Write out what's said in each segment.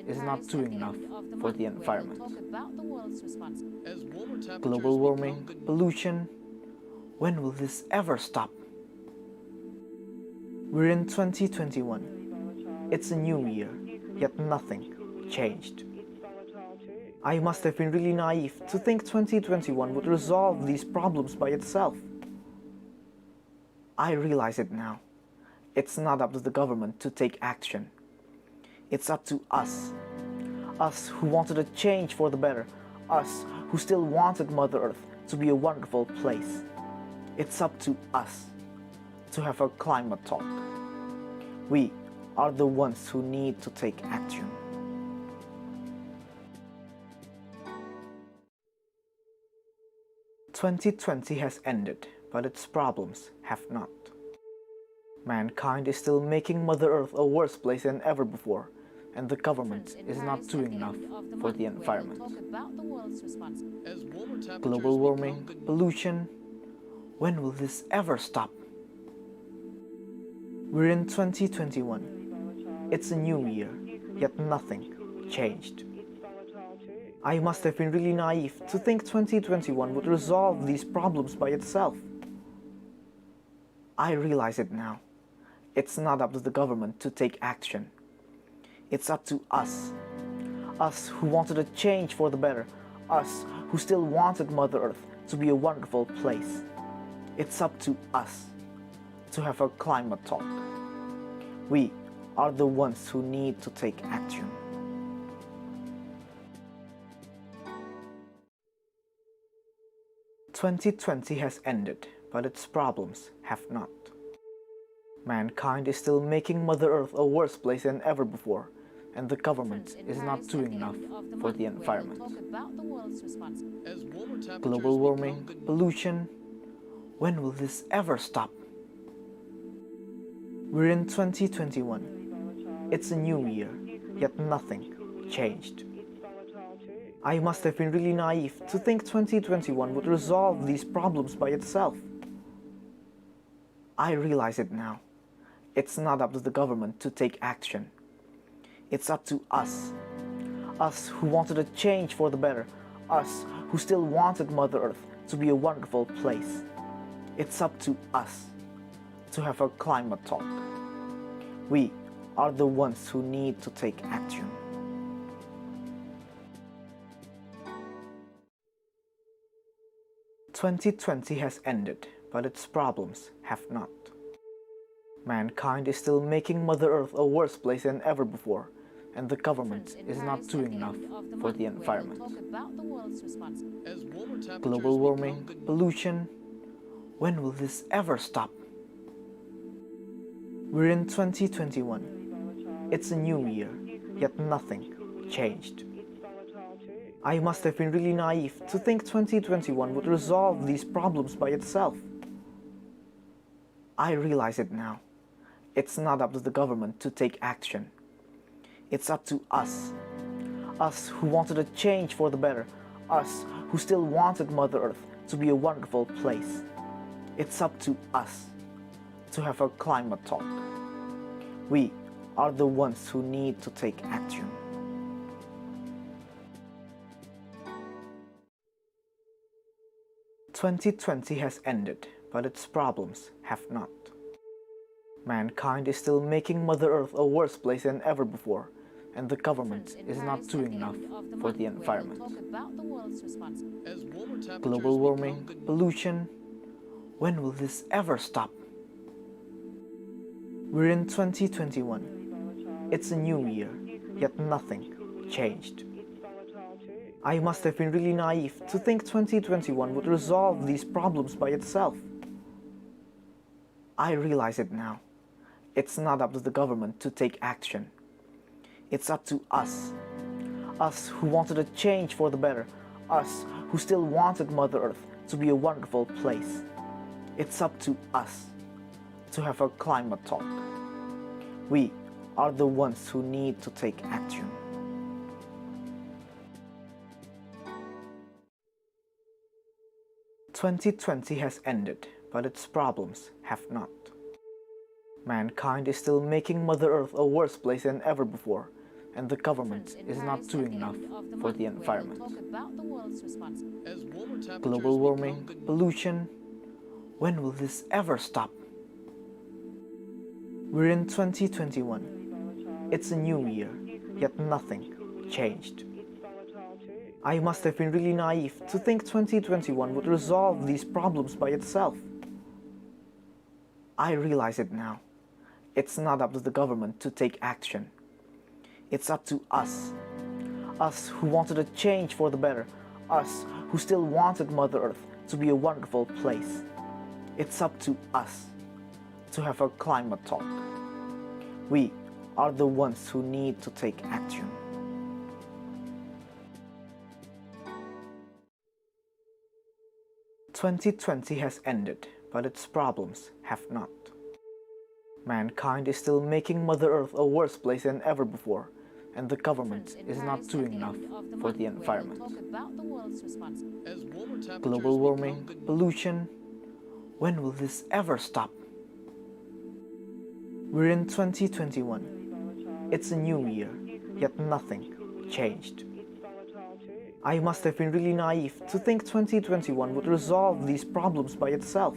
is not doing enough for the environment. Global warming, pollution, when will this ever stop? We're in 2021. It's a new year, yet nothing changed. I must have been really naive to think 2021 would resolve these problems by itself. I realize it now. It's not up to the government to take action. It's up to us. Us who wanted a change for the better. Us who still wanted Mother Earth to be a wonderful place. It's up to us to have a climate talk. We are the ones who need to take action. "2020 has ended, but its problems have not. Mankind is still making Mother Earth a worse place than ever before, and the government is not doing enough for the environment. Global warming, pollution, when will this ever stop? We're in 2021. It's a new year, yet nothing changed. I must have been really naive to think 2021 would resolve these problems by itself. I realize it now. It's not up to the government to take action. It's up to us. Us who wanted a change for the better. Us who still wanted Mother Earth to be a wonderful place. It's up to us to have a climate talk. We are the ones who need to take action. "2020 has ended, but its problems have not. Mankind is still making Mother Earth a worse place than ever before, and the government is not doing enough for the environment. Global warming, pollution, when will this ever stop? We're in 2021. It's a new year, yet nothing changed. I must have been really naive to think 2021 would resolve these problems by itself. I realize it now. It's not up to the government to take action. It's up to us. Us who wanted a change for the better. Us who still wanted Mother Earth to be a wonderful place. It's up to us to have a climate talk. We are the ones who need to take action. "2020 has ended, but its problems have not. Mankind is still making Mother Earth a worse place than ever before, and the government is not doing enough for the environment. Global warming, pollution, when will this ever stop? We're in 2021. It's a new year, yet nothing changed. I must have been really naive to think 2021 would resolve these problems by itself. I realize it now. It's not up to the government to take action. It's up to us. Us who wanted a change for the better. Us who still wanted Mother Earth to be a wonderful place. It's up to us to have a climate talk. We are the ones who need to take action. "2020 has ended, but its problems have not. Mankind is still making Mother Earth a worse place than ever before, and the government is not doing enough for the environment. Global warming, pollution, when will this ever stop? We're in 2021. It's a new year, yet nothing changed. I must have been really naive to think 2021 would resolve these problems by itself. I realize it now. It's not up to the government to take action. It's up to us. Us who wanted a change for the better. Us who still wanted Mother Earth to be a wonderful place. It's up to us to have a climate talk. We are the ones who need to take action. "2020 has ended, but its problems have not. Mankind is still making Mother Earth a worse place than ever before, and the government is not doing enough for the environment. Global warming, pollution, when will this ever stop? We're in 2021. It's a new year, yet nothing changed. I must have been really naive to think 2021 would resolve these problems by itself. I realize it now. It's not up to the government to take action. It's up to us. Us who wanted a change for the better. Us who still wanted Mother Earth to be a wonderful place. It's up to us to have a climate talk. We are the ones who need to take action. "2020 has ended, but its problems have not. Mankind is still making Mother Earth a worse place than ever before, and the government is not doing enough for the environment. Global warming, pollution, when will this ever stop? We're in 2021. It's a new year, yet nothing changed. I must have been really naive to think 2021 would resolve these problems by itself.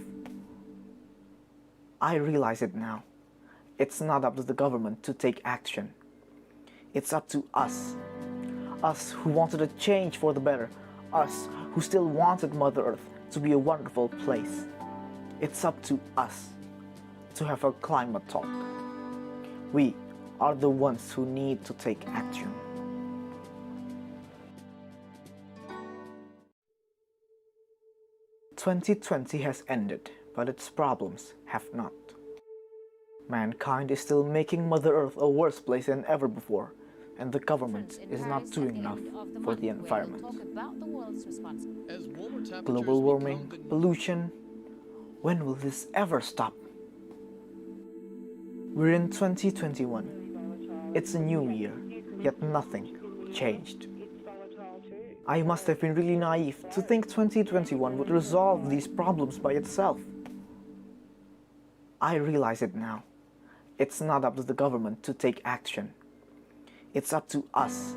I realize it now. It's not up to the government to take action. It's up to us. Us who wanted a change for the better. Us who still wanted Mother Earth to be a wonderful place. It's up to us to have a climate talk. We are the ones who need to take action. "2020 has ended, but its problems have not. Mankind is still making Mother Earth a worse place than ever before, and the government is not doing enough for the environment. Global warming, pollution, when will this ever stop? We're in 2021. It's a new year, yet nothing changed. I must have been really naive to think 2021 would resolve these problems by itself. I realize it now. It's not up to the government to take action. It's up to us.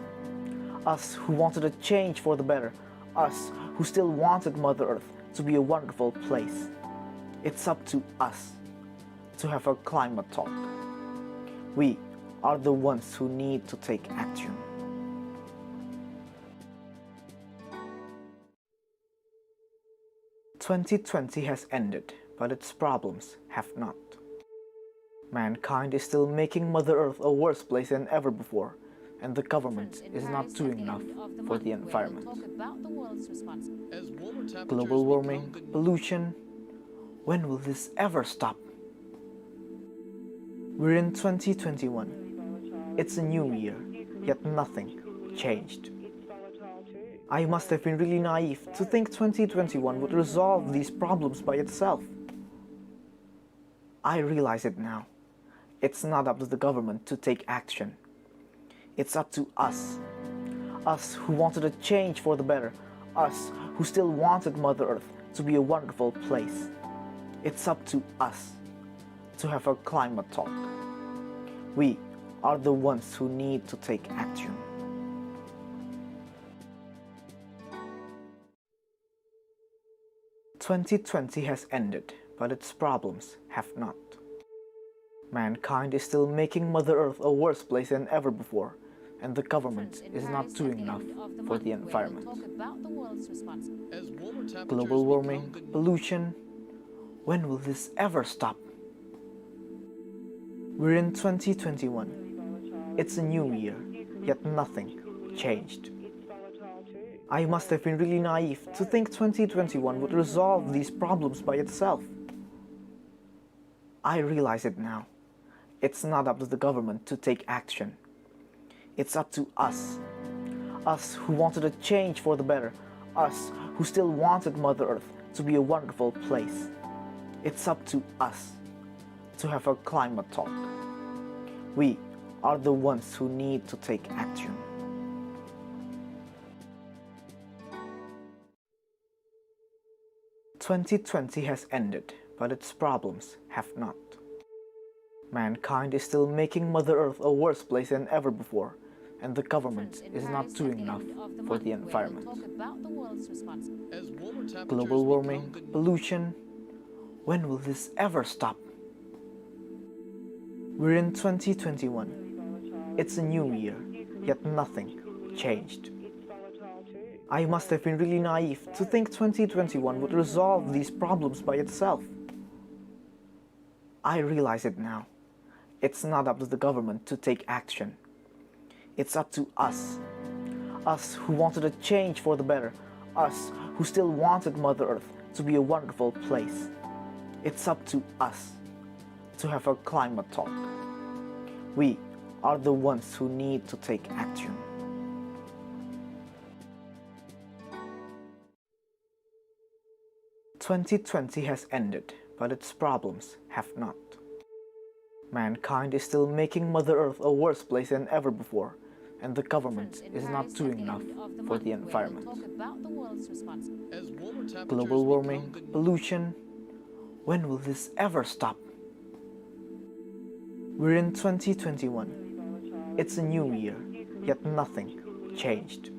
Us who wanted a change for the better. Us who still wanted Mother Earth to be a wonderful place. It's up to us to have a climate talk. We are the ones who need to take action. "2020 has ended, but its problems have not. Mankind is still making Mother Earth a worse place than ever before, and the government is not doing enough for the environment. Global warming, pollution, when will this ever stop? We're in 2021. It's a new year, yet nothing changed. I must have been really naive to think 2021 would resolve these problems by itself. I realize it now. It's not up to the government to take action. It's up to us. Us who wanted a change for the better. Us who still wanted Mother Earth to be a wonderful place. It's up to us to have a climate talk. We are the ones who need to take action. "2020 has ended, but its problems have not. Mankind is still making Mother Earth a worse place than ever before, and the government is not doing enough for the environment. Global warming, pollution, when will this ever stop? We're in 2021. It's a new year, yet nothing changed. I must have been really naive to think 2021 would resolve these problems by itself. I realize it now. It's not up to the government to take action. It's up to us. Us who wanted a change for the better. Us who still wanted Mother Earth to be a wonderful place. It's up to us to have a climate talk. We are the ones who need to take action. "2020 has ended, but its problems have not. Mankind is still making Mother Earth a worse place than ever before, and the government is not doing enough for the environment. Global warming, pollution, when will this ever stop? We're in 2021. It's a new year, yet nothing changed. I must have been really naive to think 2021 would resolve these problems by itself. I realize it now. It's not up to the government to take action. It's up to us. Us who wanted a change for the better. Us who still wanted Mother Earth to be a wonderful place. It's up to us to have a climate talk. We are the ones who need to take action. "2020 has ended, but its problems have not. Mankind is still making Mother Earth a worse place than ever before, and the government is not doing enough for the environment. Global warming, pollution, when will this ever stop? We're in 2021. It's a new year, yet nothing changed.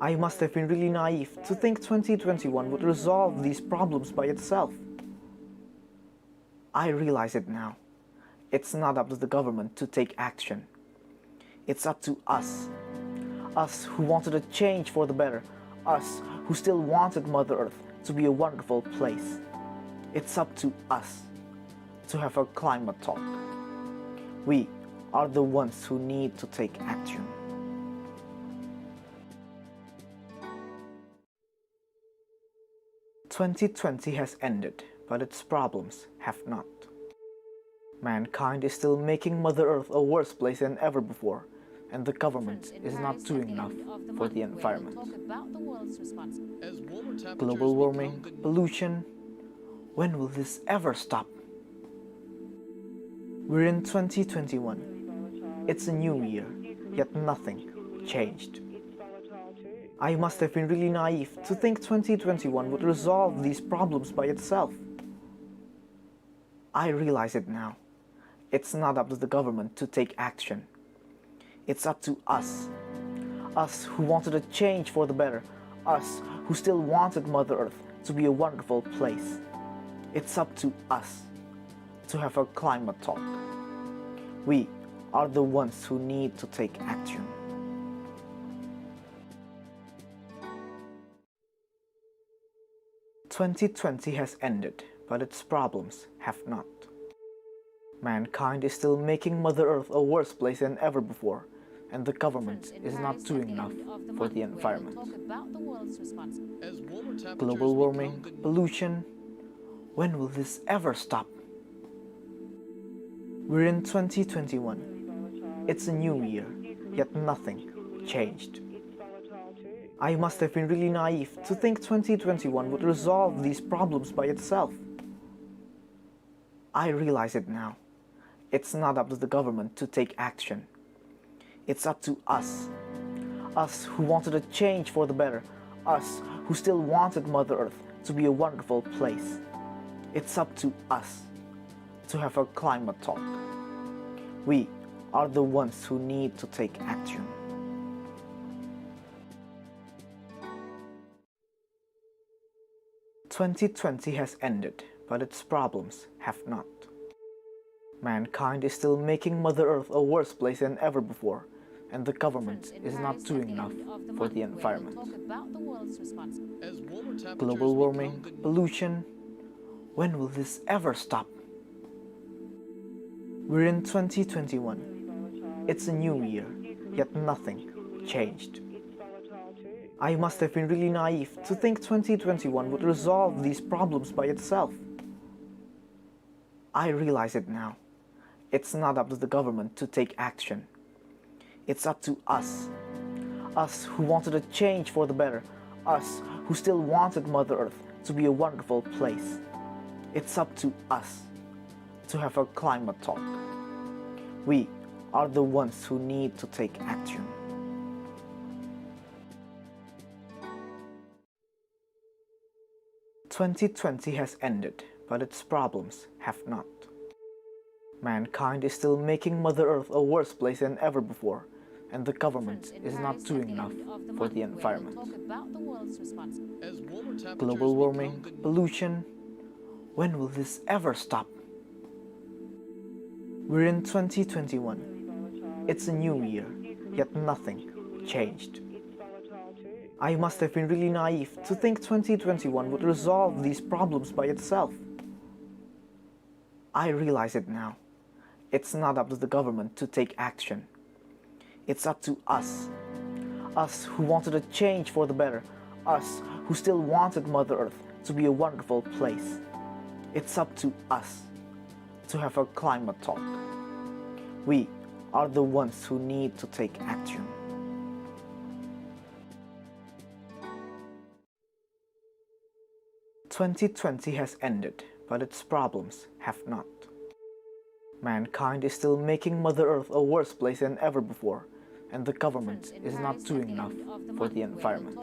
I must have been really naive to think 2021 would resolve these problems by itself. I realize it now. It's not up to the government to take action. It's up to us. Us who wanted a change for the better. Us who still wanted Mother Earth to be a wonderful place. It's up to us to have a climate talk. We are the ones who need to take action. "2020 has ended, but its problems have not. Mankind is still making Mother Earth a worse place than ever before, and the government is not doing enough for the environment. Global warming, pollution, when will this ever stop? We're in 2021. It's a new year, yet nothing changed. I must have been really naive to think 2021 would resolve these problems by itself. I realize it now. It's not up to the government to take action. It's up to us. Us who wanted a change for the better. Us who still wanted Mother Earth to be a wonderful place. It's up to us to have a climate talk. We are the ones who need to take action. "2020 has ended, but its problems have not. Mankind is still making Mother Earth a worse place than ever before, and the government is not doing enough for the environment. Global warming, pollution, when will this ever stop? We're in 2021. It's a new year, yet nothing changed. I must have been really naive to think 2021 would resolve these problems by itself. I realize it now. It's not up to the government to take action. It's up to us. Us who wanted a change for the better. Us who still wanted Mother Earth to be a wonderful place. It's up to us to have a climate talk. We are the ones who need to take action. "2020 has ended, but its problems have not. Mankind is still making Mother Earth a worse place than ever before, and the government is not doing enough for the environment. Global warming, pollution, when will this ever stop? We're in 2021. It's a new year, yet nothing changed. I must have been really naive to think 2021 would resolve these problems by itself. I realize it now. It's not up to the government to take action. It's up to us. Us who wanted a change for the better. Us who still wanted Mother Earth to be a wonderful place. It's up to us to have a climate talk. We are the ones who need to take action. "2020 has ended, but its problems have not. Mankind is still making Mother Earth a worse place than ever before, and the government is not doing enough for the environment. Global warming, pollution, when will this ever stop? We're in 2021. It's a new year, yet nothing changed. I must have been really naive to think 2021 would resolve these problems by itself. I realize it now. It's not up to the government to take action. It's up to us. Us who wanted a change for the better. Us who still wanted Mother Earth to be a wonderful place. It's up to us to have a climate talk. We are the ones who need to take action. "2020 has ended, but its problems have not. Mankind is still making Mother Earth a worse place than ever before, and the government is not doing enough for the environment.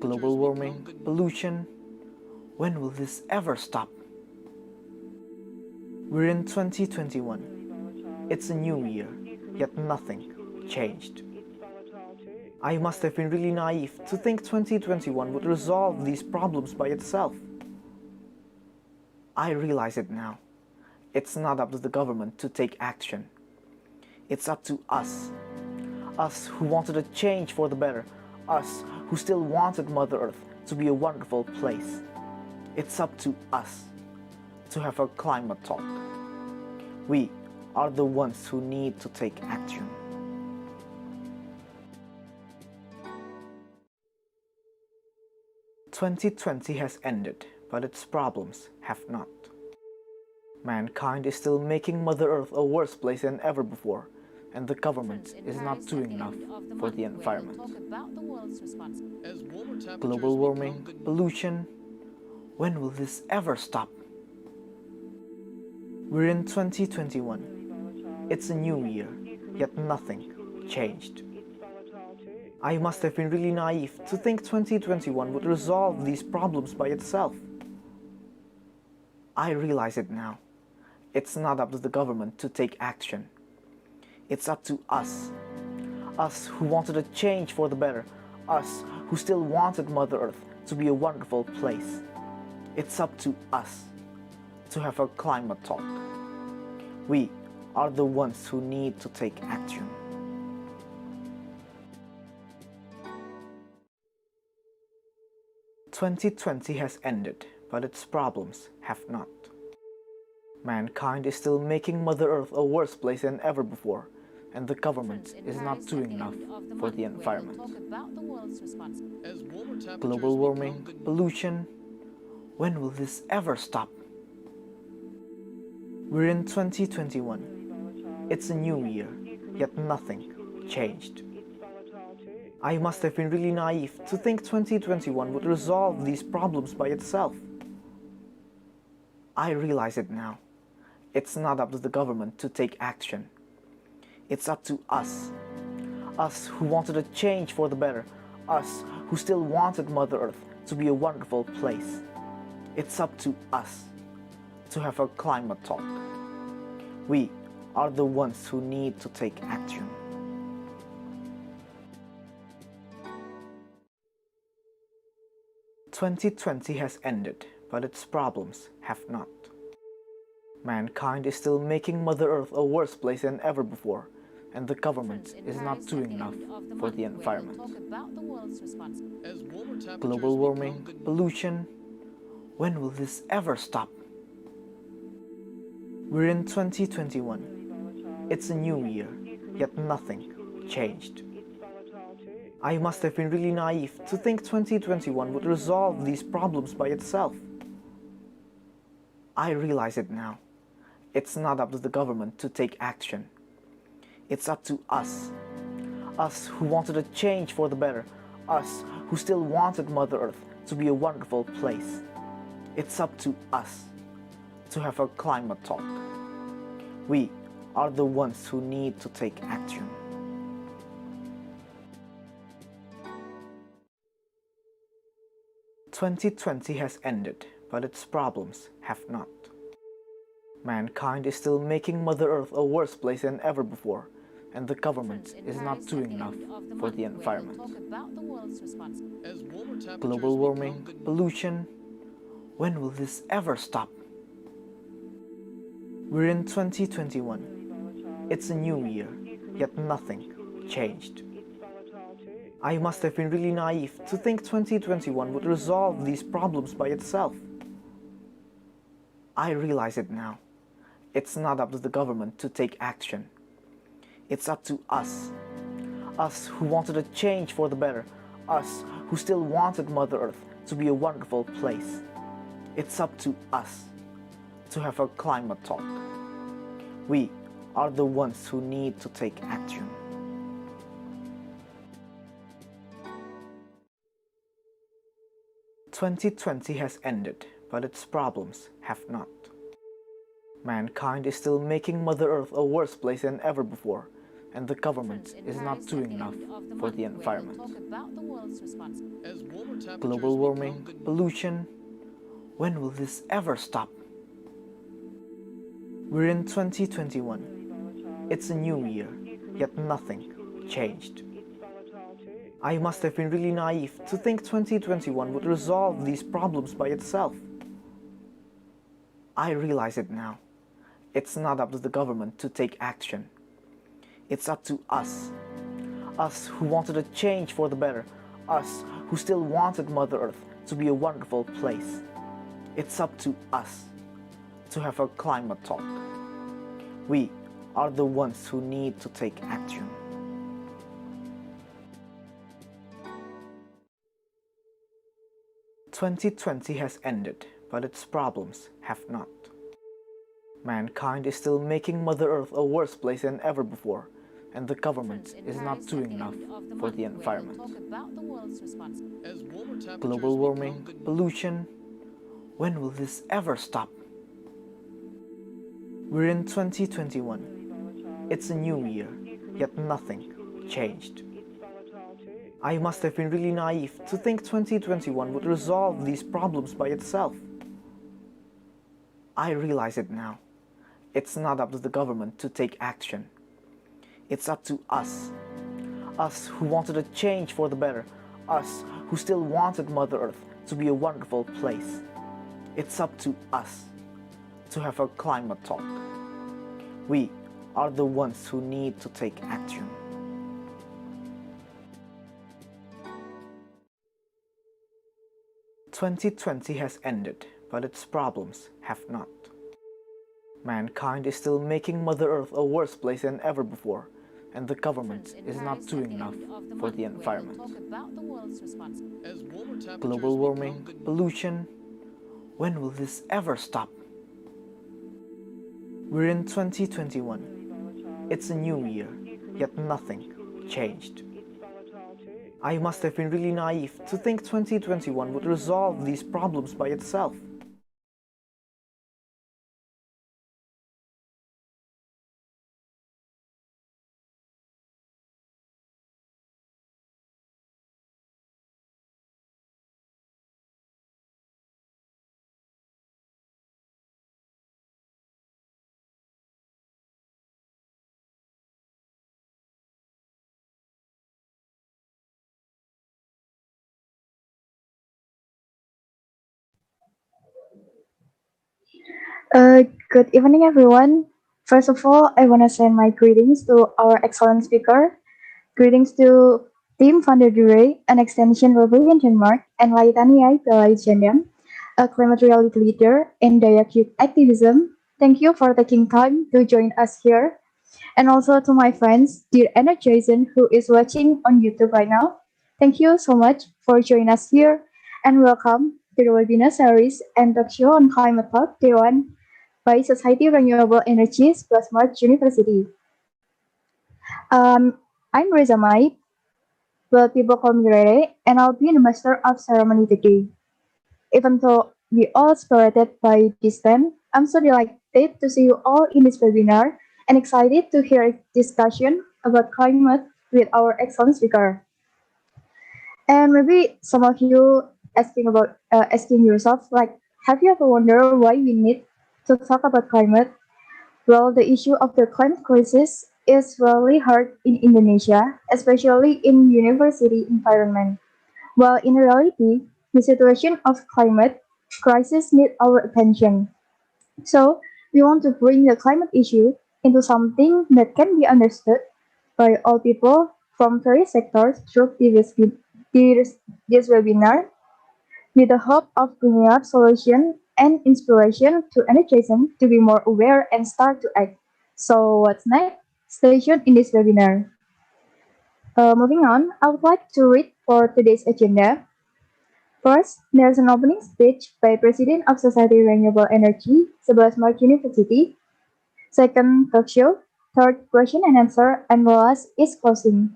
Global warming, pollution, when will this ever stop? We're in 2021. It's a new year, yet nothing changed. I must have been really naive to think 2021 would resolve these problems by itself. I realize it now. It's not up to the government to take action. It's up to us. Us who wanted a change for the better. Us who still wanted Mother Earth to be a wonderful place. It's up to us to have a climate talk. We are the ones who need to take action. "2020 has ended, but its problems have not. Mankind is still making Mother Earth a worse place than ever before, and the government is not doing enough for the environment. Global warming, pollution, when will this ever stop? We're in 2021. It's a new year, yet nothing changed. I must have been really naive to think 2021 would resolve these problems by itself. I realize it now. It's not up to the government to take action. It's up to us. Us who wanted a change for the better. Us who still wanted Mother Earth to be a wonderful place. It's up to us to have a climate talk. We are the ones who need to take action. "2020 has ended, but its problems have not. Mankind is still making Mother Earth a worse place than ever before, and the government is not doing enough for the environment. Global warming, pollution, when will this ever stop? We're in 2021. It's a new year, yet nothing changed. I must have been really naive to think 2021 would resolve these problems by itself. I realize it now. It's not up to the government to take action. It's up to us. Us who wanted a change for the better. Us who still wanted Mother Earth to be a wonderful place. It's up to us to have a climate talk. We are the ones who need to take action. "2020 has ended, but its problems have not. Mankind is still making Mother Earth a worse place than ever before, and the government is not doing enough for the environment. Global warming, pollution, when will this ever stop? We're in 2021. It's a new year, yet nothing changed. I must have been really naive to think 2021 would resolve these problems by itself. I realize it now. It's not up to the government to take action. It's up to us. Us who wanted a change for the better. Us who still wanted Mother Earth to be a wonderful place. It's up to us to have a climate talk. We are the ones who need to take action. "2020 has ended, but its problems have not. Mankind is still making Mother Earth a worse place than ever before, and the government is not doing enough for the environment. Global warming, pollution, when will this ever stop? We're in 2021. It's a new year, yet nothing changed. I must have been really naive to think 2021 would resolve these problems by itself. I realize it now. It's not up to the government to take action. It's up to us. Us who wanted a change for the better. Us who still wanted Mother Earth to be a wonderful place. It's up to us to have a climate talk. We are the ones who need to take action. "2020 has ended, but its problems have not. Mankind is still making Mother Earth a worse place than ever before, and the government is not doing enough for the environment. Global warming, pollution, when will this ever stop? We're in 2021. It's a new year, yet nothing changed. I must have been really naive to think 2021 would resolve these problems by itself. I realize it now. It's not up to the government to take action. It's up to us. Us who wanted a change for the better. Us who still wanted Mother Earth to be a wonderful place. It's up to us to have a climate talk. We are the ones who need to take action. "2020 has ended, but its problems have not. Mankind is still making Mother Earth a worse place than ever before, and the government is not doing enough for the environment. Global warming, pollution, when will this ever stop? We're in 2021. It's a new year, yet nothing changed. I must have been really naive to think 2021 would resolve these problems by itself. I realize it now. It's not up to the government to take action. It's up to us. Us who wanted a change for the better. Us who still wanted Mother Earth to be a wonderful place. It's up to us to have a climate talk. We are the ones who need to take action. "2020 has ended, but its problems have not. Mankind is still making Mother Earth a worse place than ever before, and the government is not doing enough for the environment. Global warming, pollution, when will this ever stop? We're in 2021. It's a new year, yet nothing changed. I must have been really naive to think 2021 would resolve these problems by itself. Good evening, everyone. First of all, I want to send my greetings to our excellent speaker. Greetings to Tiem van der Deure, an Extinction Rebellion Denmark, and Laetania, Belai Djandam, a climate reality leader in Dayak youth activism. Thank you for taking time to join us here. And also to my friends, dear Jason, who is watching on YouTube right now. Thank you so much for joining us here, and welcome to the webinar series and talk show on climate talk, day one, by Society Renewable Energies plus March University. I'm Reza Mai, but people call me Rere, and I'll be the master of ceremony today. Even though we all separated by distance, I'm so delighted to see you all in this webinar and excited to hear a discussion about climate with our excellent speaker. And maybe some of you asking yourself, like, have you ever wondered why we need to talk about climate? Well, the issue of the climate crisis is really hard in Indonesia, especially in university environment. While in reality, the situation of climate crisis needs our attention. So, we want to bring the climate issue into something that can be understood by all people from various sectors through this, this webinar with the hope of bringing up solution and inspiration to energize them to be more aware and start to act. So, what's next? Stay tuned in this webinar. Moving on, I would like to read for today's agenda. First, there's an opening speech by President of Society Renewable Energy, 11 March University. Second, talk show. Third, question and answer. And the last is closing.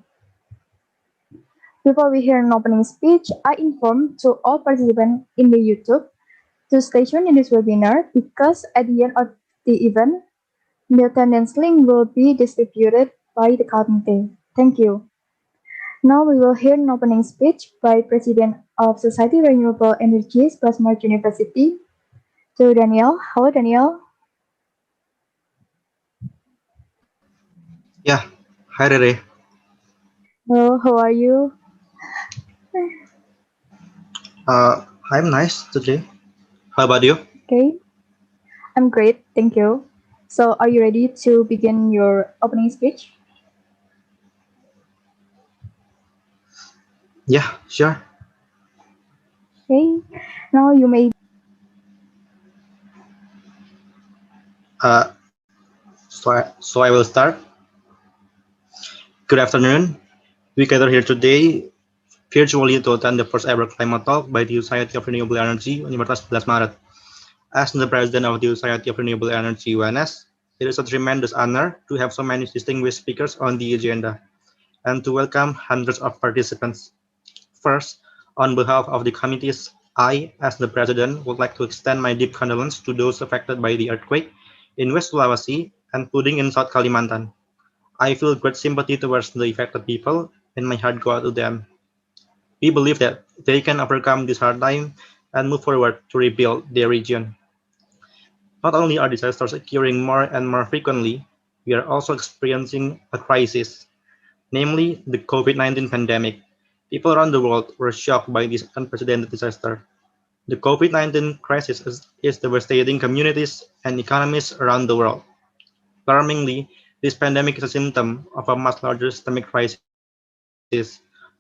Before we hear an opening speech, I inform to all participants in the YouTube to stay tuned in this webinar because at the end of the event, the attendance link will be distributed by the committee. Thank you. Now we will hear an opening speech by President of Society Renewable Energies, Plasmart University, to Daniel. Hello, Daniel. Yeah, hi Rere. Hello, how are you? I'm nice today. How about you? Okay, I'm great, thank you. So, are you ready to begin your opening speech? Yeah, sure. Okay, now you may. Uh, so I will start. Good afternoon. We gather here today virtually to attend the first ever climate talk by the Society of Renewable Energy, Universitas 11 Maret. As the president of the Society of Renewable Energy (UNS), it is a tremendous honor to have so many distinguished speakers on the agenda and to welcome hundreds of participants. First, on behalf of the committees, I, as the president, would like to extend my deep condolence to those affected by the earthquake in West Sulawesi, including in South Kalimantan. I feel great sympathy towards the affected people, and my heart goes out to them. We believe that they can overcome this hard time and move forward to rebuild their region. Not only are disasters occurring more and more frequently, we are also experiencing a crisis, namely the COVID-19 pandemic. People around the world were shocked by this unprecedented disaster. The COVID-19 crisis is devastating communities and economies around the world. Alarmingly, this pandemic is a symptom of a much larger systemic crisis,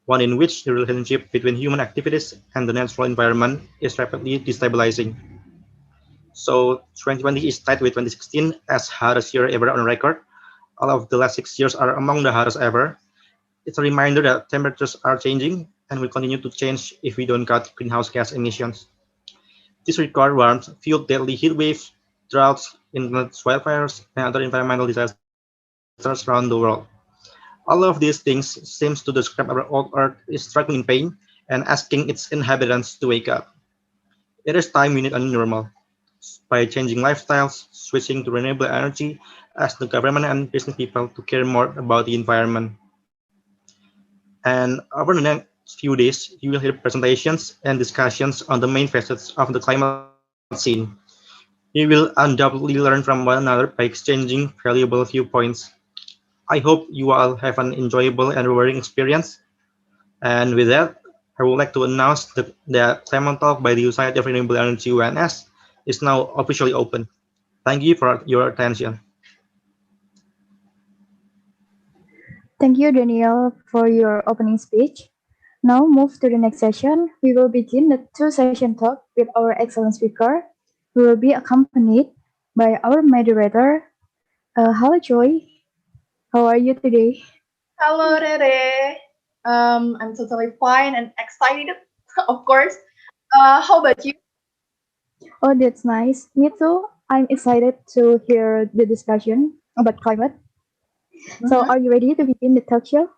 one in which the relationship between human activities and the natural environment is rapidly destabilizing. So 2020 is tied with 2016 as hottest year ever on record. All of the last 6 years are among the hottest ever. It's a reminder that temperatures are changing and will continue to change if we don't cut greenhouse gas emissions. This record warms fueled deadly heat waves, droughts, intense wildfires, and other environmental disasters around the world. All of these things seems to describe our old Earth is struggling in pain and asking its inhabitants to wake up. It is time we need a new normal. By changing lifestyles, switching to renewable energy, ask the government and business people to care more about the environment. And over the next few days, you will hear presentations and discussions on the main facets of the climate scene. You will undoubtedly learn from one another by exchanging valuable viewpoints. I hope you all have an enjoyable and rewarding experience. And with that, I would like to announce that Climate Talk by the Society of Renewable Energy (UNS) is now officially open. Thank you for your attention. Thank you, Daniel, for your opening speech. Now, move to the next session. We will begin the two-session talk with our excellent speaker. We will be accompanied by our moderator. Hello, Joy. How are you today? Hello, Rere. I'm totally fine and excited, of course. How about you? Oh, that's nice. Me too. I'm excited to hear the discussion about climate. So, Mhm. are you ready to begin the talk show?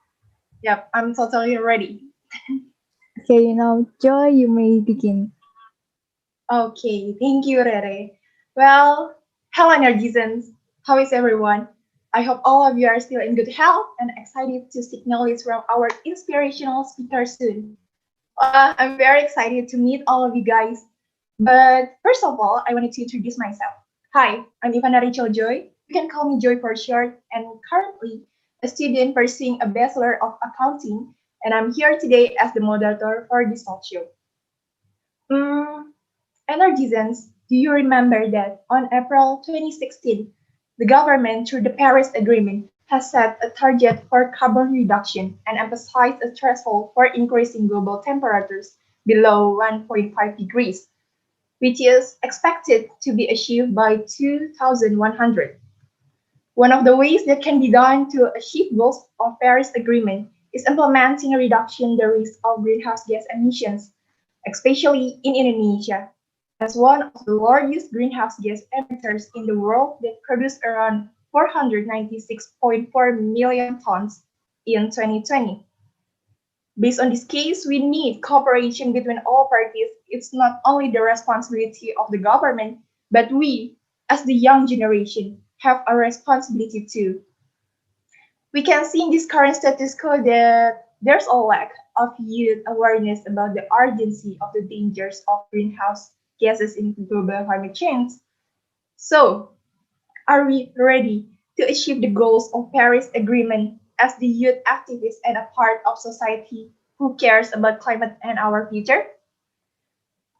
Yep, I'm totally ready. Okay, now, Joy, you may begin. Okay, thank you, Rere. Well, hello, Energizens. How is everyone? I hope all of you are still in good health and excited to seek knowledge from our inspirational speaker soon. I'm very excited to meet all of you guys. But first of all, I wanted to introduce myself. Hi, I'm Ivana Rachel Joy. You can call me Joy for short, and currently a student pursuing a Bachelor of Accounting, and I'm here today as the moderator for this talk show. Mm, Energizens, do you remember that on April 2016, the government, through the Paris Agreement, has set a target for carbon reduction and emphasized a threshold for increasing global temperatures below 1.5 degrees, which is expected to be achieved by 2100. One of the ways that can be done to achieve goals of Paris Agreement is implementing a reduction the risk of greenhouse gas emissions, especially in Indonesia, as one of the largest greenhouse gas emitters in the world that produced around 496.4 million tons in 2020. Based on this case, we need cooperation between all parties. It's not only the responsibility of the government, but we, as the young generation, have a responsibility too. We can see in this current status quo that there's a lack of youth awareness about the urgency of the dangers of greenhouse gases in global climate change. So, are we ready to achieve the goals of Paris Agreement as the youth activists and a part of society who cares about climate and our future?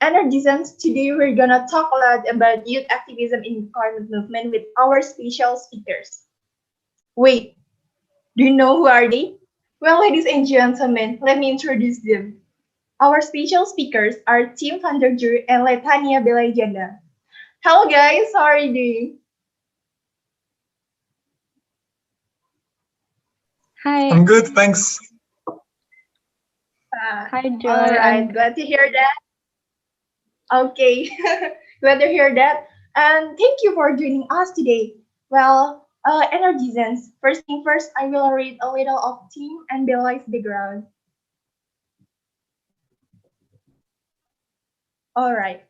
Energizens, today we're gonna talk a lot about youth activism in the climate movement with our special speakers. Wait, do you know who are they? Well, ladies and gentlemen, let me introduce them. Our special speakers are Tiem van der Deure and Laetania Belai Djandam. Hello guys, how are you doing? Hi, I'm good, thanks. hi All Joy. right, glad to hear that. Okay, glad to hear that. And thank you for joining us today. Well, Energizens, first thing first, I will read a little of Tiem and Belai's background. All right.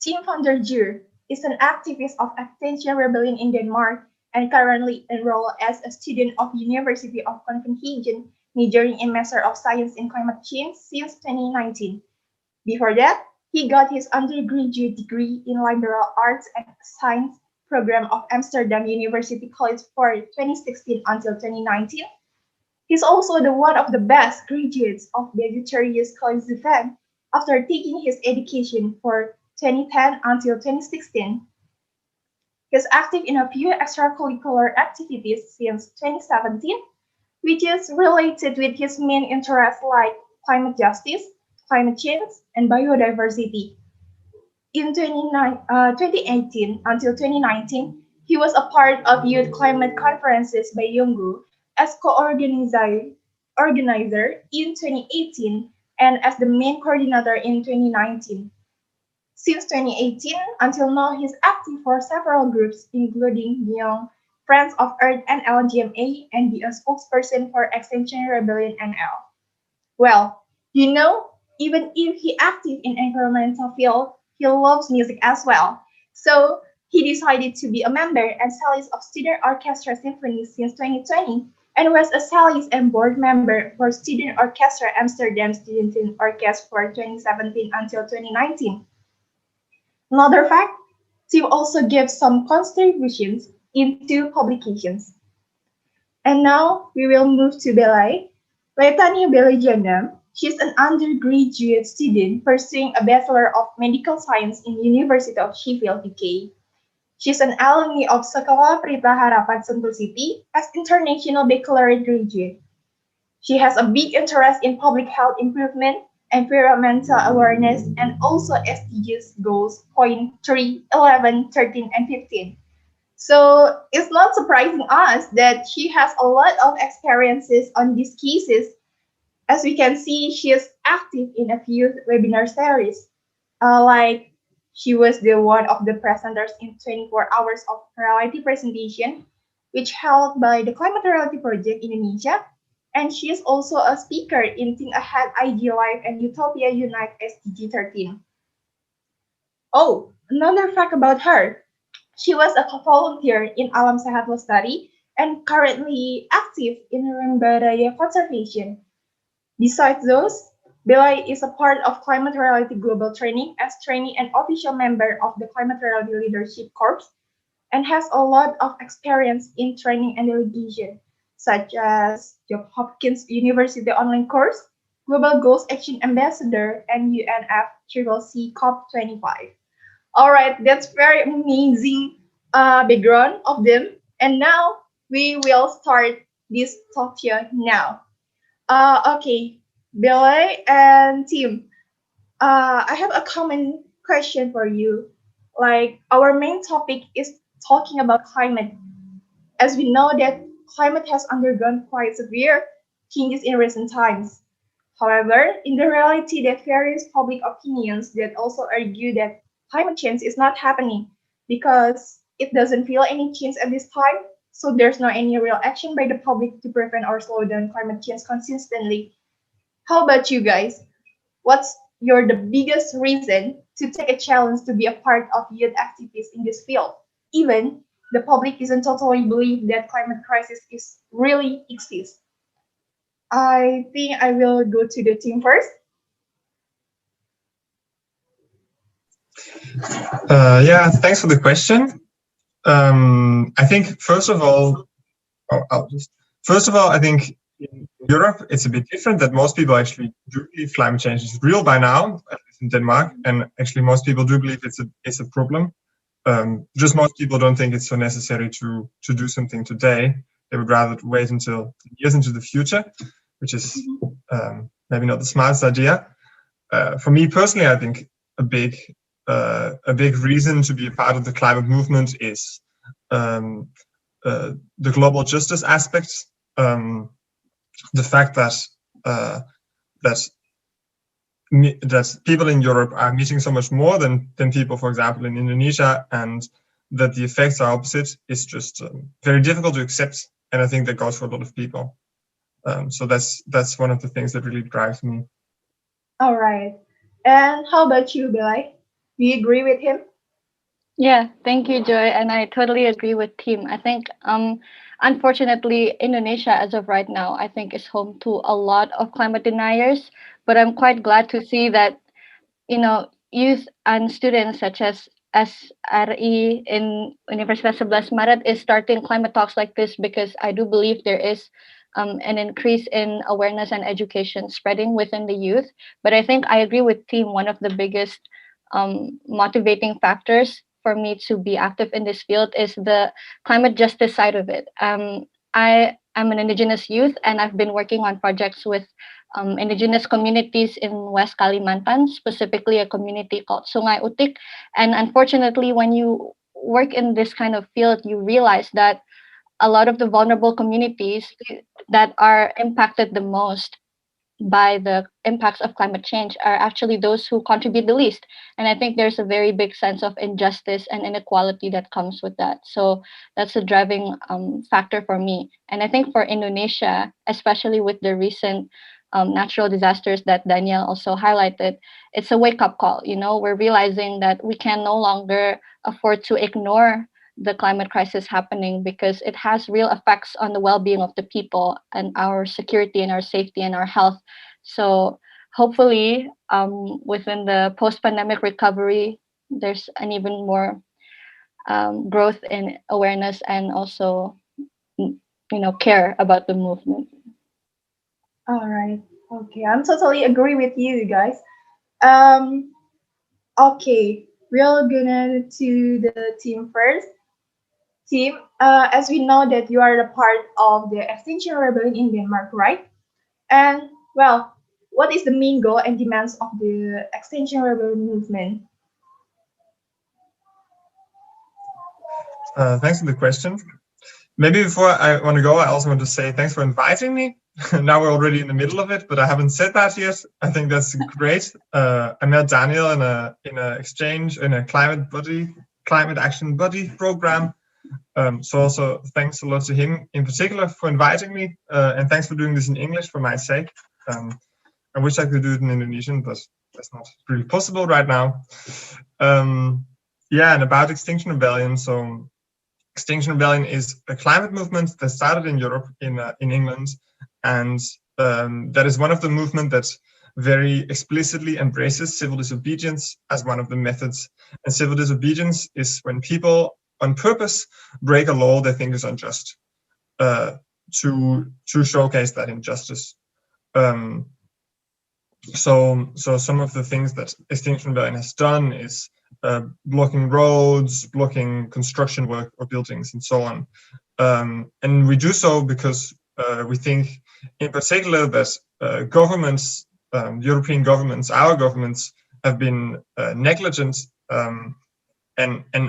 Tiem van der Deure is an activist of Extinction Rebellion in Denmark and currently enrolled as a student of University of Copenhagen, majoring in Master of Science in Climate Change since 2019. Before that, he got his undergraduate degree in Liberal Arts and Science program of Amsterdam University College for 2016 until 2019. He's also the one of the best graduates of the Sagittarius College event after taking his education for 2010 until 2016. He's active in a few extracurricular activities since 2017, which is related with his main interests like climate justice, climate change, and biodiversity. In 2018 until 2019, he was a part of youth climate conferences by Yongu as organizer in 2018 and as the main coordinator in 2019. Since 2018 until now, he's active for several groups, including Young Friends of Earth and LGMA, and be a spokesperson for Extinction Rebellion NL. Well, even if he active in environmental field, he loves music as well. So he decided to be a member and cellist of Student Orchestra Symphony since 2020 and was a cellist and board member for Student Orchestra Amsterdam Student Orchestra for 2017 until 2019. Another fact, Tim also gave some contributions into publications. And now we will move to Belai. Laetania Belai Djandam. She's an undergraduate student pursuing a Bachelor of Medical Science in University of Sheffield, UK. She's an alumni of Sekolah Pelita Harapan Sentul City as international baccalaureate graduate. She has a big interest in public health improvement, environmental awareness, and also SDGs goals point 3, 11, 13, and 15. So it's not surprising us that she has a lot of experiences on these cases. As we can see, she is active in a few webinar series. Like she was the one of the presenters in 24 hours of reality presentation, which held by the Climate Reality Project Indonesia. And she is also a speaker in Think Ahead IG Live and Utopia Unite SDG 13. Oh, another fact about her. She was a volunteer in Alam Sehat Lestari and currently active in Rembadaya Conservation. Besides those, Belai is a part of Climate Reality Global Training as trainee and official member of the Climate Reality Leadership Corps and has a lot of experience in training and delegation, such as Johns Hopkins University online course, Global Goals Action Ambassador, and UNFCCC COP25. All right, that's very amazing background of them. And now we will start this talk here now. Okay, Belai and Tiem, I have a common question for you. Like our main topic is talking about climate, as we know that climate has undergone quite severe changes in recent times. However, in the reality, that various public opinions that also argue that climate change is not happening because it doesn't feel any change at this time. So there's no any real action by the public to prevent or slow down climate change consistently. How about you guys? What's your the biggest reason to take a challenge to be a part of youth activists in this field? Even the public isn't totally believe that climate crisis is really exists. I think I will go to the team first. Yeah, thanks for the question. I think first of all, I think in Europe it's a bit different that most people actually do believe climate change is real by now, at least in Denmark, and actually most people do believe it's a problem. Just most people don't think it's so necessary to do something today. They would rather wait until years into the future, which is maybe not the smartest idea. For me personally, I think a big reason to be a part of the climate movement is the global justice aspects. The fact that people in Europe are emitting so much more than people, for example, in Indonesia, and that the effects are opposite is just very difficult to accept. And I think that goes for a lot of people. So that's one of the things that really drives me. All right. And how about you, Belai? Do you agree with him? Yeah, thank you, Joy. And I totally agree with Tiem. I think, unfortunately, Indonesia, as of right now, I think is home to a lot of climate deniers. But I'm quite glad to see that, youth and students such as SRI in Universitas 11 Maret is starting climate talks like this, because I do believe there is an increase in awareness and education spreading within the youth. But I think I agree with Tiem. One of the biggest motivating factors for me to be active in this field is the climate justice side of it. I am an Indigenous youth, and I've been working on projects with Indigenous communities in West Kalimantan, specifically a community called Sungai Utik. And unfortunately, when you work in this kind of field, you realize that a lot of the vulnerable communities that are impacted the most by the impacts of climate change are actually those who contribute the least. And I think there's a very big sense of injustice and inequality that comes with that. So that's a driving factor for me. And I think for Indonesia, especially with the recent natural disasters that Daniel also highlighted, it's a wake-up call. We're realizing that we can no longer afford to ignore the climate crisis happening, because it has real effects on the well-being of the people and our security and our safety and our health. So hopefully within the post-pandemic recovery, there's an even more growth in awareness and also care about the movement. All right. Okay, I'm totally agree with you guys. Okay, we're gonna to the team first. Tiem, as we know that you are a part of the Extinction Rebellion in Denmark, right? And well, what is the main goal and demands of the Extinction Rebellion movement? Thanks for the question. Maybe before I want to go, I also want to say thanks for inviting me. Now we're already in the middle of it, but I haven't said that yet. I think that's great. I met Daniel in a exchange in a climate action buddy program. So also thanks a lot to him in particular for inviting me, and thanks for doing this in English for my sake. I wish I could do it in Indonesian, but that's not really possible right now. Yeah, and about Extinction Rebellion. So Extinction Rebellion is a climate movement that started in Europe, in England, and that is one of the movements that very explicitly embraces civil disobedience as one of the methods. And civil disobedience is when people on purpose break a law they think is unjust to showcase that injustice. So some of the things that Extinction Rebellion has done is blocking roads, blocking construction work or buildings, and so on. And we do so because we think, in particular, that governments, European governments, our governments, have been negligent and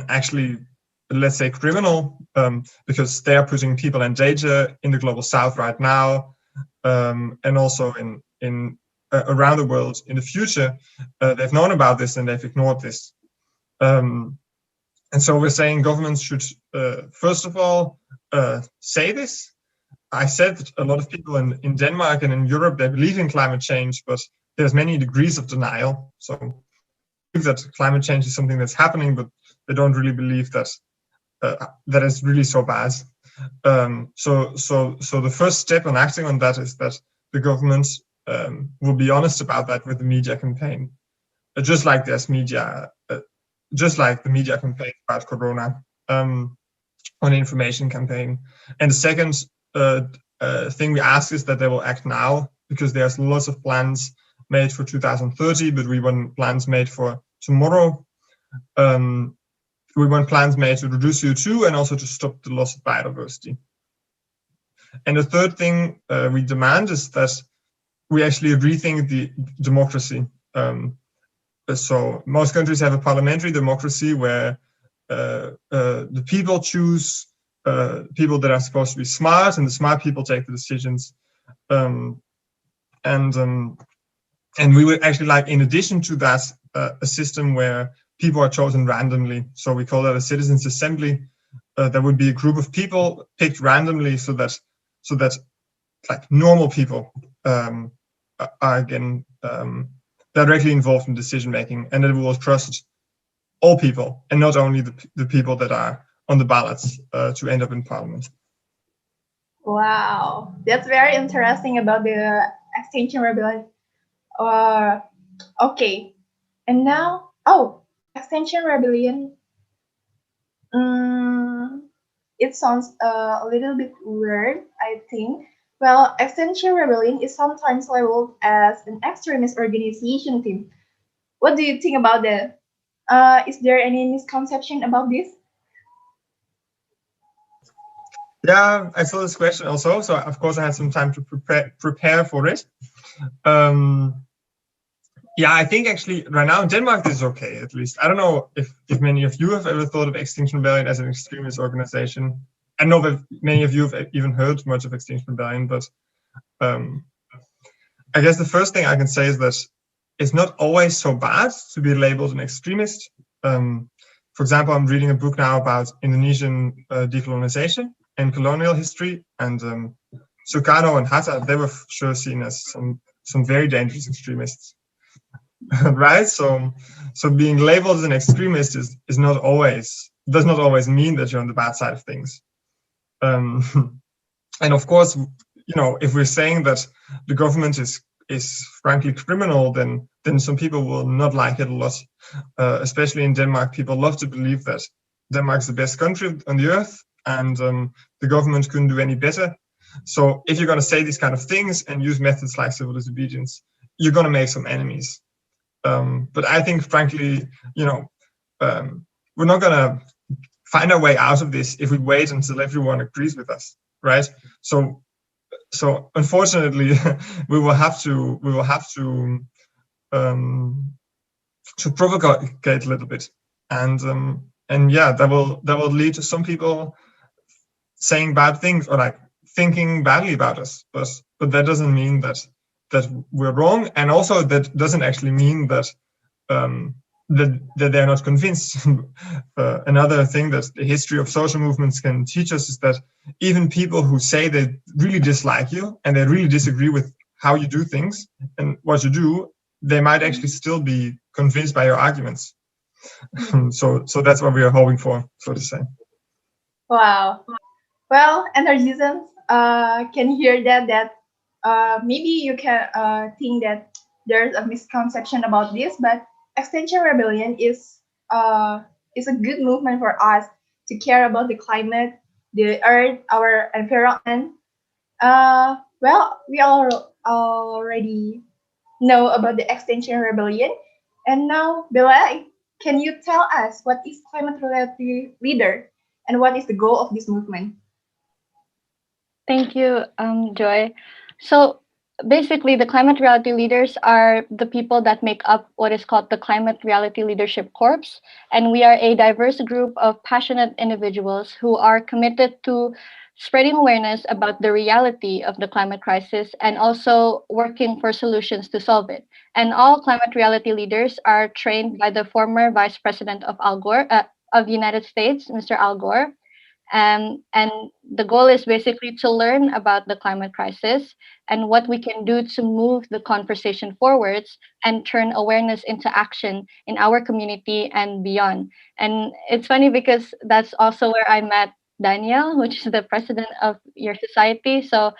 actually, let's say, criminal, because they are putting people in danger in the global south right now, and also in around the world in the future. They've known about this and they've ignored this. And so we're saying governments should, first of all, say this. I said that a lot of people in Denmark and in Europe, they believe in climate change, but there's many degrees of denial. So that climate change is something that's happening, but they don't really believe that that is really so bad. So the first step on acting on that is that the government will be honest about that with the media campaign, just like there's media, just like the media campaign about Corona, on information campaign. And the second thing we ask is that they will act now, because there's lots of plans made for 2030, but we want plans made for tomorrow. We want plans made to reduce CO2 and also to stop the loss of biodiversity. And the third thing we demand is that we actually rethink the democracy. So most countries have a parliamentary democracy where the people choose people that are supposed to be smart, and the smart people take the decisions. And we would actually like, in addition to that, a system where people are chosen randomly. So we call that a citizens' assembly. There would be a group of people picked randomly, so that like normal people are again directly involved in decision making, and that we will trust all people and not only the people that are on the ballots to end up in parliament. Wow, that's very interesting about the Extinction Rebellion. Okay, and now, Extinction Rebellion. It sounds a little bit weird, I think. Well, Extinction Rebellion is sometimes labeled as an extremist organization team. What do you think about that? Is there any misconception about this? Yeah, I saw this question also, so of course I had some time to prepare for it. Yeah, I think actually right now in Denmark this is okay, at least. I don't know if many of you have ever thought of Extinction Rebellion as an extremist organization. I know that many of you have even heard much of Extinction Rebellion, but I guess the first thing I can say is that it's not always so bad to be labeled an extremist. For example, I'm reading a book now about Indonesian decolonization and colonial history, and Sukarno and Hatta, they were sure seen as some very dangerous extremists. Right? So being labeled as an extremist does not always mean that you're on the bad side of things. And of course, you know, if we're saying that the government is frankly criminal, then some people will not like it a lot. Especially in Denmark, people love to believe that Denmark's the best country on the earth, and the government couldn't do any better. So if you're going to say these kind of things and use methods like civil disobedience, you're going to make some enemies. But I think, frankly, you know, we're not going to find our way out of this if we wait until everyone agrees with us, right? So unfortunately, we will have to provocate a little bit, and yeah, that will lead to some people saying bad things or like thinking badly about us, but that doesn't mean that we're wrong, and also that doesn't actually mean that that they're not convinced. Another thing that the history of social movements can teach us is that even people who say they really dislike you and they really disagree with how you do things and what you do, they might actually still be convinced by your arguments. So that's what we are hoping for, so to say. Wow. Well, Intergesents can hear that maybe you can think that there's a misconception about this, but Extinction Rebellion is a good movement for us to care about the climate, the earth, our environment. Well, we all already know about the Extinction Rebellion. And now, Belai, can you tell us what is climate reality leader and what is the goal of this movement? Thank you, Joy. So basically, the climate reality leaders are the people that make up what is called the Climate Reality Leadership Corps. And we are a diverse group of passionate individuals who are committed to spreading awareness about the reality of the climate crisis and also working for solutions to solve it. And all climate reality leaders are trained by the former Vice President of of the United States, Mr. Al Gore, and the goal is basically to learn about the climate crisis and what we can do to move the conversation forwards and turn awareness into action in our community and beyond. And it's funny because that's also where I met Daniel, which is the president of your society. So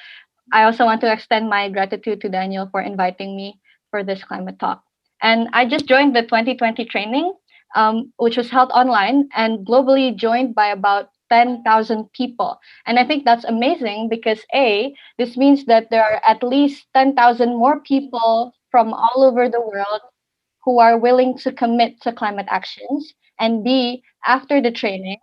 I also want to extend my gratitude to Daniel for inviting me for this climate talk. And I just joined the 2020 training, which was held online and globally joined by about 10,000 people. And I think that's amazing because A, this means that there are at least 10,000 more people from all over the world who are willing to commit to climate actions. And B, after the training,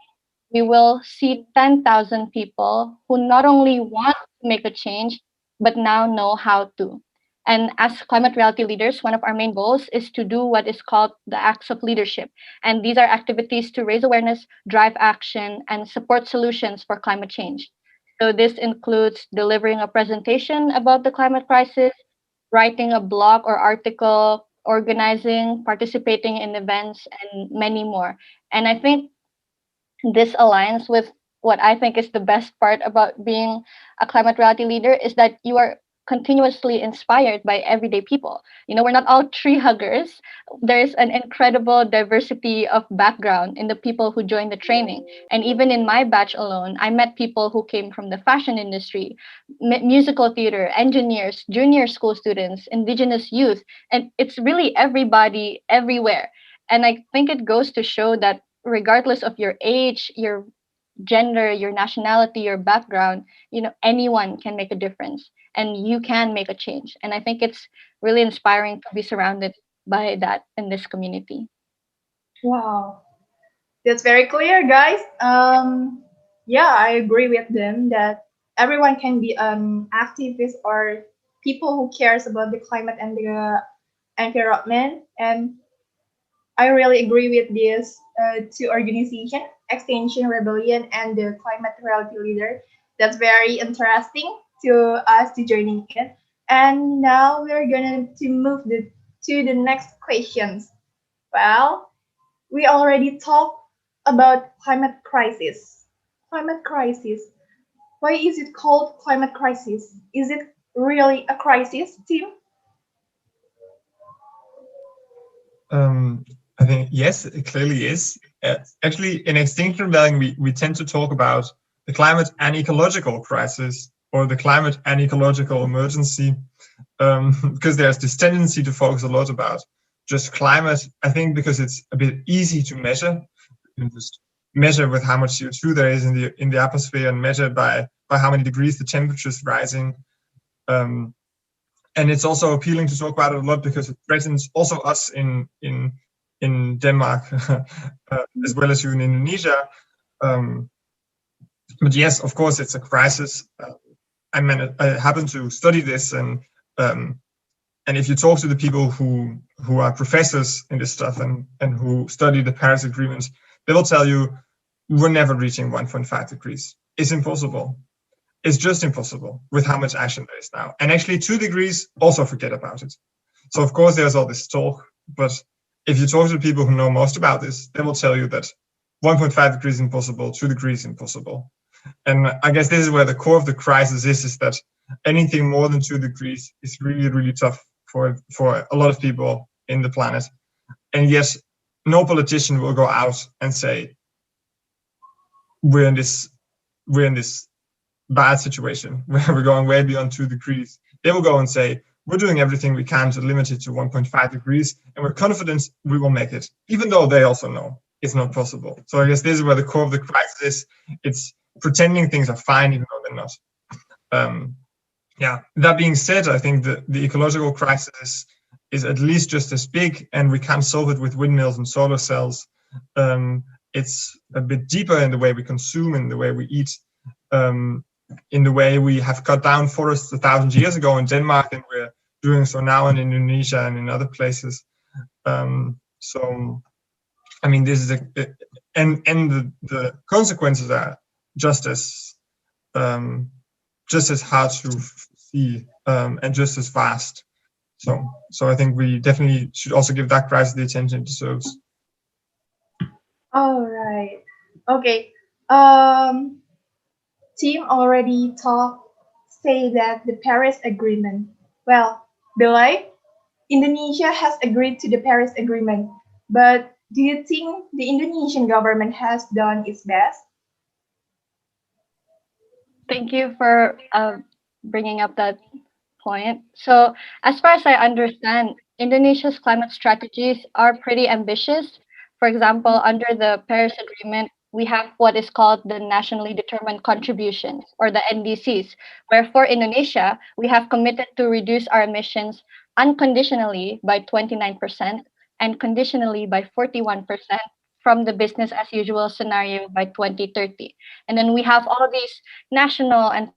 we will see 10,000 people who not only want to make a change, but now know how to. And as climate reality leaders, one of our main goals is to do what is called the acts of leadership. And these are activities to raise awareness, drive action, and support solutions for climate change. So this includes delivering a presentation about the climate crisis, writing a blog or article, organizing, participating in events, and many more. And I think this aligns with what I think is the best part about being a climate reality leader is that you are continuously inspired by everyday people. You know, we're not all tree huggers. There's an incredible diversity of background in the people who join the training. And even in my batch alone, I met people who came from the fashion industry, musical theater, engineers, junior school students, indigenous youth, and it's really everybody everywhere. And I think it goes to show that regardless of your age, your gender, your nationality, your background, you know, anyone can make a difference and you can make a change. And I think it's really inspiring to be surrounded by that in this community. Wow, that's very clear, guys. Yeah, I agree with them that everyone can be an activist or people who cares about the climate and the environment. And I really agree with this two organization, Extinction Rebellion and the Climate Reality Leader. That's very interesting to us to joining in. And now we're going to move to the next questions. Well, we already talked about climate crisis. Climate crisis. Why is it called climate crisis? Is it really a crisis, Tim? I think yes, it clearly is. Actually, in Extinction Rebellion, we tend to talk about the climate and ecological crisis or the climate and ecological emergency, because there's this tendency to focus a lot about just climate. I think because it's a bit easy to measure. You can just measure with how much CO2 there is in the atmosphere and measure by how many degrees the temperature is rising. And it's also appealing to talk about it a lot because it threatens also us in Denmark as well as you in Indonesia. But yes, of course, it's a crisis. I happen to study this, and if you talk to the people who are professors in this stuff and who study the Paris Agreement, they will tell you we're never reaching 1.5 degrees. It's impossible. It's just impossible with how much action there is now. And actually 2 degrees, also forget about it. So of course there's all this talk, but if you talk to people who know most about this, they will tell you that 1.5 degrees impossible, 2 degrees impossible. And I guess this is where the core of the crisis is that anything more than 2 degrees is really, really tough for a lot of people in the planet. And yet no politician will go out and say, we're in this bad situation where we're going way beyond 2 degrees. They will go and say, we're doing everything we can to limit it to 1.5 degrees, and we're confident we will make it, even though they also know it's not possible. So I guess this is where the core of the crisis is. It's pretending things are fine even though they're not. That being said, I think the ecological crisis is at least just as big, and we can't solve it with windmills and solar cells. It's a bit deeper in the way we consume, in the way we eat, in the way we have cut down forests 1,000 years ago in Denmark, and we're doing so now in Indonesia and in other places. So, I mean, this is the consequences are just as hard to see and just as fast. So I think we definitely should also give that crisis the attention it deserves. All right. Okay. Team already say that the Paris Agreement. Well, Belai, Indonesia has agreed to the Paris Agreement, but do you think the Indonesian government has done its best? Thank you for bringing up that point. So, as far as I understand, Indonesia's climate strategies are pretty ambitious. For example, under the Paris Agreement, we have what is called the nationally determined contributions, or the NDCs, where for Indonesia, we have committed to reduce our emissions unconditionally by 29% and conditionally by 41% from the business as usual scenario by 2030. And then we have all these national and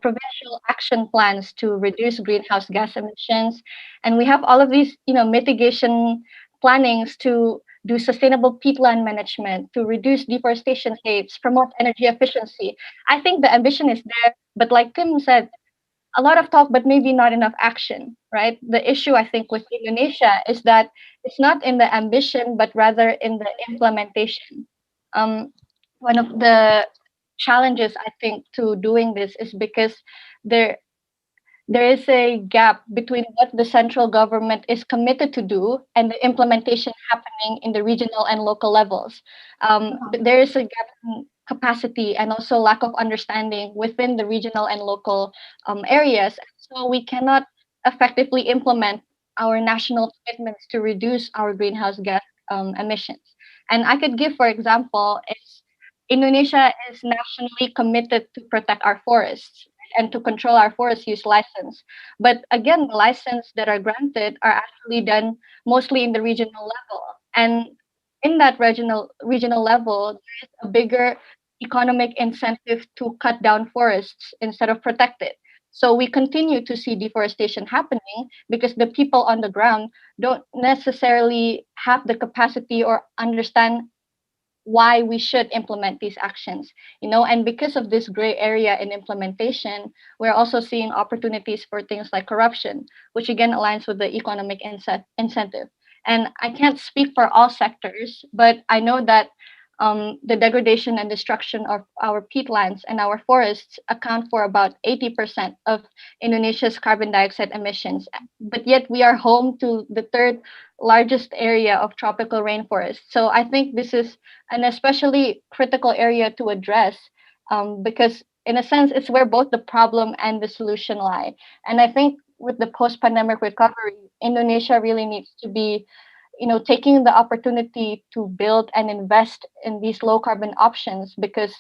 provincial action plans to reduce greenhouse gas emissions, and we have all of these mitigation plannings to do sustainable peatland management, to reduce deforestation rates, promote energy efficiency. I think the ambition is there, but like Tim said, a lot of talk but maybe not enough action, right? The issue I think with Indonesia is that it's not in the ambition but rather in the implementation. One of the challenges I think to doing this is because there there is a gap between what the central government is committed to do and the implementation happening in the regional and local levels. There is a gap in capacity and also lack of understanding within the regional and local areas. So we cannot effectively implement our national commitments to reduce our greenhouse gas emissions. And I could give, for example, is Indonesia is nationally committed to protect our forests and to control our forest use license. But again, the license that are granted are actually done mostly in the regional level. And in that regional level, there is a bigger economic incentive to cut down forests instead of protect it. So we continue to see deforestation happening because the people on the ground don't necessarily have the capacity or understand why we should implement these actions, and because of this gray area in implementation, we're also seeing opportunities for things like corruption, which again aligns with the economic incentive. And I can't speak for all sectors, but I know that the degradation and destruction of our peatlands and our forests account for about 80% of Indonesia's carbon dioxide emissions. But yet we are home to the third largest area of tropical rainforest. So I think this is an especially critical area to address, because in a sense, it's where both the problem and the solution lie. And I think with the post-pandemic recovery, Indonesia really needs to be taking the opportunity to build and invest in these low carbon options, because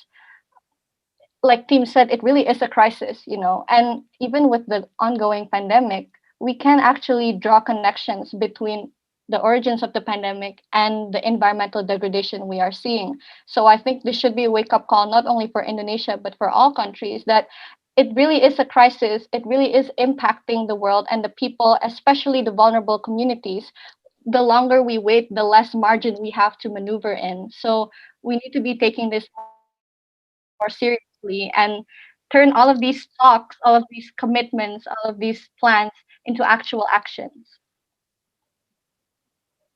like Tim said, it really is a crisis, and even with the ongoing pandemic, we can actually draw connections between the origins of the pandemic and the environmental degradation we are seeing. So I think this should be a wake-up call, not only for Indonesia, but for all countries, that it really is a crisis. It really is impacting the world and the people, especially the vulnerable communities. The longer we wait, the less margin we have to maneuver in. So we need to be taking this more seriously and turn all of these talks, all of these commitments, all of these plans into actual actions.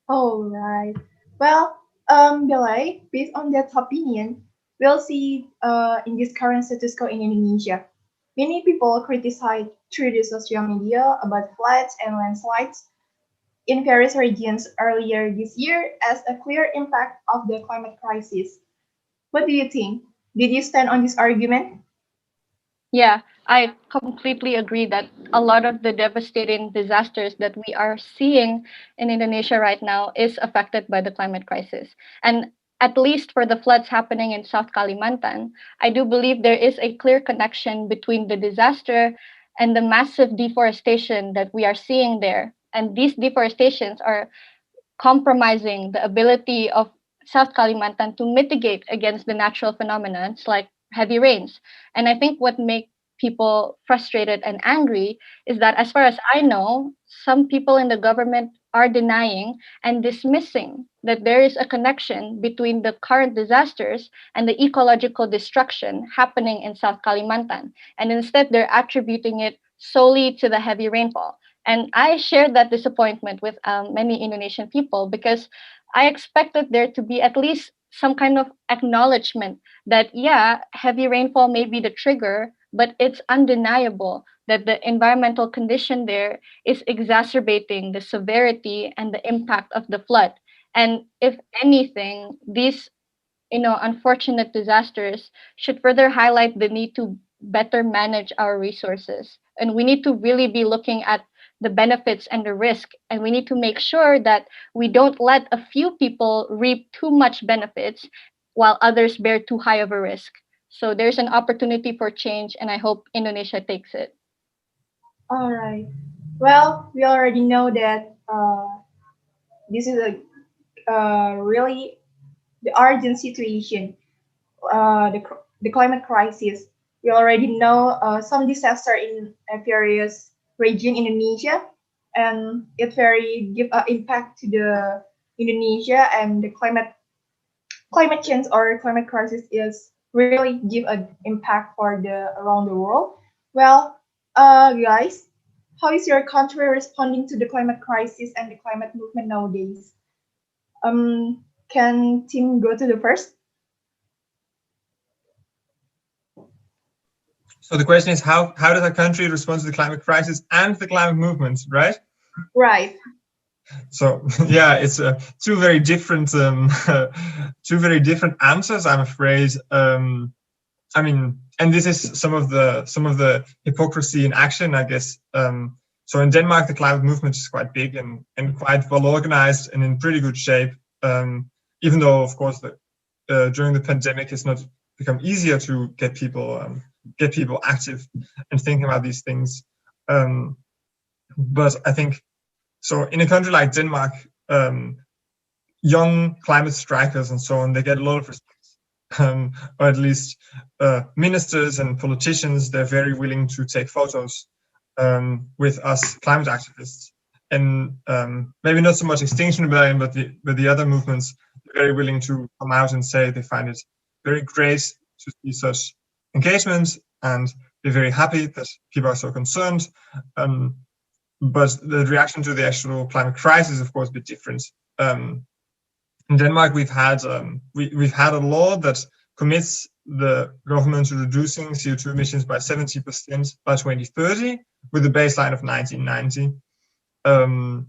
All right. Well, Belai, based on that opinion, we'll see in this current status quo in Indonesia, many people criticize through the social media about floods and landslides in various regions earlier this year as a clear impact of the climate crisis. What do you think? Did you stand on this argument? Yeah, I completely agree that a lot of the devastating disasters that we are seeing in Indonesia right now is affected by the climate crisis. And at least for the floods happening in South Kalimantan, I do believe there is a clear connection between the disaster and the massive deforestation that we are seeing there. And these deforestations are compromising the ability of South Kalimantan to mitigate against the natural phenomena like heavy rains. And I think what makes people frustrated and angry is that, as far as I know, some people in the government are denying and dismissing that there is a connection between the current disasters and the ecological destruction happening in South Kalimantan. And instead, they're attributing it solely to the heavy rainfall. And I shared that disappointment with many Indonesian people because I expected there to be at least some kind of acknowledgement that, yeah, heavy rainfall may be the trigger, but it's undeniable that the environmental condition there is exacerbating the severity and the impact of the flood. And if anything, these unfortunate disasters should further highlight the need to better manage our resources. And we need to really be looking at the benefits and the risk. And we need to make sure that we don't let a few people reap too much benefits while others bear too high of a risk. So there's an opportunity for change, and I hope Indonesia takes it. All right. Well, we already know that this is a really the urgent situation, the climate crisis. We already know some disaster in various region in Indonesia, and it very give impact to the Indonesia, and the climate change or climate crisis is really give an impact for the around the world. Well, guys, how is your country responding to the climate crisis and the climate movement nowadays? Can Tim go to the first? So the question is, how does our country respond to the climate crisis and the climate movement, right? Right. So yeah, it's two very different answers, I'm afraid. I mean, and this is some of the hypocrisy in action, I guess. So in Denmark, the climate movement is quite big and quite well organized and in pretty good shape. Even though, of course, during the pandemic, it's not become easier to get people active and thinking about these things. But I think so. In a country like Denmark, young climate strikers and so on, they get a lot of respect, or at least ministers and politicians. They're very willing to take photos with us climate activists, and maybe not so much Extinction Rebellion, but the other movements are very willing to come out and say they find it very great to see such engagement, and they're very happy that people are so concerned. But the reaction to the actual climate crisis is, of course, a bit different. In Denmark, we've had a law that commits the government to reducing CO2 emissions by 70% by 2030, with a baseline of 1990.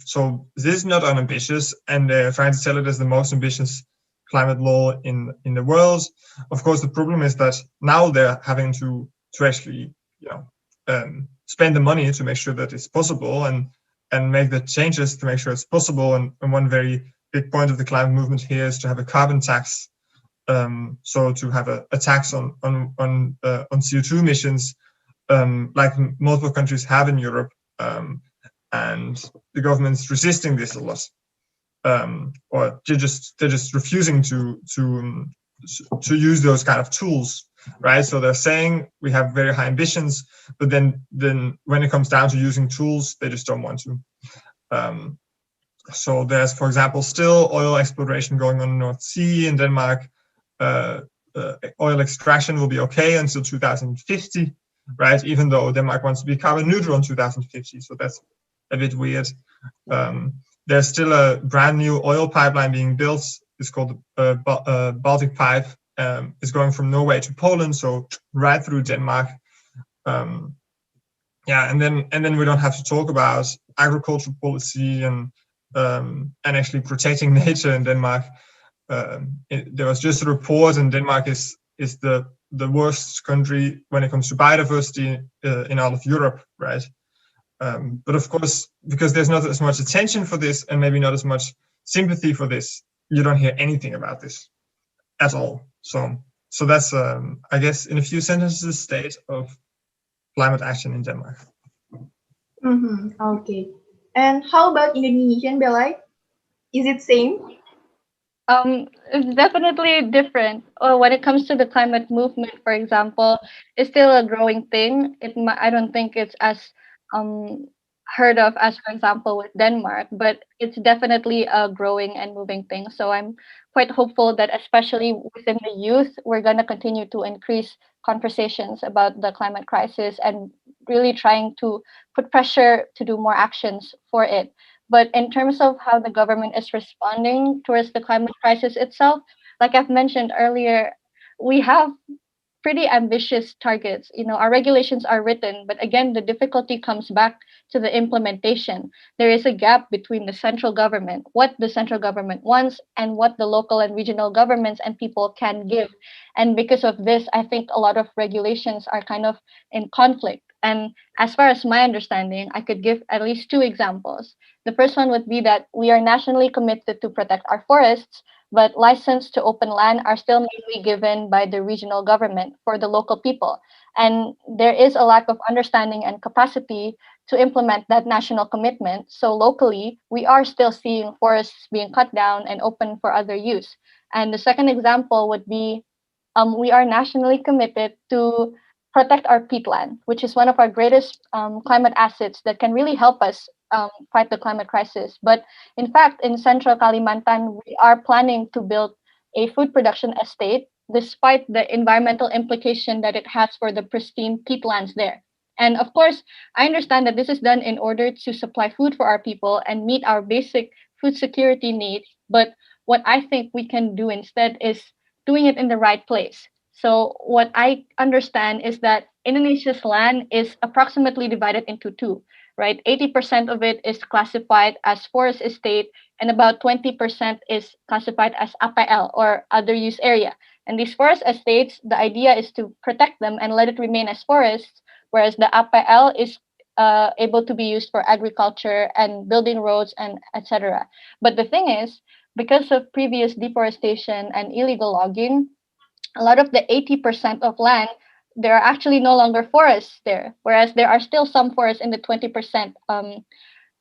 So this is not unambitious, and they're trying to sell it as the most ambitious climate law in the world. Of course, the problem is that now they're having to actually, spend the money to make sure that it's possible, and make the changes to make sure it's possible. And one very big point of the climate movement here is to have a carbon tax. So to have a tax on CO2 emissions, like multiple countries have in Europe, and the government's resisting this a lot, or they're just refusing to use those kind of tools, right? So they're saying we have very high ambitions, but then when it comes down to using tools, they just don't want to. So there's, for example, still oil exploration going on in the North Sea in Denmark. Oil extraction will be okay until 2050, right? Even though Denmark wants to be carbon neutral in 2050, so that's a bit weird. There's still a brand new oil pipeline being built. It's called Baltic Pipe. It's going from Norway to Poland, so right through Denmark. Yeah, and then we don't have to talk about agricultural policy and actually protecting nature in Denmark. There was just a report, and Denmark is the worst country when it comes to biodiversity in all of Europe, right? But of course, because there's not as much attention for this, and maybe not as much sympathy for this, you don't hear anything about this. at all. So that's I guess in a few sentences, state of climate action in Denmark. Okay. And how about Indonesian, Belai? Is it same? It's definitely different. When it comes to the climate movement, for example, it's still a growing thing. I don't think it's as um, heard of as, for example, with Denmark, but it's definitely a growing and moving thing. So I'm quite hopeful that, especially within the youth, we're going to continue to increase conversations about the climate crisis and really trying to put pressure to do more actions for it. But in terms of how the government is responding towards the climate crisis itself, like I've mentioned earlier, we have pretty ambitious targets. Our regulations are written, but again, the difficulty comes back to the implementation. There is a gap between the central government, what the central government wants, and what the local and regional governments and people can give. And because of this, I think a lot of regulations are kind of in conflict. And as far as my understanding, I could give at least two examples. The first one would be that we are nationally committed to protect our forests, but license to open land are still mainly given by the regional government for the local people. And there is a lack of understanding and capacity to implement that national commitment. So locally, we are still seeing forests being cut down and open for other use. And the second example would be we are nationally committed to protect our peatland, which is one of our greatest climate assets that can really help us fight the climate crisis. But in fact, in central Kalimantan, we are planning to build a food production estate, despite the environmental implication that it has for the pristine peatlands there. And of course, I understand that this is done in order to supply food for our people and meet our basic food security needs. But what I think we can do instead is doing it in the right place. So what I understand is that Indonesia's land is approximately divided into two, right? 80% of it is classified as forest estate, and about 20% is classified as APL, or other use area. And these forest estates, the idea is to protect them and let it remain as forests, whereas the APL is able to be used for agriculture and building roads and etc. But the thing is, because of previous deforestation and illegal logging, a lot of the 80% of land, there are actually no longer forests there, whereas there are still some forests in the 20%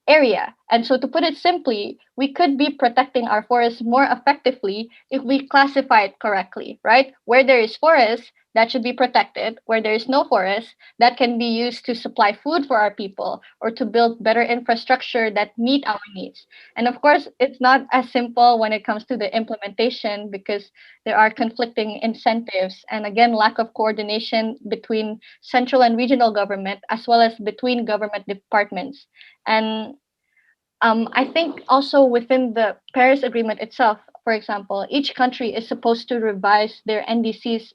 area. And so, to put it simply, we could be protecting our forests more effectively if we classify it correctly, right? Where there is forest, that should be protected. Where there is no forest, that can be used to supply food for our people or to build better infrastructure that meet our needs. And of course, it's not as simple when it comes to the implementation, because there are conflicting incentives and, again, lack of coordination between central and regional government, as well as between government departments. And I think also within the Paris Agreement itself, for example, each country is supposed to revise their NDCs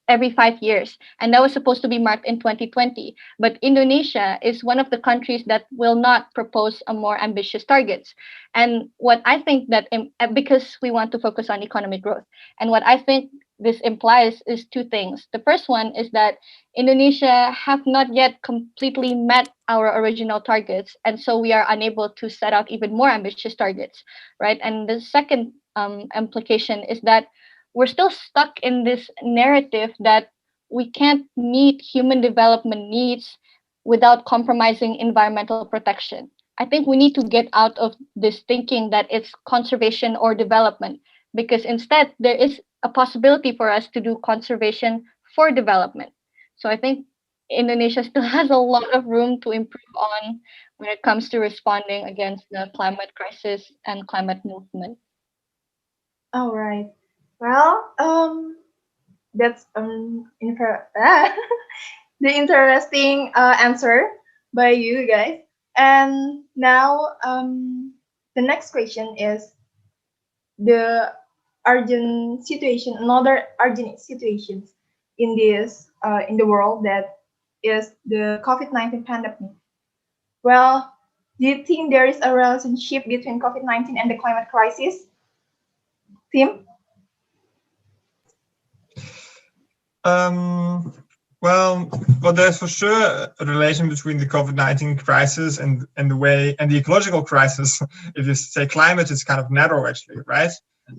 every 5 years, and that was supposed to be marked in 2020. But Indonesia is one of the countries that will not propose a more ambitious targets. And what I think that because we want to focus on economic growth, and what I think this implies is two things. The first one is that Indonesia have not yet completely met our original targets, and so we are unable to set out even more ambitious targets, right? And the second implication is that we're still stuck in this narrative that we can't meet human development needs without compromising environmental protection. I think we need to get out of this thinking that it's conservation or development, because instead there is a possibility for us to do conservation for development. So I think Indonesia still has a lot of room to improve on when it comes to responding against the climate crisis and climate movement. All right. Well, that's the interesting answer by you guys. And now the next question is the urgent situation, another urgent situations in this in the world, that is the COVID-19 pandemic. Well, do you think there is a relationship between COVID-19 and the climate crisis? Tim? Well, there's for sure a relation between the COVID-19 crisis and the ecological crisis. If you say climate, it's kind of narrow, actually, right?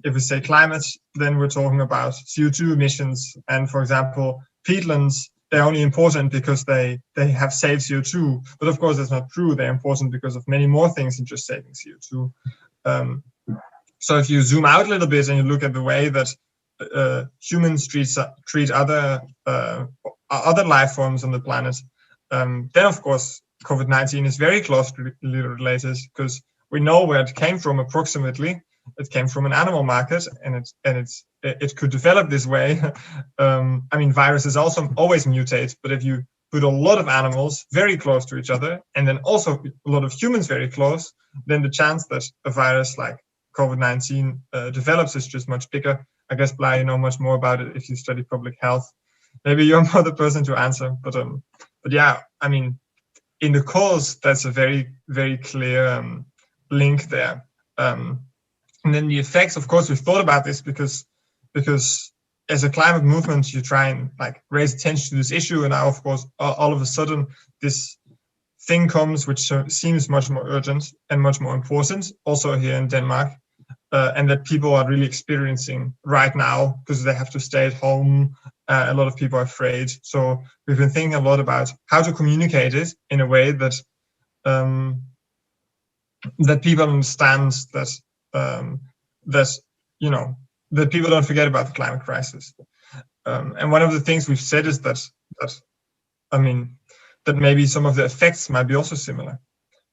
If we say climate, then we're talking about CO2 emissions. And for example, peatlands, they're only important because they have saved CO2. But of course, that's not true. They're important because of many more things than just saving CO2. So if you zoom out a little bit and you look at the way that humans treat other life forms on the planet, then of course COVID-19 is very closely related, because we know where it came from approximately. It came from an animal market, and it could develop this way. I mean, viruses also always mutate, but if you put a lot of animals very close to each other, and then also a lot of humans very close, then the chance that a virus like COVID-19 develops is just much bigger. I guess, Belai, you know much more about it if you study public health. Maybe you're more the person to answer, but yeah, I mean, in the cause, that's a very, very clear link there. And then the effects, of course, we've thought about this because as a climate movement, you try and like raise attention to this issue, and now, of course, all of a sudden, this thing comes which seems much more urgent and much more important, also here in Denmark, and that people are really experiencing right now because they have to stay at home. A lot of people are afraid. So we've been thinking a lot about how to communicate it in a way that that people understand that people don't forget about the climate crisis. And one of the things we've said is that maybe some of the effects might be also similar.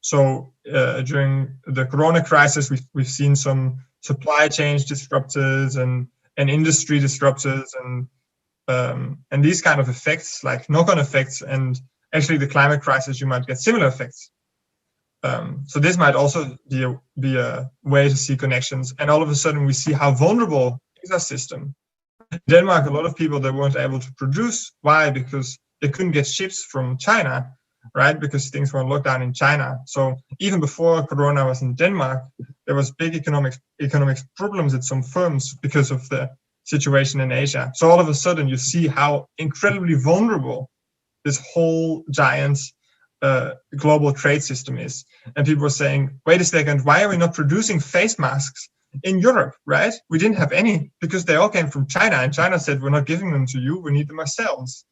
So during the Corona crisis, we've seen some supply chain disruptors and industry disruptors and these kind of effects, like knock-on effects, and actually the climate crisis, you might get similar effects. So this might also be a way to see connections, and all of a sudden we see how vulnerable is our system. In Denmark, a lot of people, they weren't able to produce. Why? Because they couldn't get ships from China, right? Because things were locked down in China. So even before Corona was in Denmark, there was big economic problems at some firms because of the situation in Asia. So all of a sudden you see how incredibly vulnerable this whole giant global trade system is. And people were saying, wait a second, why are we not producing face masks in Europe, right? We didn't have any because they all came from China, and China said, we're not giving them to you, we need them ourselves,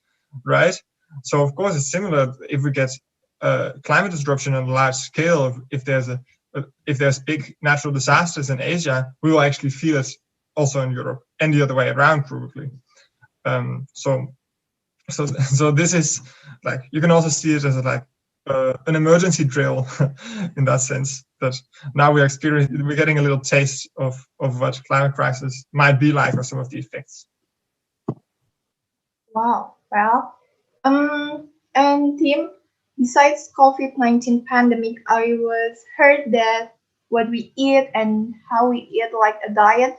right? So of course it's similar if we get climate disruption on a large scale. If there's big natural disasters in Asia, we will actually feel it also in Europe, and the other way around probably. So this is like, you can also see it as an emergency drill in that sense, that now we're getting a little taste of what climate crisis might be like, or some of the effects. Wow. Well, and Tiem, besides COVID-19 pandemic, I was heard that what we eat and how we eat, like a diet,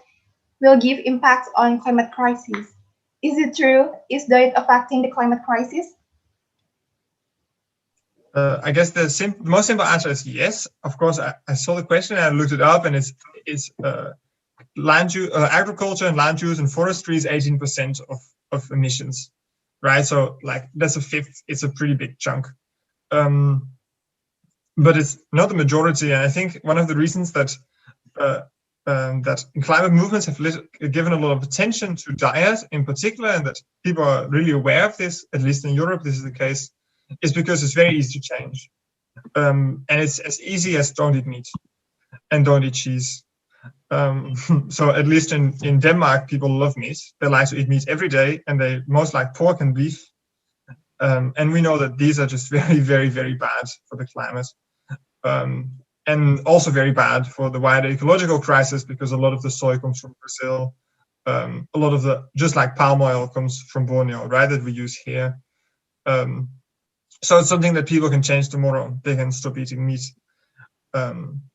will give impact on climate crisis. Is it true? Is diet affecting the climate crisis? I guess the most simple answer is yes. Of course, I saw the question and I looked it up, and it's land use, agriculture and land use and forestry is 18% of emissions, right? So like that's a fifth. It's a pretty big chunk, but it's not the majority. And I think one of the reasons that climate movements have given a lot of attention to diet in particular, and that people are really aware of this, at least in Europe, this is the case, is because it's very easy to change. And it's as easy as don't eat meat and don't eat cheese. So at least in Denmark, people love meat. They like to eat meat every day, and they most like pork and beef. And we know that these are just very, very, very bad for the climate. And also very bad for the wider ecological crisis, because a lot of the soy comes from Brazil. A lot of just like palm oil comes from Borneo, right, that we use here. So it's something that people can change tomorrow. They can stop eating meat.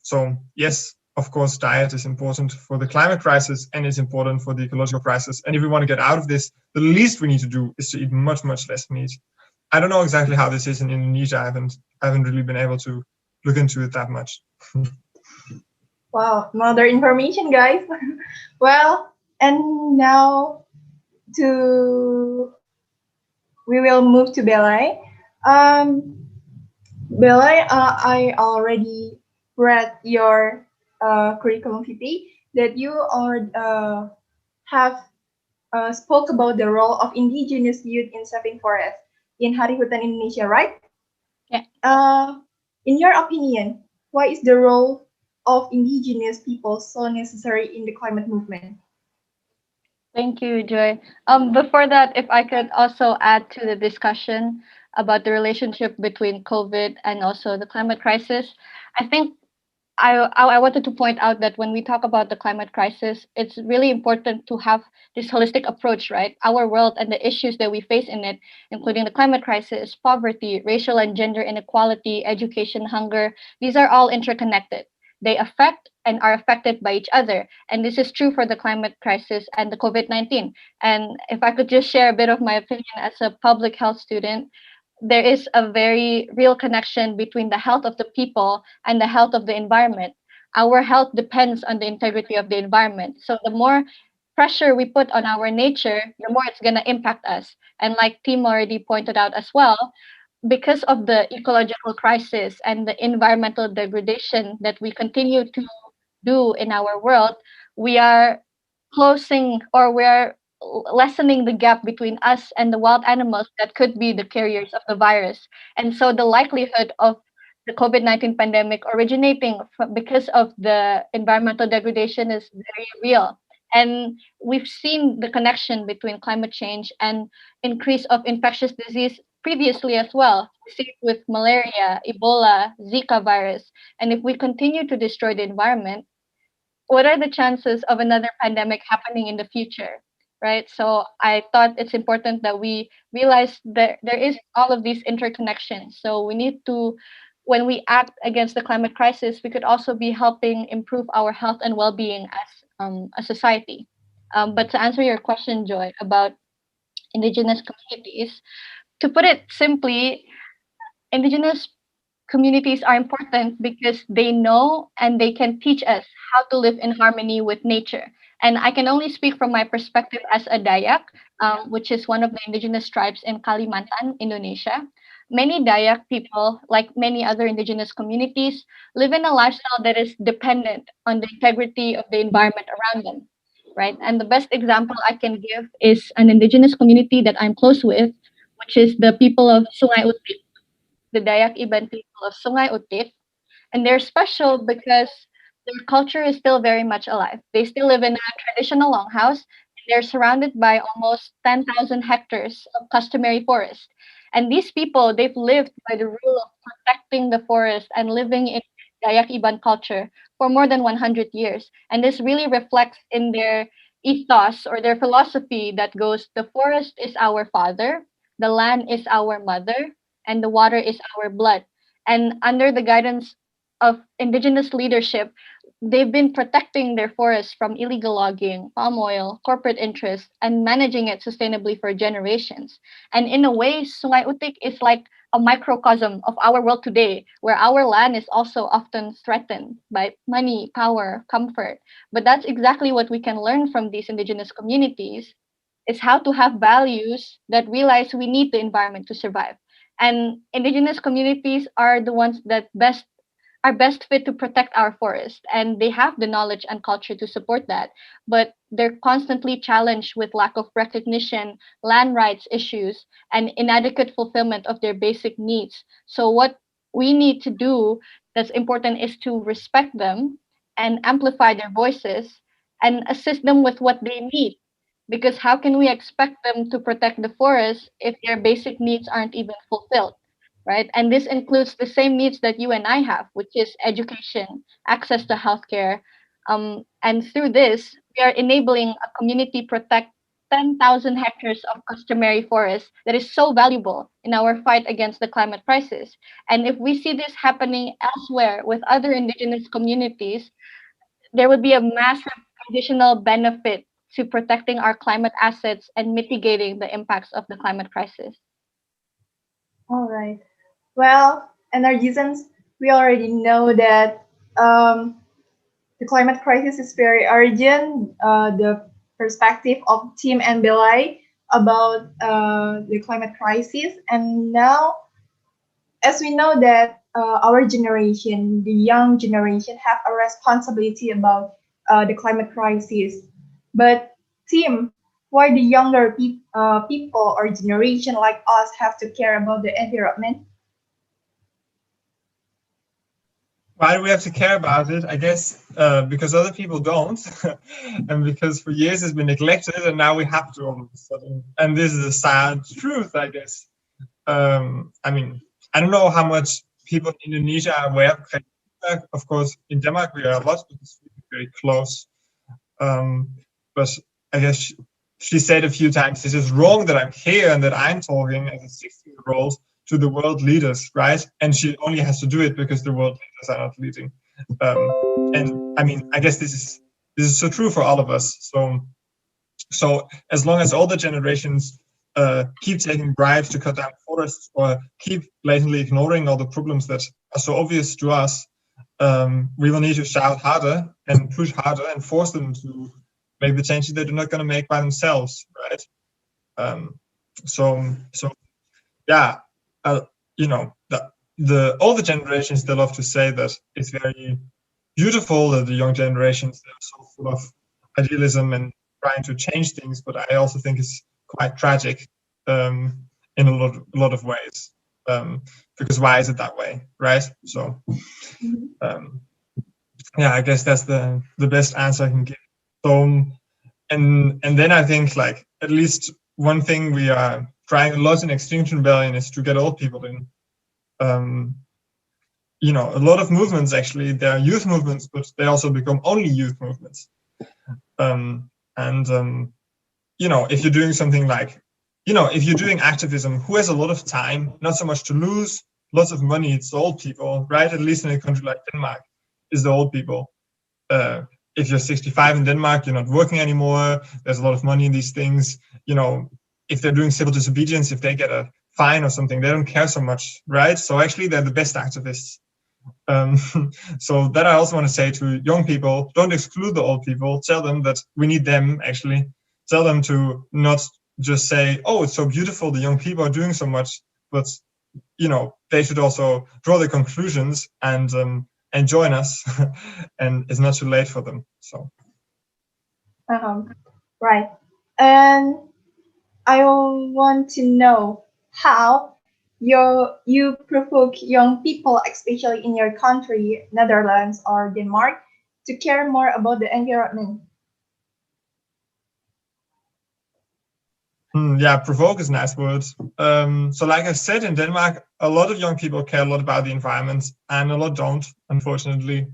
So yes, of course, diet is important for the climate crisis, and it's important for the ecological crisis. And if we want to get out of this, the least we need to do is to eat much, much less meat. I don't know exactly how this is in Indonesia. I haven't really been able to look into it that much. Wow, another information, guys. Well, and now we will move to Belai. Belai, I already read your curriculum vitae, that you have spoke about the role of indigenous youth in saving forests in Hari Hutan Indonesia, right? Yeah. In your opinion, why is the role of indigenous people so necessary in the climate movement? Thank you, Joy. Before that, if I could also add to the discussion about the relationship between COVID and also the climate crisis, I think I wanted to point out that when we talk about the climate crisis, it's really important to have this holistic approach, right? Our world and the issues that we face in it, including the climate crisis, poverty, racial and gender inequality, education, hunger, these are all interconnected. They affect and are affected by each other. And this is true for the climate crisis and the COVID-19. And if I could just share a bit of my opinion as a public health student, there is a very real connection between the health of the people and the health of the environment. Our health depends on the integrity of the environment. So the more pressure we put on our nature, the more it's going to impact us. And like Tim already pointed out as well, because of the ecological crisis and the environmental degradation that we continue to do in our world, we are closing or we're lessening the gap between us and the wild animals that could be the carriers of the virus. And so the likelihood of the COVID-19 pandemic originating from, because of the environmental degradation is very real. And we've seen the connection between climate change and increase of infectious disease previously as well. We see it with malaria, Ebola, Zika virus. And if we continue to destroy the environment, what are the chances of another pandemic happening in the future, right? So I thought it's important that we realize that there is all of these interconnections. So we need to, when we act against the climate crisis, we could also be helping improve our health and well-being as a society. But to answer your question, Joy, about indigenous communities, to put it simply, indigenous communities are important because they know and they can teach us how to live in harmony with nature. And I can only speak from my perspective as a Dayak, which is one of the indigenous tribes in Kalimantan, Indonesia. Many Dayak people, like many other indigenous communities, live in a lifestyle that is dependent on the integrity of the environment around them, right? And the best example I can give is an indigenous community that I'm close with, which is the people of Sungai Utik, the Dayak Iban people of Sungai Utik, and they're special because their culture is still very much alive. They still live in a traditional longhouse. They're surrounded by almost 10,000 hectares of customary forest. And these people, they've lived by the rule of protecting the forest and living in Dayak Iban culture for more than 100 years. And this really reflects in their ethos or their philosophy that goes, the forest is our father, the land is our mother, and the water is our blood. And under the guidance of indigenous leadership, they've been protecting their forests from illegal logging, palm oil, corporate interests, and managing it sustainably for generations. And in a way, Sungai Utik is like a microcosm of our world today, where our land is also often threatened by money, power, comfort. But that's exactly what we can learn from these indigenous communities, is how to have values that realize we need the environment to survive. And indigenous communities are the ones that best fit to protect our forest, and they have the knowledge and culture to support that, but they're constantly challenged with lack of recognition, land rights issues, and inadequate fulfillment of their basic needs. So what we need to do that's important is to respect them and amplify their voices and assist them with what they need, because how can we expect them to protect the forest if their basic needs aren't even fulfilled, right? And this includes the same needs that you and I have, which is education, access to healthcare. And through this, we are enabling a community protect 10,000 hectares of customary forest that is so valuable in our fight against the climate crisis. And if we see this happening elsewhere with other indigenous communities, there would be a massive additional benefit to protecting our climate assets and mitigating the impacts of the climate crisis. All right. Well, Energizens, we already know that the climate crisis is very urgent. The perspective of Tiem and Belai about the climate crisis, and now, as we know that our generation, the young generation, have a responsibility about the climate crisis. But Tim, why the younger people or generation like us have to care about the environment? Why do we have to care about it? I guess because other people don't, and because for years it's been neglected, and now we have to all of a sudden. And this is a sad truth, I guess. I mean, I don't know how much people in Indonesia are aware of climate. Of course, in Denmark we are a lot because we're very close. But I guess she said a few times, "This is wrong that I'm here and that I'm talking as a 16-year-old to the world leaders, right?" And she only has to do it because the world leaders are not leading. And I mean, I guess this is so true for all of us. So as long as all the generations keep taking bribes to cut down forests or keep blatantly ignoring all the problems that are so obvious to us, we will need to shout harder and push harder and force them to make the changes that they're not going to make by themselves, right? So yeah, you know, the older generations, they love to say that it's very beautiful that the young generations are so full of idealism and trying to change things, but I also think it's quite tragic in a lot of ways. Because why is it that way, right? So yeah, I guess that's the best answer I can give. So and then I think, like, at least one thing we are trying a lot in Extinction Rebellion is to get old people in. You know, a lot of movements, actually, they are youth movements, but they also become only youth movements. You know, if you're doing something like, you know, if you're doing activism, who has a lot of time, not so much to lose, lots of money, it's the old people, right? At least in a country like Denmark, is the old people. If you're 65 in Denmark, you're not working anymore, there's a lot of money in these things. You know, if they're doing civil disobedience, if they get a fine or something, they don't care so much, right? So actually, they're the best activists. So that I also want to say to young people, don't exclude the old people. Tell them that we need them, actually. Tell them to not just say, oh, it's so beautiful, the young people are doing so much, but, you know, they should also draw their conclusions and join us. And it's not too late for them. So Right. And I want to know how you provoke young people, especially in your country, Netherlands or Denmark, to care more about the environment. Yeah, provoke is a nice word. So like I said, in Denmark, a lot of young people care a lot about the environment and a lot don't, unfortunately.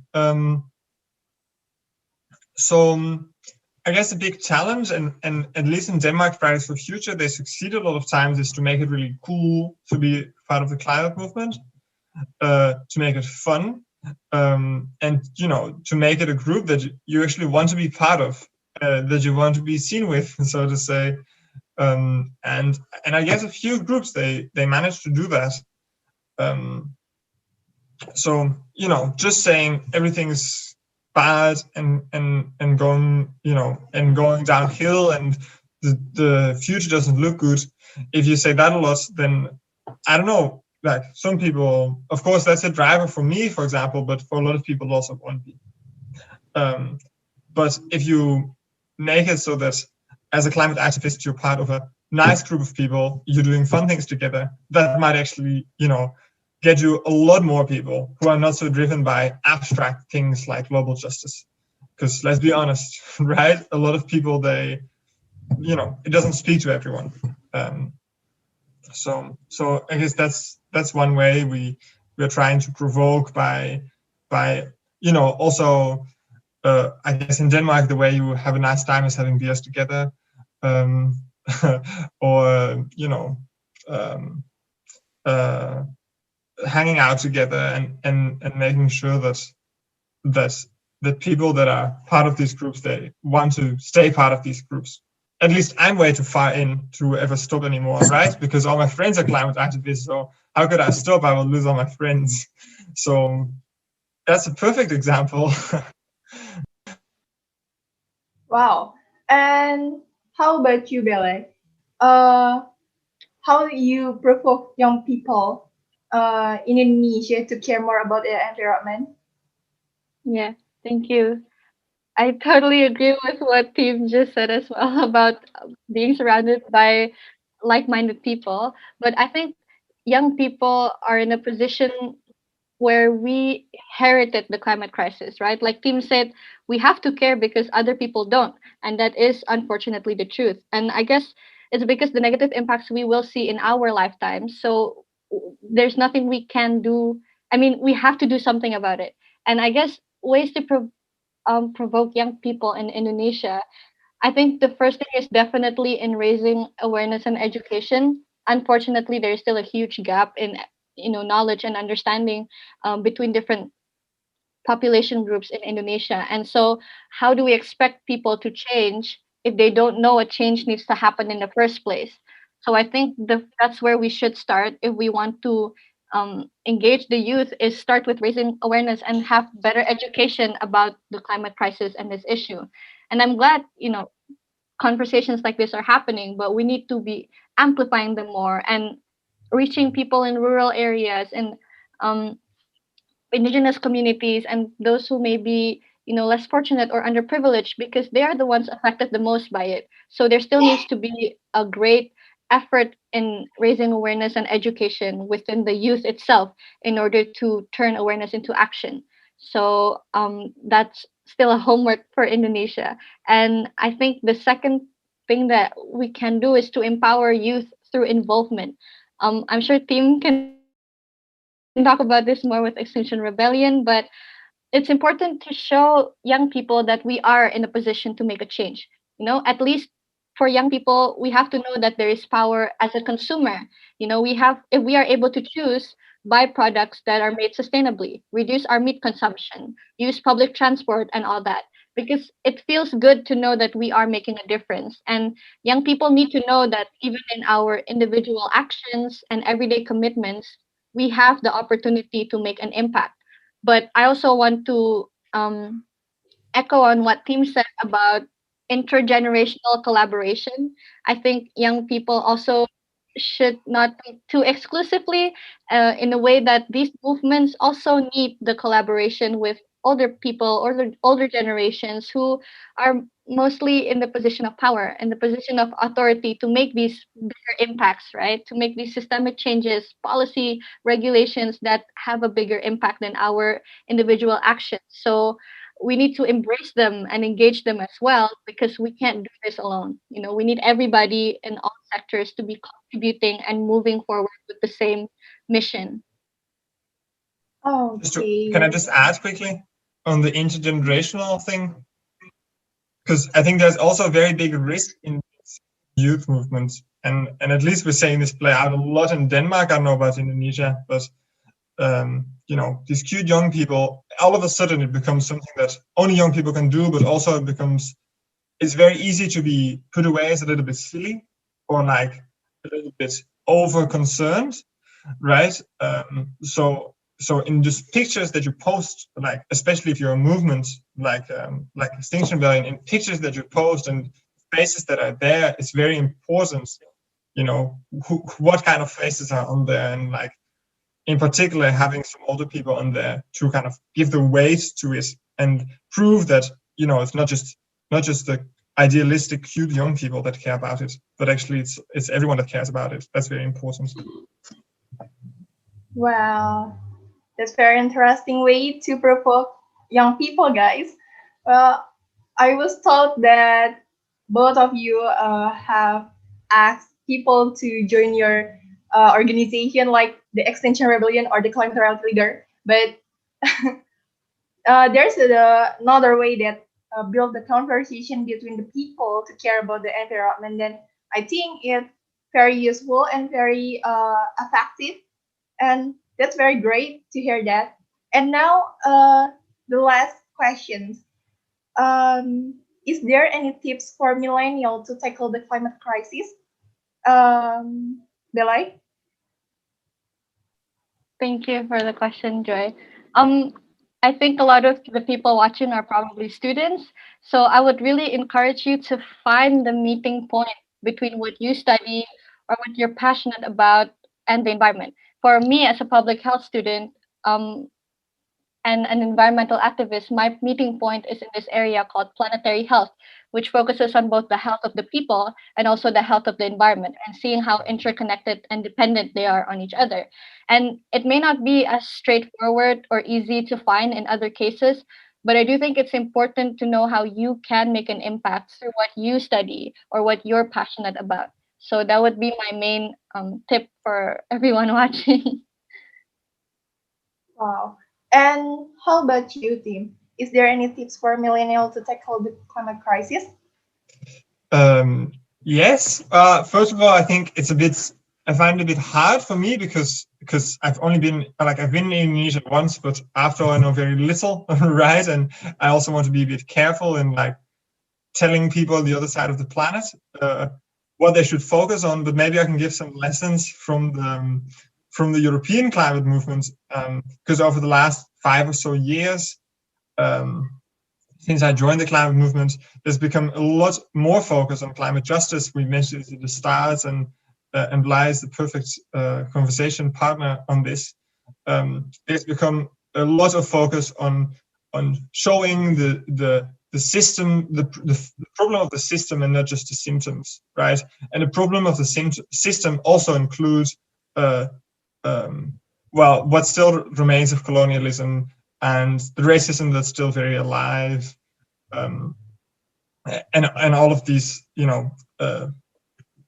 So I guess the big challenge, and at least in Denmark, Fridays for Future, they succeed a lot of times, is to make it really cool to be part of the climate movement, to make it fun, and, you know, to make it a group that you actually want to be part of, that you want to be seen with, so to say. And I guess a few groups, they managed to do that. So, you know, just saying everything's bad and going, you know, and going downhill and the future doesn't look good. If you say that a lot, then I don't know, like, some people, of course, that's a driver for me, for example, but for a lot of people also won't be. But if you make it so that as a climate activist, you're part of a nice group of people, you're doing fun things together, that might actually, you know, get you a lot more people who are not so driven by abstract things like global justice. Because let's be honest, right? A lot of people, they, you know, it doesn't speak to everyone. So I guess that's one way we're trying to provoke by, you know, also, I guess in Denmark, the way you have a nice time is having beers together, or, you know, hanging out together and making sure that people that are part of these groups, they want to stay part of these groups. At least I'm way too far in to ever stop anymore, right? Because all my friends are climate activists, so how could I stop? I will lose all my friends. So that's a perfect example. Wow. And how about you, Belai? How do you provoke young people in Indonesia to care more about the environment? Yeah, thank you. I totally agree with what Tim just said as well about being surrounded by like-minded people. But I think young people are in a position where we inherited the climate crisis, right? Like Tim said, we have to care because other people don't. And that is unfortunately the truth. And I guess it's because the negative impacts we will see in our lifetime. So there's nothing we can do. I mean, we have to do something about it. And I guess ways to provoke young people in Indonesia, I think the first thing is definitely in raising awareness and education. Unfortunately, there is still a huge gap in knowledge and understanding between different population groups in Indonesia. And so, how do we expect people to change if they don't know a change needs to happen in the first place? So I think that's where we should start if we want to engage the youth. Is start with raising awareness and have better education about the climate crisis and this issue. And I'm glad conversations like this are happening, but we need to be amplifying them more and reaching people in rural areas and um, indigenous communities and those who may be less fortunate or underprivileged because they are the ones affected the most by it. So there still needs to be a great effort in raising awareness and education within the youth itself in order to turn awareness into action. So that's still a homework for Indonesia. And I think the second thing that we can do is to empower youth through involvement. I'm sure Tim can talk about this more with Extinction Rebellion, but it's important to show young people that we are in a position to make a change. At least for young people, we have to know that there is power as a consumer. If we are able to choose buy products that are made sustainably, reduce our meat consumption, use public transport and all that. Because it feels good to know that we are making a difference. And young people need to know that even in our individual actions and everyday commitments, we have the opportunity to make an impact. But I also want to echo on what Tim said about intergenerational collaboration. I think young people also should not be too exclusively in a way that these movements also need the collaboration with older people or the older generations who are mostly in the position of power in the position of authority to make these bigger impacts, right? To make these systemic changes, policy regulations that have a bigger impact than our individual actions. So we need to embrace them and engage them as well because we can't do this alone. We need everybody in all sectors to be contributing and moving forward with the same mission. Can I Okay. just add quickly on the intergenerational thing? Because I think there's also a very big risk in youth movements, and at least we're seeing this play out a lot in Denmark. I don't know about Indonesia, but these cute young people, all of a sudden it becomes something that only young people can do, but also it's very easy to be put away as a little bit silly or like a little bit over concerned, right? So in just pictures that you post, like especially if you're a movement like Extinction Rebellion, in pictures that you post and faces that are there, it's very important, what kind of faces are on there, and like in particular having some older people on there to kind of give the weight to it and prove that it's not just the idealistic cute young people that care about it, but actually it's everyone that cares about it. That's very important. Wow, that's very interesting way to provoke young people, guys. Well, I was told that both of you have asked people to join your organization, like the Extinction Rebellion or the Climate Right Leader. But there's another way that build the conversation between the people to care about the environment. Then I think it's very useful and very effective, and that's very great to hear that. And now, the last questions. Is there any tips for millennial to tackle the climate crisis? Belai? Thank you for the question, Joy. Um, I think a lot of the people watching are probably students. So I would really encourage you to find the meeting point between what you study or what you're passionate about and the environment. For me, as a public health student, um, and an environmental activist, my meeting point is in this area called planetary health, which focuses on both the health of the people and also the health of the environment, and seeing how interconnected and dependent they are on each other. And it may not be as straightforward or easy to find in other cases, but I do think it's important to know how you can make an impact through what you study or what you're passionate about. So that would be my main tip for everyone watching. Wow. And how about you, Tim? Is there any tips for millennials to tackle the climate crisis? Yes. First of all, I think I find it a bit hard for me because I've only been I've been in Indonesia once, but after I know very little, right? And I also want to be a bit careful in like telling people on the other side of the planet what they should focus on. But maybe I can give some lessons from the European climate movement, because over the last 5 or so years, since I joined the climate movement, there's become a lot more focus on climate justice. We mentioned it at the start, and Belai is the perfect conversation partner on this. There's become a lot of focus on showing the system, the problem of the system, and not just the symptoms, right? And the problem of the system also includes what still remains of colonialism and the racism that's still very alive, and all of these,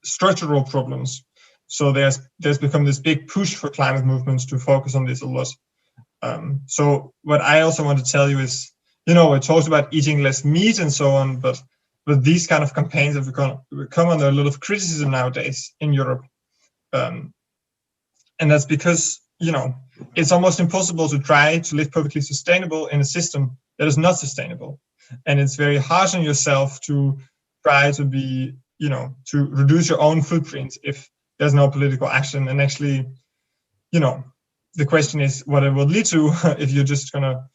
structural problems. So there's become this big push for climate movements to focus on this a lot. So what I also want to tell you is, it talks about eating less meat and so on, but these kind of campaigns have come under a lot of criticism nowadays in Europe, and that's because it's almost impossible to try to live perfectly sustainable in a system that is not sustainable, and it's very harsh on yourself to try to be to reduce your own footprint if there's no political action. And actually, the question is what it will lead to if you're just gonna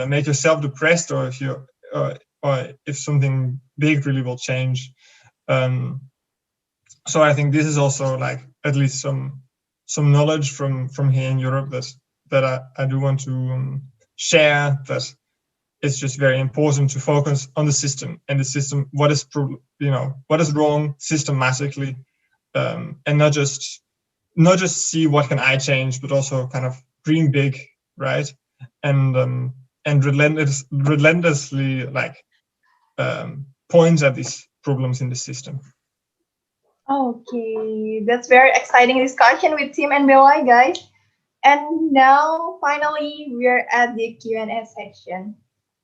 make yourself depressed, or if you or if something big really will change. So I think this is also like at least some knowledge from here in Europe that I do want to share, that it's just very important to focus on the system, and the system, what is wrong systematically, and not just see what can I change, but also kind of dream big, right? And relentlessly point at these problems in the system. Okay, that's very exciting discussion with Tim and Belai, guys. And now, finally, we're at the Q&A section.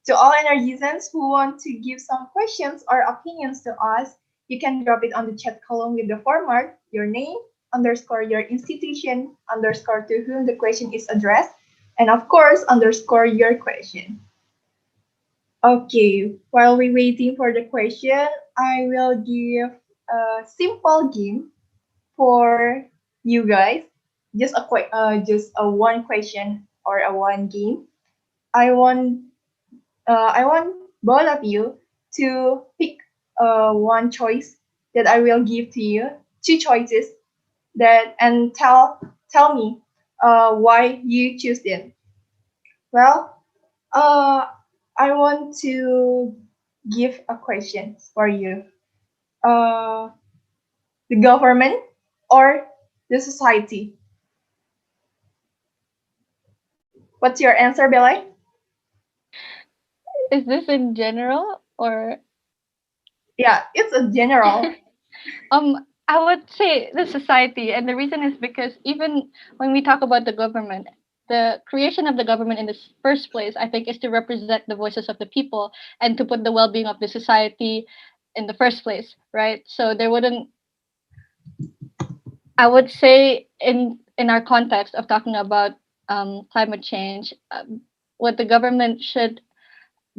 To all energizers who want to give some questions or opinions to us, you can drop it on the chat column with the format, your name, underscore your institution, underscore to whom the question is addressed, and of course, underscore your question. Okay, while we're waiting for the question, I will give a simple game for you guys. Just a one question or a one game. I want both of you to pick one choice that I will give to you, two choices and tell me why you choose them. Well, I want to give a question for you. Uh, the government or the society? What's your answer, Belai? Is this in general or? Yeah, it's a general. I would say the society, and the reason is because even when we talk about the government, the creation of the government in the first place, I think, is to represent the voices of the people and to put the well-being of the society in the first place, right? So there wouldn't, I would say, in our context of talking about climate change, what the government should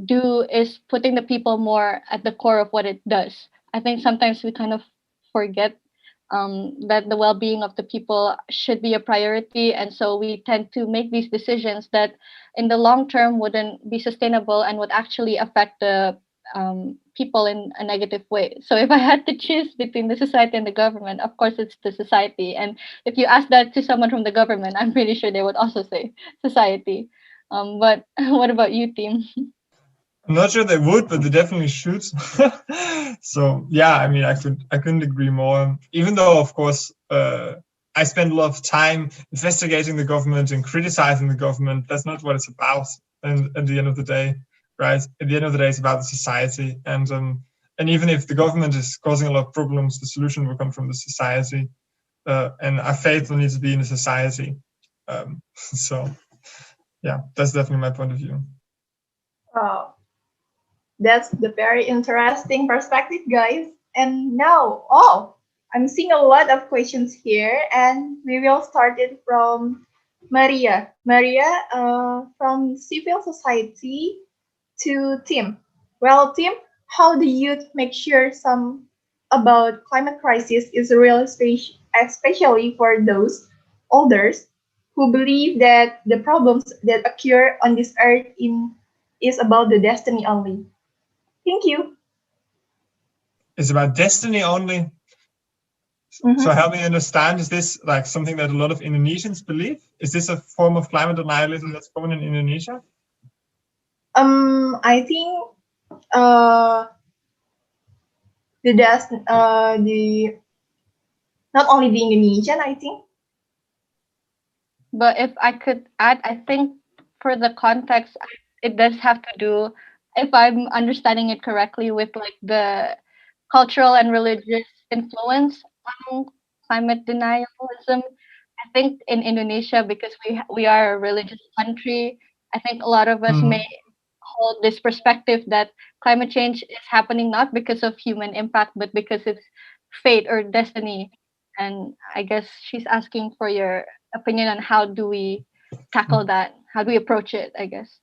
do is putting the people more at the core of what it does. I think sometimes we kind of forget that the well-being of the people should be a priority, and so we tend to make these decisions that, in the long term, wouldn't be sustainable and would actually affect the people in a negative way. So if I had to choose between the society and the government, of course it's the society. And if you ask that to someone from the government, I'm pretty sure they would also say society. But what about you, Tiem? I'm not sure they would, but they definitely should. So yeah, I mean, I couldn't agree more. Even though, of course, I spend a lot of time investigating the government and criticizing the government. That's not what it's about. And at the end of the day, right? At the end of the day, it's about the society. And even if the government is causing a lot of problems, the solution will come from the society. And our faith will need to be in the society. So yeah, that's definitely my point of view. Oh, that's the very interesting perspective, guys. And now, I'm seeing a lot of questions here, and we will start it from Maria. Maria, from civil society to Tim. Well, Tim, how do you make sure some about climate crisis is real, especially for those elders who believe that the problems that occur on this earth is about the destiny only? Thank you. It's about destiny only. So help me understand, is this like something that a lot of Indonesians believe? Is this a form of climate denialism that's common in Indonesia? I think the not only the Indonesian, I think. But if I could add, I think for the context, it does have to do, if I'm understanding it correctly, with like the cultural and religious influence on climate denialism. I think in Indonesia, because we are a religious country, I think a lot of us may hold this perspective that climate change is happening not because of human impact, but because it's fate or destiny. And I guess she's asking for your opinion on how do we tackle that? How do we approach it, I guess?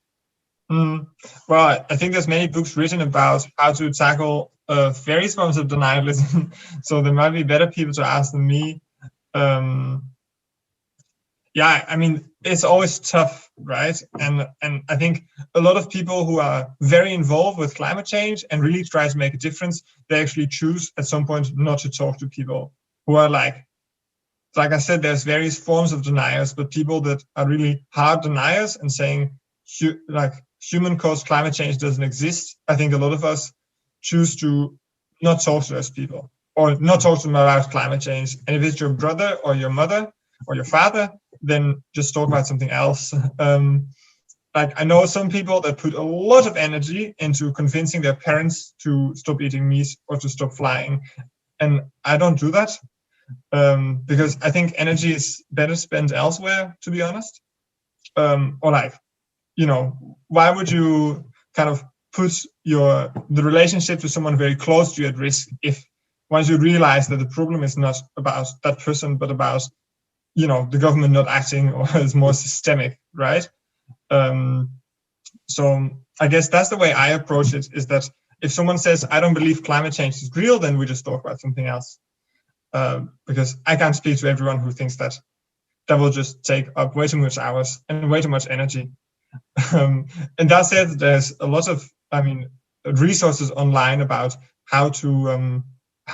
Well, I think there's many books written about how to tackle various forms of denialism. So there might be better people to ask than me. Yeah, I mean, it's always tough, right? And I think a lot of people who are very involved with climate change and really try to make a difference, they actually choose at some point not to talk to people who are like I said, there's various forms of deniers, but people that are really hard deniers and saying like human-caused climate change doesn't exist, I think a lot of us choose to not talk to those people or not talk to them about climate change. And if it's your brother or your mother or your father, then just talk about something else. Like I know some people that put a lot of energy into convincing their parents to stop eating meat or to stop flying. And I don't do that. Because I think energy is better spent elsewhere, to be honest. Or like, you know, why would you kind of put the relationship to someone very close to you at risk if once you realize that the problem is not about that person, but about, you know, the government not acting or is more systemic, right? So I guess that's the way I approach it, is that if someone says, I don't believe climate change is real, then we just talk about something else. Because I can't speak to everyone who thinks that will just take up way too much hours and way too much energy. And that said, there's a lot of, resources online about how to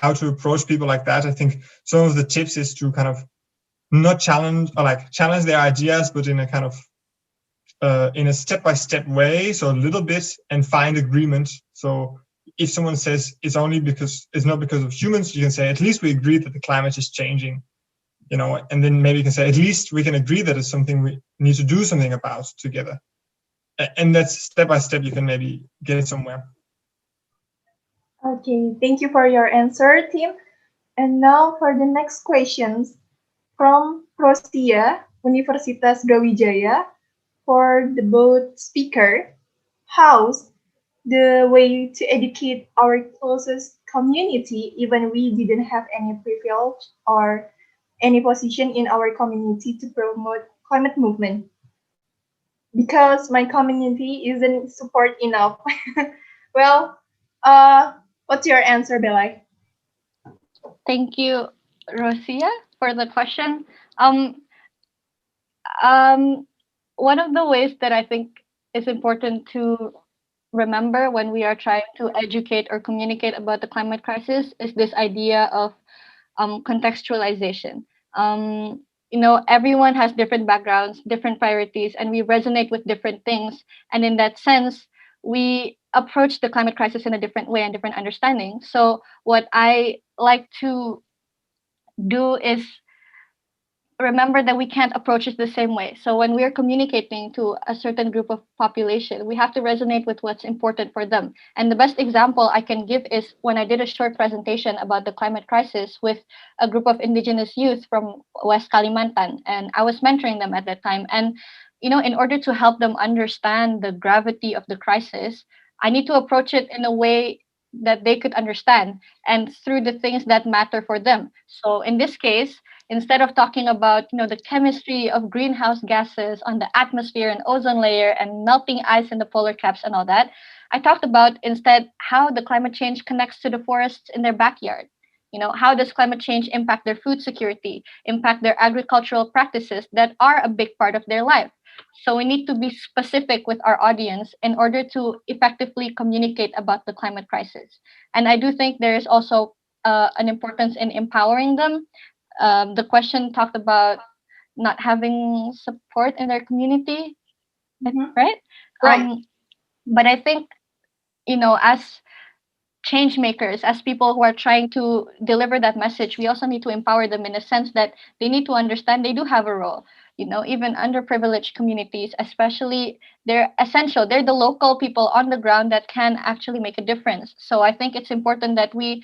approach people like that. I think some of the tips is to kind of not challenge their ideas, but in a kind of in a step-by-step way, so a little bit, and find agreement. So if someone says it's not because of humans, you can say, at least we agree that the climate is changing, you know, and then maybe you can say, at least we can agree that it's something we need to do something about together. And that's step by step, you can maybe get somewhere. Okay, thank you for your answer, Tim. And now for the next questions from Rosia, Universitas Brawijaya, for the both speaker. How's the way to educate our closest community, even we didn't have any privilege or any position in our community to promote climate movement? Because my community isn't support enough. Well, what's your answer, Belai? Thank you, Rosia, for the question. One of the ways that I think is important to remember when we are trying to educate or communicate about the climate crisis is this idea of contextualization. everyone has different backgrounds, different priorities, and we resonate with different things. And in that sense, we approach the climate crisis in a different way and different understanding. So what I like to do is remember that we can't approach it the same way. So when we're communicating to a certain group of population, we have to resonate with what's important for them. And the best example I can give is when I did a short presentation about the climate crisis with a group of indigenous youth from West Kalimantan, and I was mentoring them at that time. And in order to help them understand the gravity of the crisis, I need to approach it in a way that they could understand and through the things that matter for them. So in this case, instead of talking about the chemistry of greenhouse gases on the atmosphere and ozone layer and melting ice in the polar caps and all that, I talked about instead how the climate change connects to the forests in their backyard. How does climate change impact their food security, impact their agricultural practices that are a big part of their life? So we need to be specific with our audience in order to effectively communicate about the climate crisis. And I do think there is also an importance in empowering them. The question talked about not having support in their community, right? Right. But I think, as change makers, as people who are trying to deliver that message, we also need to empower them in a sense that they need to understand they do have a role. Even underprivileged communities, especially, they're essential. They're the local people on the ground that can actually make a difference. So I think it's important that we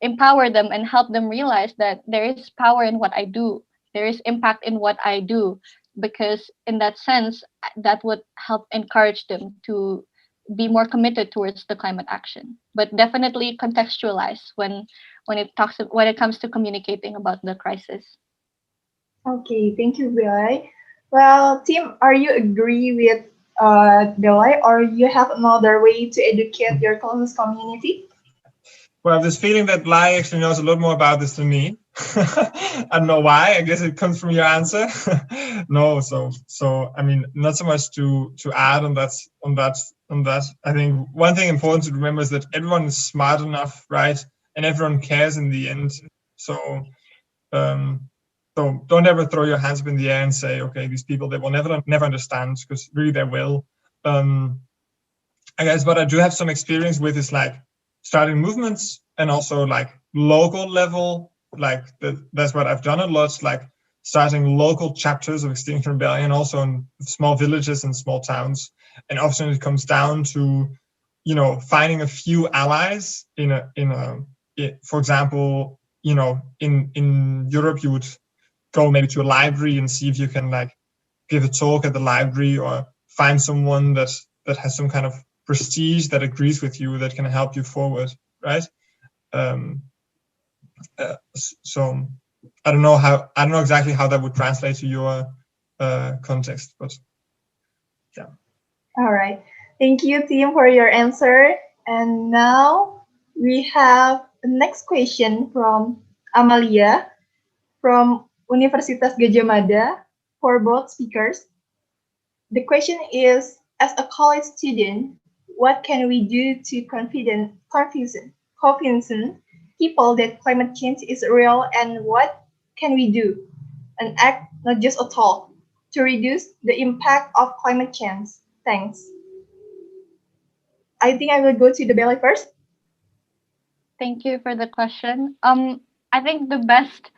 empower them and help them realize that there is power in what I do. There is impact in what I do, because in that sense, that would help encourage them to be more committed towards the climate action. But definitely contextualize when it comes to communicating about the crisis. Okay, thank you, Belai. Well, Tim, are you agree with Belai, or you have another way to educate your closest community? Well, I have this feeling that Lai actually knows a lot more about this than me. I don't know why. I guess it comes from your answer. No, so I mean, not so much to add on that. I think one thing important to remember is that everyone is smart enough, right? And everyone cares in the end. So don't ever throw your hands up in the air and say, okay, these people, they will never understand, because really they will. I guess what I do have some experience with is like starting movements, and also like local level, like that's what I've done a lot, like starting local chapters of Extinction Rebellion, also in small villages and small towns. And often it comes down to, finding a few allies for example, in Europe, you would go maybe to a library and see if you can like give a talk at the library, or find someone that has some kind of prestige that agrees with you, that can help you forward, right? So I don't know exactly how that would translate to your context, but yeah. All right. Thank you, Tim, for your answer. And now we have the next question from Amalia from Universitas Gadjah Mada for both speakers. The question is, as a college student, what can we do to convince people that climate change is real, and what can we do, an act, not just a talk, to reduce the impact of climate change? Thanks. I think I will go to the Belai first. Thank you for the question. I think the best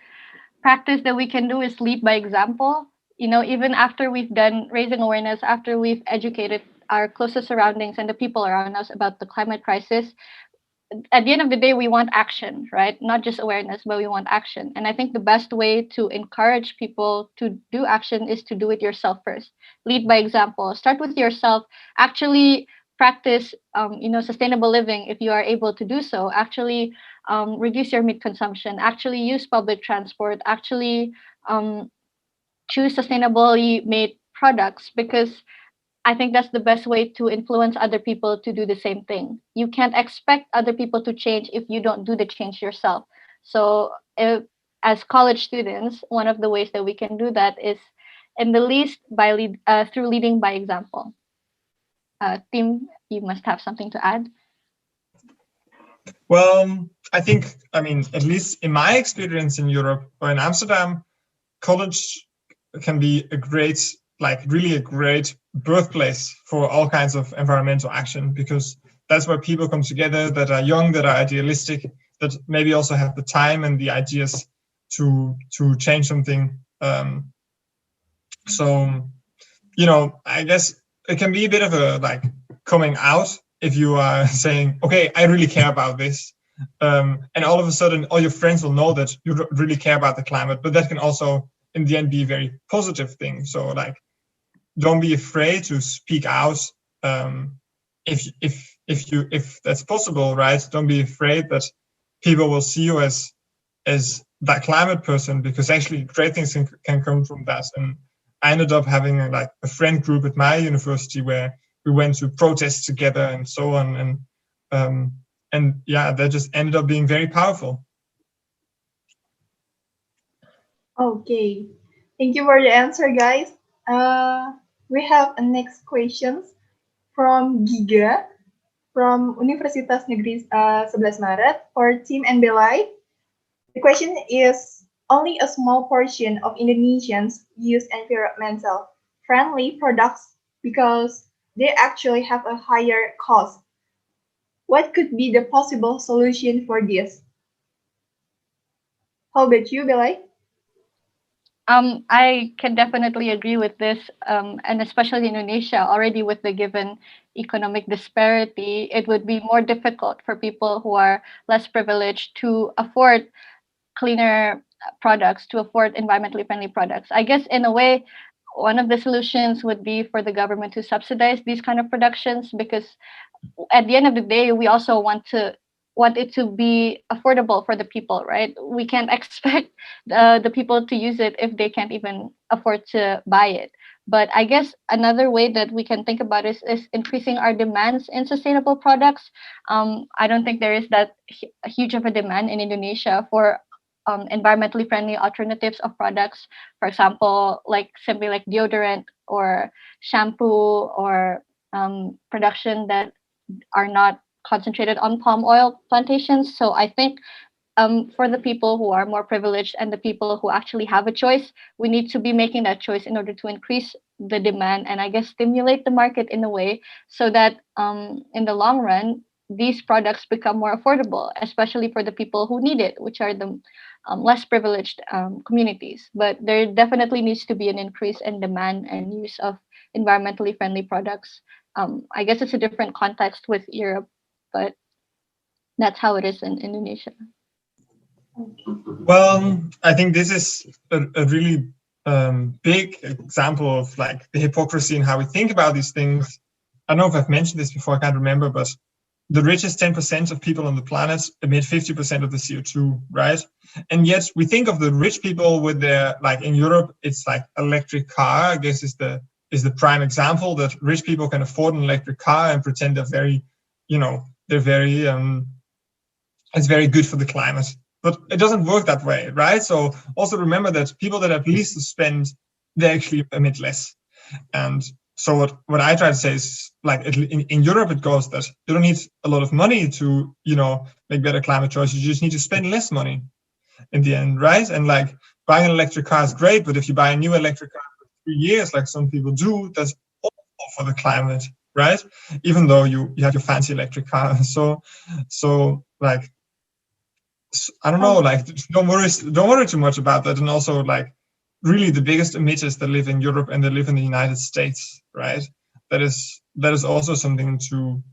practice that we can do is lead by example. Even after we've done raising awareness, after we've educated our closest surroundings and the people around us about the climate crisis, at the end of the day, we want action, right? Not just awareness, but we want action. And I think the best way to encourage people to do action is to do it yourself first. Lead by example. Start with yourself. Actually practice, sustainable living if you are able to do so. Actually reduce your meat consumption. Actually use public transport. Actually choose sustainably made products, because I think that's the best way to influence other people to do the same thing. You can't expect other people to change if you don't do the change yourself. So as college students, one of the ways that we can do that is, in the least, through leading by example. Tim, you must have something to add. Well, I mean, at least in my experience in Europe or in Amsterdam, college can be a great, like really a great birthplace for all kinds of environmental action, because that's where people come together that are young, that are idealistic, that maybe also have the time and the ideas to change something. So, you know, I guess it can be a bit of a like coming out if you are saying, okay, I really care about this. And all of a sudden, all your friends will know that you really care about the climate, but that can also, in the end, be a very positive thing. So, like, don't be afraid to speak out if that's possible, right? Don't be afraid that people will see you as that climate person, because actually great things can come from that. And I ended up having a friend group at my university where we went to protests together and so on, and yeah, that just ended up being very powerful. Okay, thank you for the answer, guys. We have a next question from Giga from Universitas Negeri 11 Maret for Tiem and Belai. The question is, only a small portion of Indonesians use environmental friendly products because they actually have a higher cost. What could be the possible solution for this? How about you, Belai? I can definitely agree with this, and especially in Indonesia, already with the given economic disparity, it would be more difficult for people who are less privileged to afford cleaner products, to afford environmentally friendly products. I guess in a way, one of the solutions would be for the government to subsidize these kind of productions, because at the end of the day, we also want it to be affordable for the people, right? We can't expect the people to use it if they can't even afford to buy it. But I guess another way that we can think about is increasing our demands in sustainable products. I don't think there is that huge of a demand in Indonesia for environmentally friendly alternatives of products. For example, like simply like deodorant or shampoo, or production that are not concentrated on palm oil plantations. So I think for the people who are more privileged and the people who actually have a choice, we need to be making that choice in order to increase the demand and I guess stimulate the market in a way so that in the long run, these products become more affordable, especially for the people who need it, which are the less privileged communities. But there definitely needs to be an increase in demand and use of environmentally friendly products. I guess it's a different context with Europe, but that's how it is in Indonesia. Well, I think this is a really big example of like the hypocrisy in how we think about these things. I don't know if I've mentioned this before, I can't remember, but the richest 10% of people on the planet emit 50% of the CO2, right? And yet we think of the rich people with their, like in Europe, it's like electric car, I guess is the prime example, that rich people can afford an electric car and pretend they're very, they're very, it's very good for the climate. But it doesn't work that way, right? So also remember that people that have least to spend, they actually emit less. And so what I try to say is, like in Europe, it goes that you don't need a lot of money to, make better climate choices. You just need to spend less money in the end, right? And like buying an electric car is great, but if you buy a new electric car for 3 years, like some people do, that's awful for the climate, right? Even though you have your fancy electric car. So like, I don't know, like don't worry too much about that. And also like really the biggest emitters that live in Europe and they live in the United States, right? That is also something to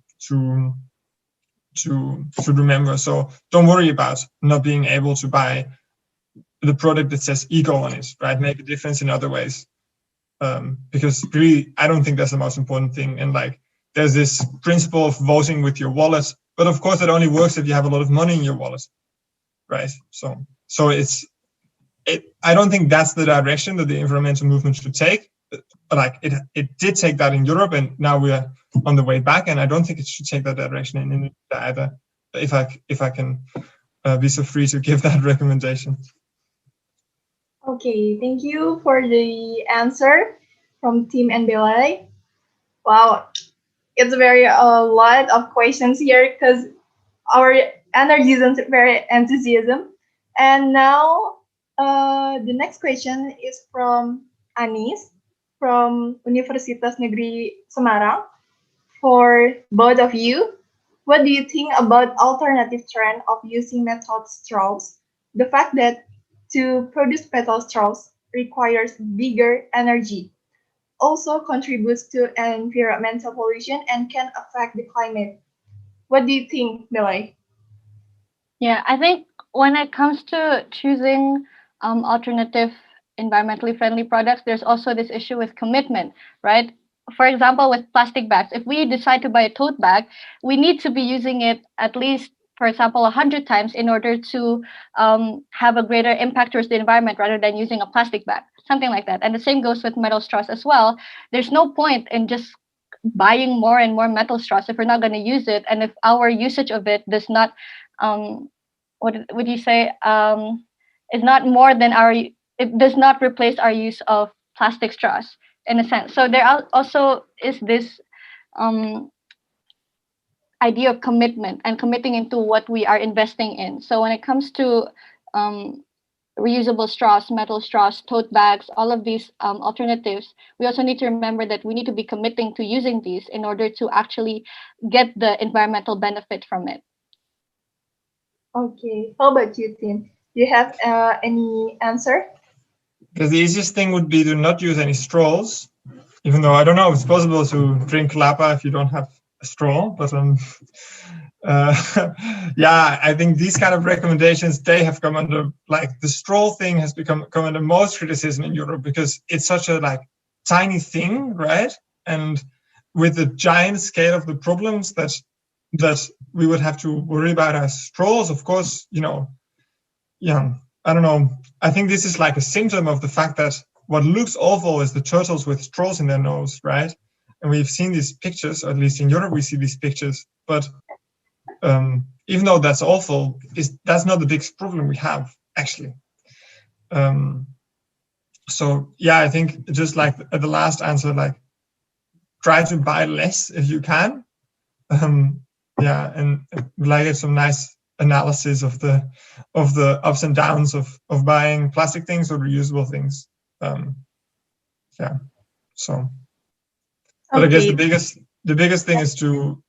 remember. So don't worry about not being able to buy the product that says eco on it, right? Make a difference in other ways. Because really, I don't think that's the most important thing. And like, there's this principle of voting with your wallet, but of course, it only works if you have a lot of money in your wallet, right? So I don't think that's the direction that the environmental movement should take. Like it did take that in Europe, and now we're on the way back. And I don't think it should take that direction in Indonesia either. If I can be so free to give that recommendation. Okay, thank you for the answer from Tiem and Belai. Wow, it's a lot of questions here because our energy is very enthusiasm. And now the next question is from Anis from Universitas Negeri Semarang. For both of you, what do you think about alternative trend of using metal straws? The fact that to produce metal straws requires bigger energy, also contributes to environmental pollution and can affect the climate. What do you think, Belai? Yeah, I think when it comes to choosing alternative environmentally friendly products, there's also this issue with commitment, right? For example, with plastic bags, if we decide to buy a tote bag, we need to be using it at least, for example, 100 times in order to have a greater impact towards the environment rather than using a plastic bag, something like that. And the same goes with metal straws as well. There's no point in just buying more and more metal straws if we're not going to use it, and if our usage of it does not what would you say is not more than our, it does not replace our use of plastic straws in a sense. So there also is this um, idea of commitment and committing into what we are investing in. So when it comes to um, reusable straws, metal straws, tote bags, all of these alternatives, we also need to remember that we need to be committing to using these in order to actually get the environmental benefit from it. Okay, how about you, Tim? Do you have any answer? Because the easiest thing would be to not use any straws, even though I don't know if it's possible to drink lapa if you don't have a straw. But yeah, I think these kind of recommendations, they have come under, like, the straw thing has come under most criticism in Europe because it's such a like tiny thing, right? And with the giant scale of the problems that we would have to worry about as straws, of course, you know, yeah, I don't know. I think this is like a symptom of the fact that what looks awful is the turtles with straws in their nose, right? And we've seen these pictures, or at least in Europe, we see these pictures. But even though that's awful, that's not the biggest problem we have, actually. So yeah, I think just like the last answer, like try to buy less if you can. Yeah, and like some nice analysis of the ups and downs of buying plastic things or reusable things. Yeah, so. But I guess the biggest thing is to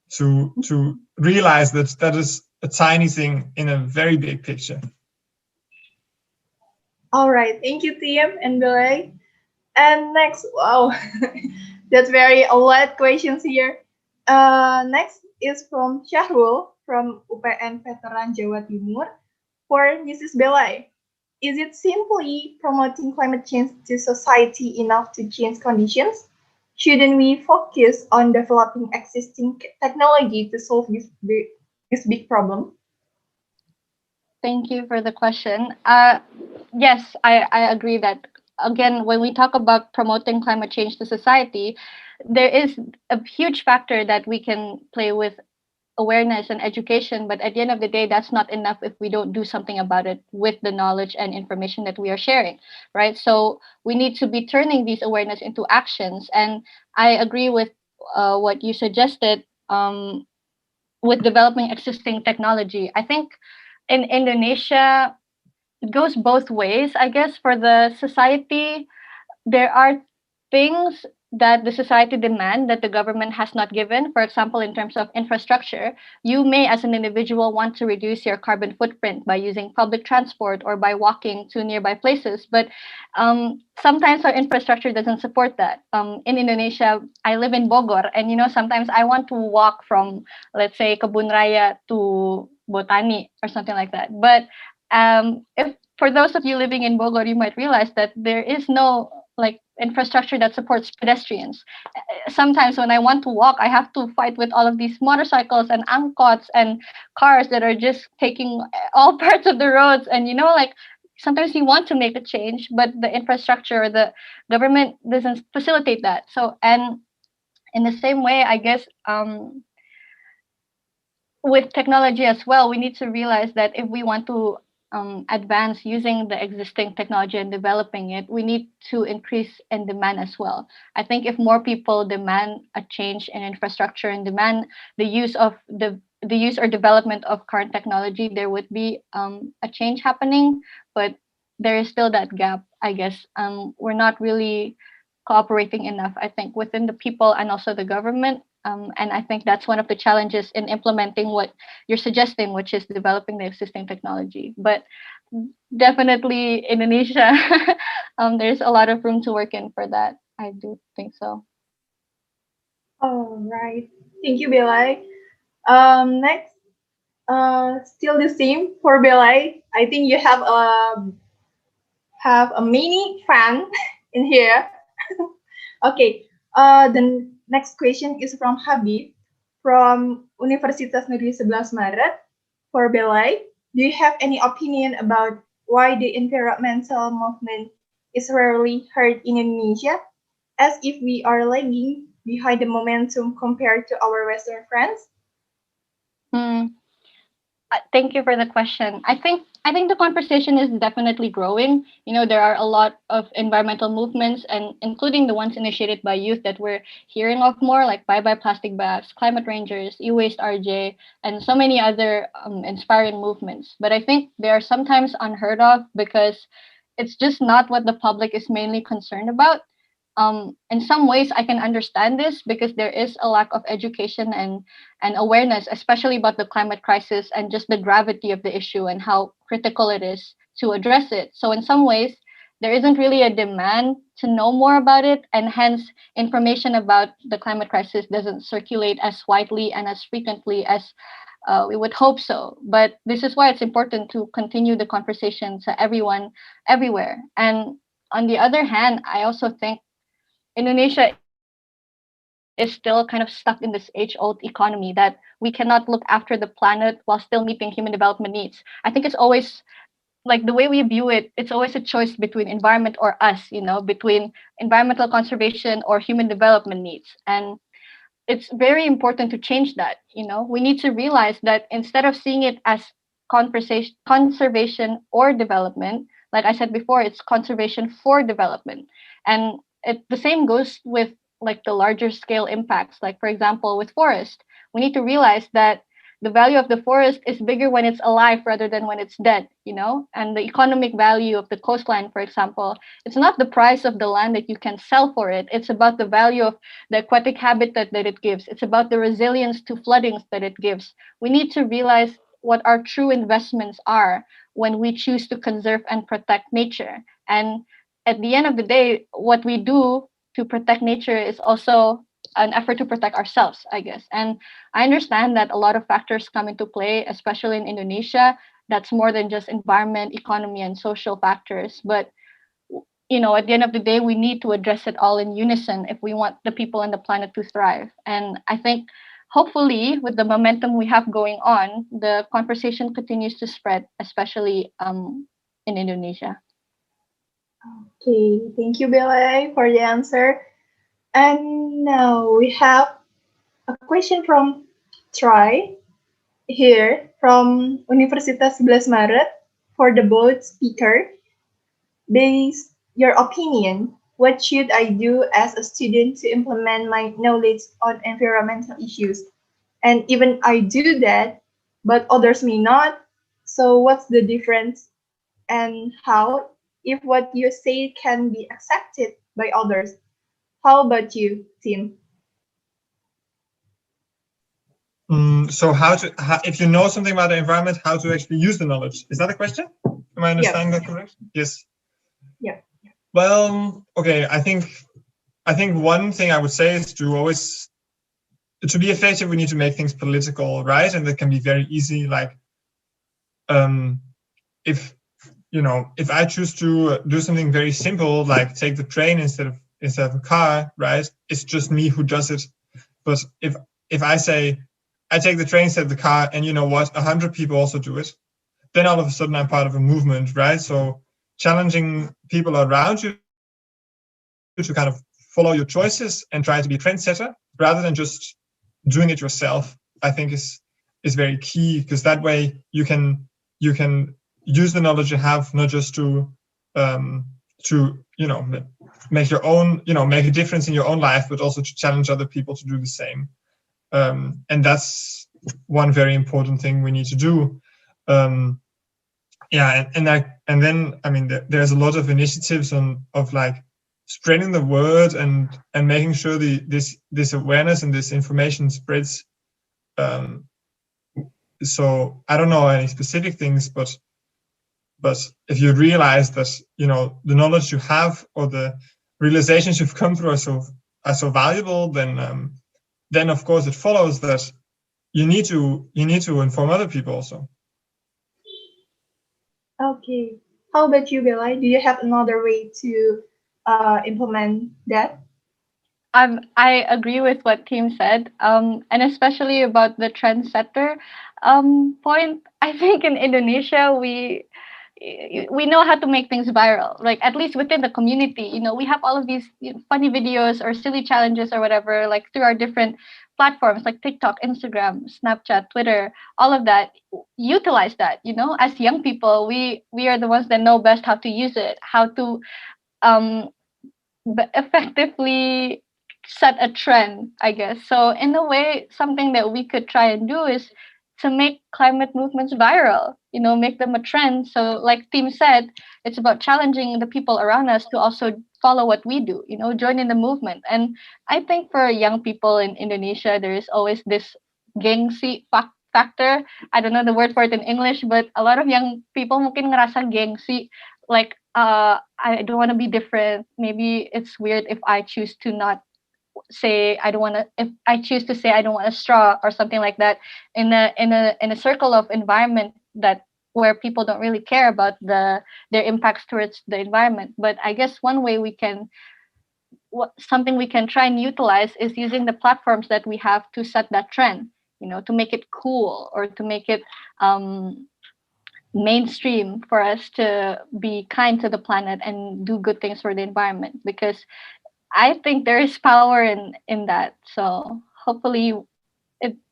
realize that that is a tiny thing in a very big picture. All right, thank you, Tiem and Belay. And next, wow, that's very a lot questions here. Next is from Syahrul from UPN Veteran Jawa Timur for Mrs. Belay. Is it simply promoting climate change to society enough to change conditions? Shouldn't we focus on developing existing technology to solve this big problem? Thank you for the question. Yes, I agree that, again, when we talk about promoting climate change to society, there is a huge factor that we can play with awareness and education, but at the end of the day, that's not enough if we don't do something about it with the knowledge and information that we are sharing, right? So we need to be turning these awareness into actions. And I agree with what you suggested with developing existing technology. I think in Indonesia, it goes both ways. I guess for the society, there are things that the society demand that the government has not given. For example, in terms of infrastructure, you may, as an individual, want to reduce your carbon footprint by using public transport or by walking to nearby places. But sometimes our infrastructure doesn't support that. In Indonesia, I live in Bogor, and sometimes I want to walk from, let's say, Kebun Raya to Botani or something like that. But if for those of you living in Bogor, you might realize that there is no infrastructure that supports pedestrians. Sometimes when I want to walk, I have to fight with all of these motorcycles and angkots and cars that are just taking all parts of the roads. And sometimes you want to make a change, but the infrastructure or the government doesn't facilitate that. So, and in the same way, I guess with technology as well, we need to realize that if we want to advance using the existing technology and developing it, we need to increase in demand as well. I think if more people demand a change in infrastructure and demand the use or development of current technology, there would be a change happening. But there is still that gap, I guess. We're not really cooperating enough, I think, within the people and also the government. And I think that's one of the challenges in implementing what you're suggesting, which is developing the existing technology. But definitely Indonesia, there's a lot of room to work in for that. I do think so. All right. Thank you, Belai. Next, still the same for Belai. I think you have a mini fan in here. Okay. The next question is from Habib from Universitas Negeri 11 Maret for Belai. Do you have any opinion about why the environmental movement is rarely heard in Indonesia, as if we are lagging behind the momentum compared to our Western friends? Thank you for the question. I think the conversation is definitely growing. There are a lot of environmental movements, and including the ones initiated by youth that we're hearing of more, like Bye Bye Plastic Bags, Climate Rangers, E-Waste RJ, and so many other inspiring movements. But I think they are sometimes unheard of because it's just not what the public is mainly concerned about. In some ways, I can understand this because there is a lack of education and awareness, especially about the climate crisis and just the gravity of the issue and how critical it is to address it. So in some ways, there isn't really a demand to know more about it, and hence information about the climate crisis doesn't circulate as widely and as frequently as we would hope so. But this is why it's important to continue the conversation to everyone, everywhere. And on the other hand, I also think Indonesia is still kind of stuck in this age-old economy that we cannot look after the planet while still meeting human development needs. I think it's always like the way we view it, it's always a choice between environment or us, between environmental conservation or human development needs. And it's very important to change that. We need to realize that instead of seeing it as conservation or development, like I said before, it's conservation for development. And the same goes with like the larger scale impacts. Like, for example, with forest, we need to realize that the value of the forest is bigger when it's alive rather than when it's dead, and the economic value of the coastline, for example, it's not the price of the land that you can sell for it. It's about the value of the aquatic habitat that it gives. It's about the resilience to floodings that it gives. We need to realize what our true investments are when we choose to conserve and protect nature. And at the end of the day, what we do to protect nature is also an effort to protect ourselves, I guess. And I understand that a lot of factors come into play, especially in Indonesia. That's more than just environment, economy, and social factors. But, at the end of the day, we need to address it all in unison if we want the people and the planet to thrive. And I think hopefully with the momentum we have going on, the conversation continues to spread, especially in Indonesia. Okay, thank you, Belai, for the answer. And now we have a question from Troy here from Universitas 11 Maret for the both speaker. Based your opinion, what should I do as a student to implement my knowledge on environmental issues? And even I do that, but others may not. So what's the difference? And how, if what you say can be accepted by others? How about you, Tiem? So if you know something about the environment, how to actually use the knowledge? Is that a question? Am I understanding that correct? Yes. Yeah. Well, okay. I think one thing I would say is to be effective, we need to make things political, right? And that can be very easy. Like, if I choose to do something very simple, like take the train instead of a car, right? It's just me who does it. But if I say I take the train instead of the car, and 100 people also do it, then all of a sudden I'm part of a movement, right? So challenging people around you to kind of follow your choices and try to be a trendsetter rather than just doing it yourself, I think is very key, because that way you can use the knowledge you have not just to make your own, make a difference in your own life, but also to challenge other people to do the same. And that's one very important thing we need to do. yeah, and then I mean there's a lot of initiatives of like spreading the word and making sure this awareness and this information spreads. So I don't know any specific things, but if you realize that the knowledge you have or the realizations you've come through are so valuable, then of course it follows that you need to inform other people also. Okay. How about you, Belai? Do you have another way to implement that? I agree with what Team said, and especially about the trendsetter point. I think in Indonesia we know how to make things viral, like at least within the community. We have all of these funny videos or silly challenges or whatever, like through our different platforms like TikTok, Instagram, Snapchat, Twitter, all of that. Utilize that. As young people, we are the ones that know best how to use it, how to um, effectively set a trend, I guess. So in a way, something that we could try and do is to make climate movements viral, make them a trend. So like Tim said, it's about challenging the people around us to also follow what we do, join in the movement. And I think for young people in Indonesia, there is always this gengsi factor. I don't know the word for it in English, but a lot of young people mungkin ngerasa gengsi, like I don't want to be different. Maybe it's weird if I choose to not say I don't want to, if I choose to say I don't want a straw or something like that in a circle of environment that where people don't really care about their impacts towards the environment. But I guess one way we can something we can try and utilize is using the platforms that we have to set that trend, to make it cool or to make it mainstream for us to be kind to the planet and do good things for the environment, because I think there is power in that. So hopefully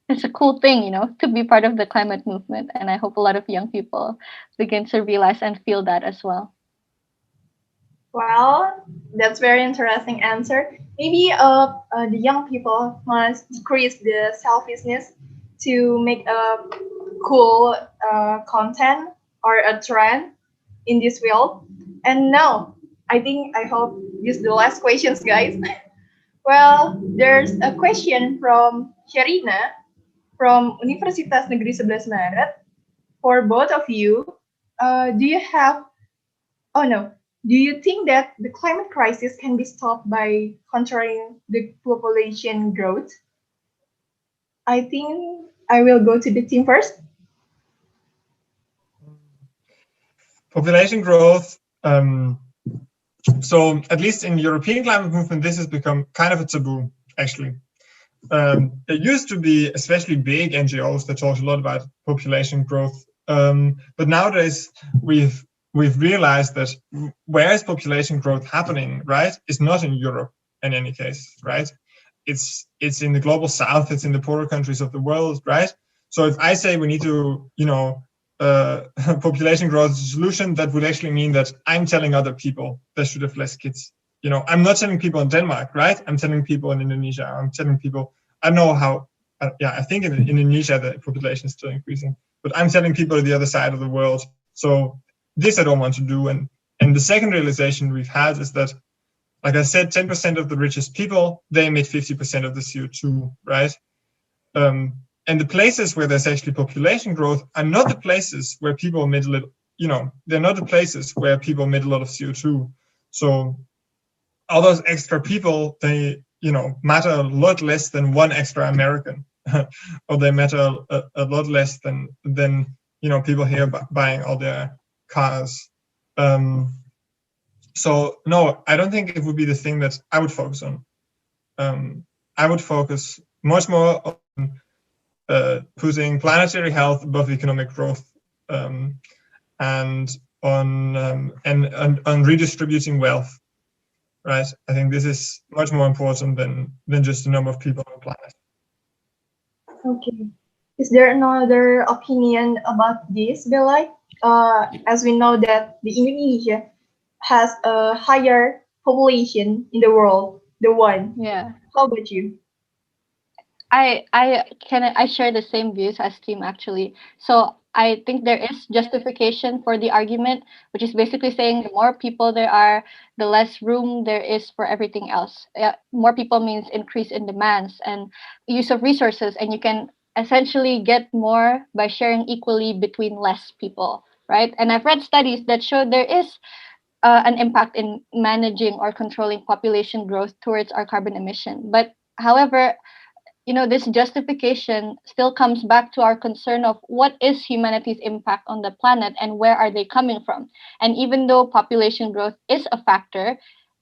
it's a cool thing, to be part of the climate movement, and I hope a lot of young people begin to realize and feel that as well. Well, that's very interesting answer. Maybe the young people must decrease the selfishness to make a cool content or a trend in this field. And now, I hope this is the last questions, guys. Well, there's a question from Sherina from Universitas Negeri 11 Maret. For both of you, do you have Oh no. Do you think that the climate crisis can be stopped by controlling the population growth? I think I will go to the team first. Population growth. So at least in European climate movement, this has become kind of a taboo, actually. There used to be especially big NGOs that talked a lot about population growth, but nowadays we've realized that where is population growth happening, right? It's not in Europe in any case, right? It's in the global south, it's in the poorer countries of the world, right? So if I say we need to, population growth is a solution, that would actually mean that I'm telling other people they should have less kids. I'm not telling people in Denmark, right? I'm telling people in Indonesia. I'm telling people, I know how, I think in Indonesia the population is still increasing, but I'm telling people on the other side of the world. So this I don't want to do. And the second realization we've had is that, like I said, 10% of the richest people, they emit 50% of the CO2, right? And the places where there's actually population growth are not the places where people emit a little, they're not the places where people emit a lot of CO2. So all those extra people, they, matter a lot less than one extra American, or they matter a lot less than people here buying all their cars. So no, I don't think it would be the thing that I would focus on. I would focus much more on putting planetary health above economic growth, and on redistributing wealth. Right, I think this is much more important than just the number of people on the planet. Okay. Is there another opinion about this, Belai? As we know that the Indonesia has a higher population in the world, the one. Yeah. How about you? I share the same views as Team, actually. So I think there is justification for the argument, which is basically saying the more people there are, the less room there is for everything else. More people means increase in demands and use of resources, and you can essentially get more by sharing equally between less people, right? And I've read studies that show there is an impact in managing or controlling population growth towards our carbon emission. But however, this justification still comes back to our concern of what is humanity's impact on the planet and where are they coming from. And even though population growth is a factor,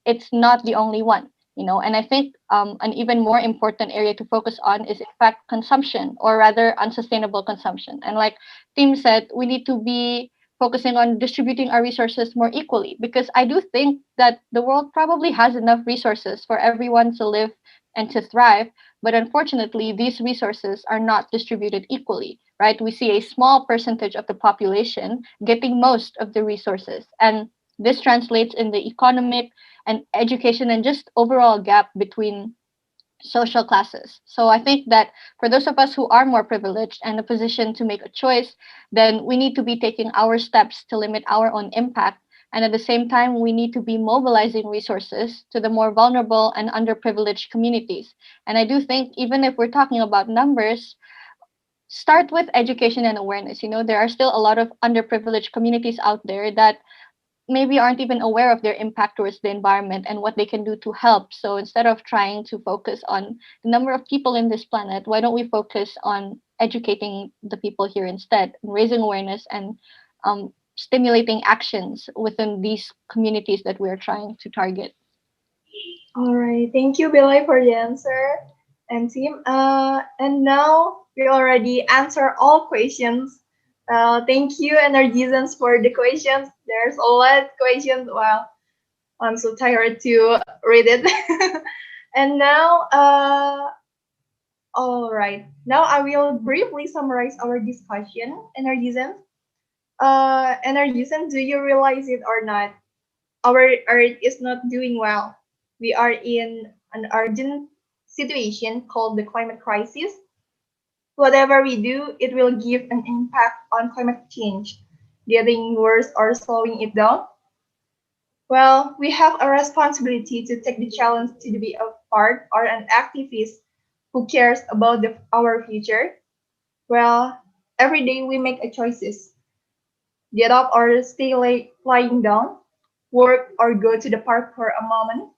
it's not the only one. And I think an even more important area to focus on is in fact consumption, or rather unsustainable consumption. And like Tim said, we need to be focusing on distributing our resources more equally, because I do think that the world probably has enough resources for everyone to live and to thrive. But unfortunately, these resources are not distributed equally, right? We see a small percentage of the population getting most of the resources. And this translates in the economic and education and just overall gap between social classes. So I think that for those of us who are more privileged and in a position to make a choice, then we need to be taking our steps to limit our own impact. And at the same time, we need to be mobilizing resources to the more vulnerable and underprivileged communities. And I do think even if we're talking about numbers, start with education and awareness. There are still a lot of underprivileged communities out there that maybe aren't even aware of their impact towards the environment and what they can do to help. So instead of trying to focus on the number of people in this planet, why don't we focus on educating the people here instead, raising awareness and stimulating actions within these communities that we're trying to target. All right, thank you, Belai, for the answer, and Tiem. And now we already answer all questions. Thank you, Energizens, for the questions. There's a lot of questions. Wow, I'm so tired to read it. And now, all right. Now I will briefly summarize our discussion, Energizens. Energizens, do you realize it or not? Our Earth is not doing well. We are in an urgent situation called the climate crisis. Whatever we do, it will give an impact on climate change, getting worse or slowing it down. Well, we have a responsibility to take the challenge to be a part or an activist who cares about our future. Well, every day we make a choices. Get up or stay lying down, work or go to the park for a moment,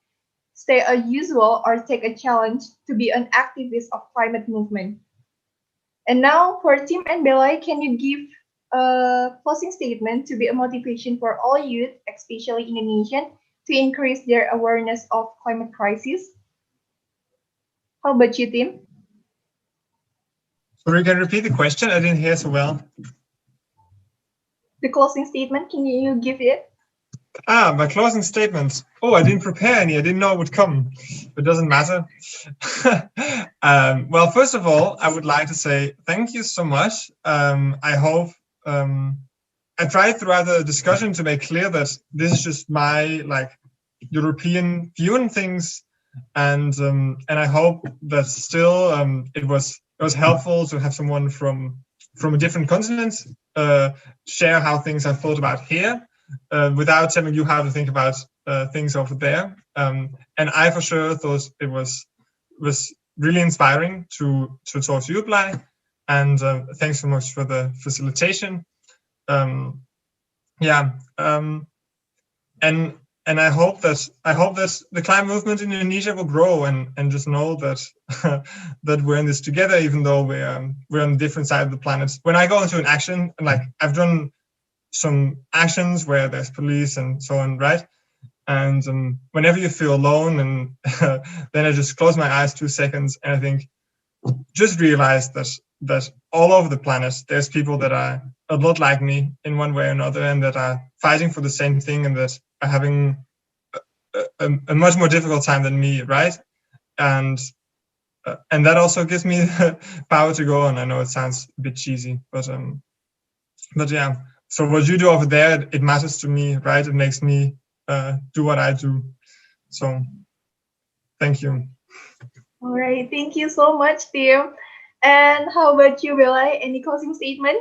stay as usual or take a challenge to be an activist of climate movement. And now for Tiem and Belai, can you give a closing statement to be a motivation for all youth, especially Indonesian, to increase their awareness of climate crisis? How about you, Tiem? So you can repeat the question? I didn't hear so well. The closing statement, can you give it? My closing statement. Oh, I didn't prepare any. I didn't know it would come. It doesn't matter. Well, first of all, I would like to say thank you so much. I hope I tried throughout the discussion to make clear that this is just my European view on things, and I hope that still it was helpful to have someone from a different continent share how things are thought about here. Without telling you how to think about things over there. And I for sure thought it was really inspiring to talk to you, Belai. And thanks so much for the facilitation. And I hope that the climate movement in Indonesia will grow and just know that that we're in this together, even though we're on a different side of the planet. When I go into an action, I've done some actions where there's police and so on, right? And whenever you feel alone, and then I just close my eyes 2 seconds, and I think, just realize that all over the planet there's people that are a lot like me in one way or another, and that are fighting for the same thing, and that are having a much more difficult time than me, right? And that also gives me the power to go on. I know it sounds a bit cheesy, but yeah. So what you do over there, it matters to me, right? It makes me do what I do. So thank you. All right, thank you so much, Tiem. And how about you, Belai? Any closing statement?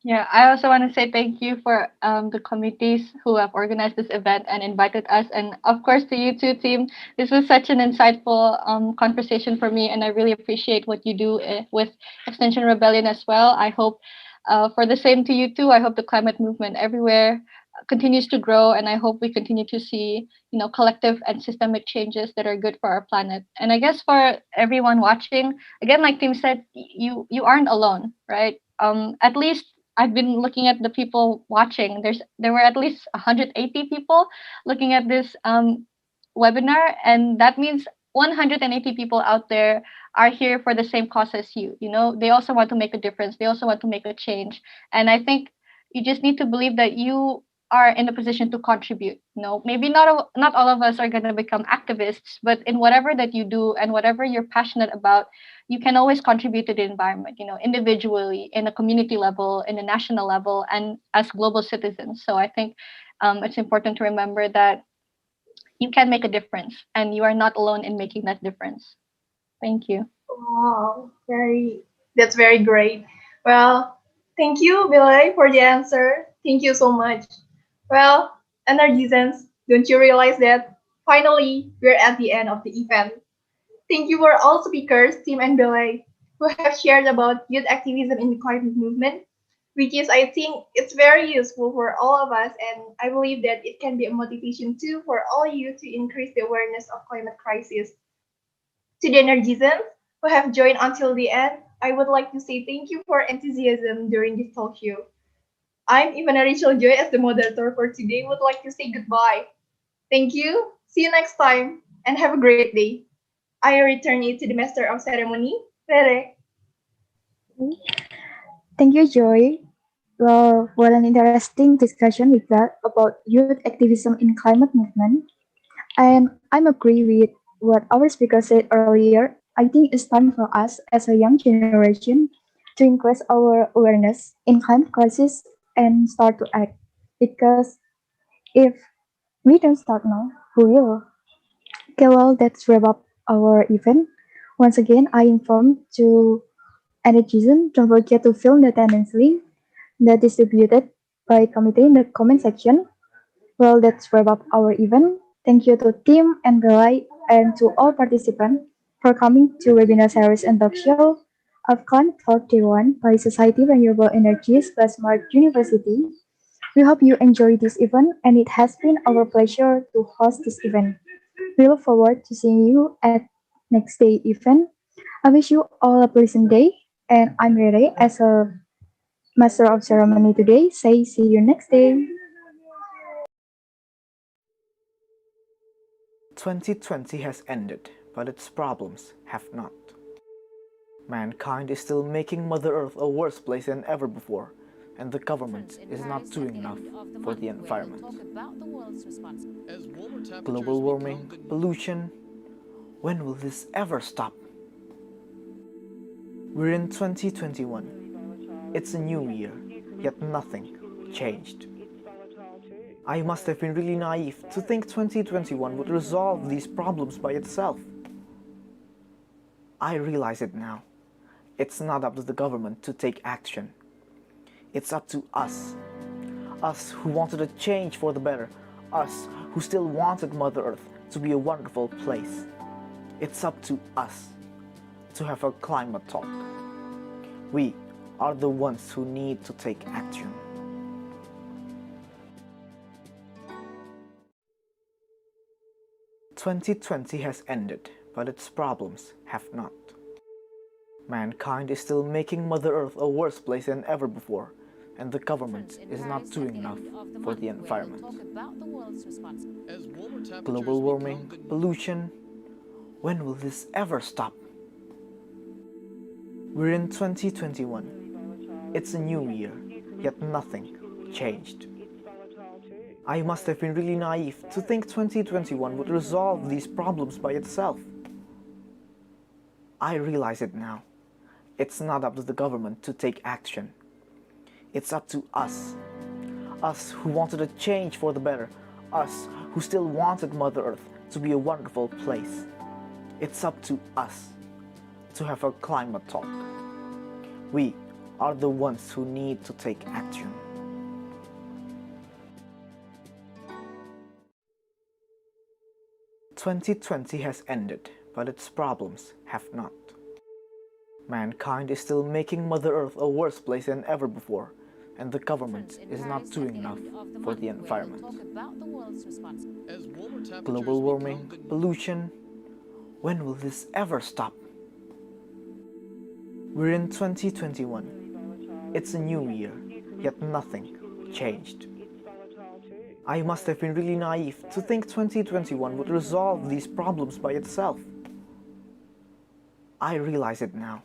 Yeah, I also want to say thank you for the committees who have organized this event and invited us, and of course to you too, team. This was such an insightful conversation for me, and I really appreciate what you do with Extinction Rebellion as well. I hope for the same to you too. I hope the climate movement everywhere continues to grow, and I hope we continue to see collective and systemic changes that are good for our planet. And I guess for everyone watching, again, like Tim said, you aren't alone, right? At least I've been looking at the people watching. There were at least 180 people looking at this webinar, and that means 180 people out there are here for the same cause as you. They also want to make a difference. They also want to make a change, and I think you just need to believe that you are in a position to contribute. Maybe not all of us are going to become activists, but in whatever that you do and whatever you're passionate about, you can always contribute to the environment, individually, in a community level, in a national level, and as global citizens. So I think it's important to remember that you can make a difference and you are not alone in making that difference. Thank you. Wow, that's very great. Well, thank you, Belai, for the answer. Thank you so much. Well, Energizens, don't you realize that finally we're at the end of the event? Thank you for all speakers, Tim and Belay, who have shared about youth activism in the climate movement, which is, I think, it's very useful for all of us, and I believe that it can be a motivation too for all you to increase the awareness of climate crisis. To the Energizens who have joined until the end, I would like to say thank you for enthusiasm during this talk show. I'm Ivana Rachel Joy as the moderator for today would like to say goodbye. Thank you, see you next time, and have a great day. I return it to the master of ceremony, Rere. Thank you, Joy. Well, what an interesting discussion we got about youth activism in climate movement. And I'm agree with what our speaker said earlier. I think it's time for us as a young generation to increase our awareness in climate crisis and start to act. Because if we don't start now, who will? Okay, well, that's wrap up our event. Once again, I inform to Energization, don't forget to fill the attendance link that is distributed by committee in the comment section. Well, that's wrap up our event. Thank you to Tim and Belai and to all participants for coming to webinar series and talk show of Climate Talk Day 1 by Society Renewable Energies plus Smart University. We hope you enjoy this event and it has been our pleasure to host this event. We look forward to seeing you at next day event. I wish you all a pleasant day and I'm Rere as a master of ceremony today. Say see you next day. 2020 has ended, but its problems have not. Mankind is still making Mother Earth a worse place than ever before, and the government is not doing enough for the environment. Global warming, pollution, when will this ever stop? We're in 2021. It's a new year, yet nothing changed. I must have been really naive to think 2021 would resolve these problems by itself. I realize it now. It's not up to the government to take action. It's up to us. Us who wanted a change for the better. Us who still wanted Mother Earth to be a wonderful place. It's up to us to have a climate talk. We are the ones who need to take action. 2020 has ended, but its problems have not. Mankind is still making Mother Earth a worse place than ever before, and the government is not doing enough for the environment. Global warming, pollution, when will this ever stop? We're in 2021. It's a new year, yet nothing changed. I must have been really naive to think 2021 would resolve these problems by itself. I realize it now. It's not up to the government to take action. It's up to us. Us who wanted a change for the better. Us who still wanted Mother Earth to be a wonderful place. We are the ones who need to take action. 2020 has ended, but its problems have not. Mankind is still making Mother Earth a worse place than ever before, and the government is not doing enough for the environment. Global warming, pollution, when will this ever stop? We're in 2021. It's a new year, yet nothing changed. I must have been really naive to think 2021 would resolve these problems by itself. I realize it now. It's not up to the government to take action. It's up to us. Us who wanted a change for the better. Us who still wanted Mother Earth to be a wonderful place. It's up to us to have a climate talk. We are the ones who need to take action. "2020 has ended, but its problems have not. Mankind is still making Mother Earth a worse place than ever before, and the government is not doing enough for the environment. Global warming, pollution, when will this ever stop? We're in 2021. It's a new year, yet nothing changed. I must have been really naive to think 2021 would resolve these problems by itself. I realize it now.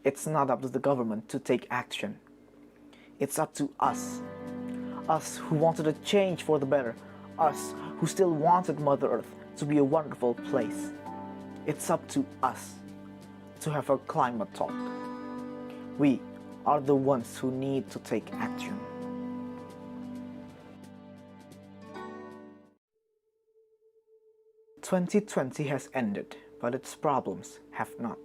It's not up to the government to take action. It's up to us. Us who wanted a change for the better. Us who still wanted Mother Earth to be a wonderful place. It's up to us to have a climate talk. We are the ones who need to take action. "2020 has ended, but its problems have not.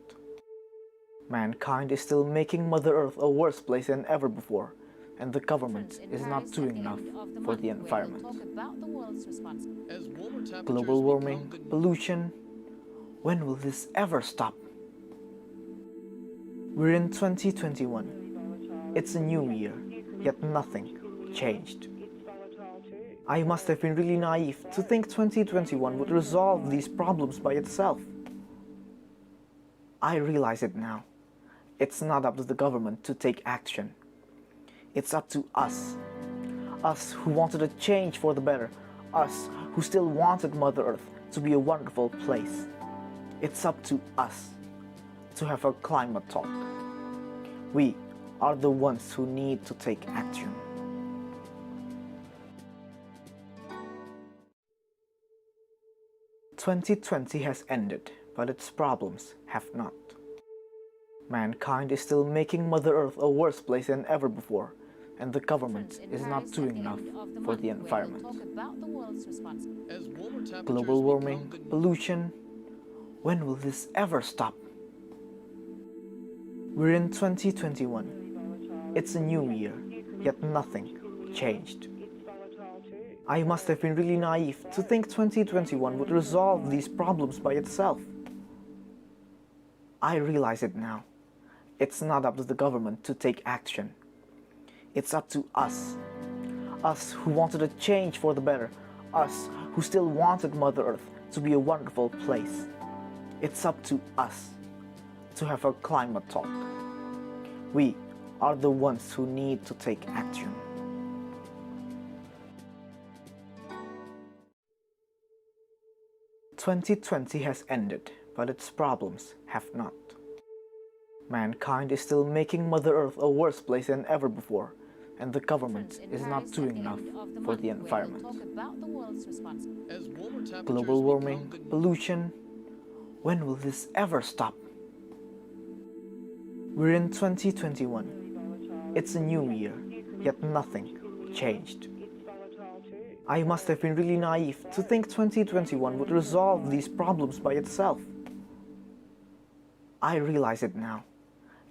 Mankind is still making Mother Earth a worse place than ever before, and the government is not doing enough for the environment. Global warming, pollution, when will this ever stop? We're in 2021. It's a new year, yet nothing changed. I must have been really naive to think 2021 would resolve these problems by itself. I realize it now. It's not up to the government to take action. It's up to us. Us who wanted a change for the better. Us who still wanted Mother Earth to be a wonderful place. It's up to us to have a climate talk. We are the ones who need to take action. "2020 has ended, but its problems have not. Mankind is still making Mother Earth a worse place than ever before, and the government is not doing enough for the environment. Global warming, pollution, when will this ever stop? We're in 2021. It's a new year, yet nothing changed. I must have been really naive to think 2021 would resolve these problems by itself. I realize it now. It's not up to the government to take action. It's up to us. Us who wanted a change for the better. Us who still wanted Mother Earth to be a wonderful place. It's up to us to have a climate talk. We are the ones who need to take action. "2020 has ended, but its problems have not. Mankind is still making Mother Earth a worse place than ever before, and the government is not doing enough for the environment. Global warming, pollution, when will this ever stop? We're in 2021. It's a new year, yet nothing changed. I must have been really naive to think 2021 would resolve these problems by itself. I realize it now.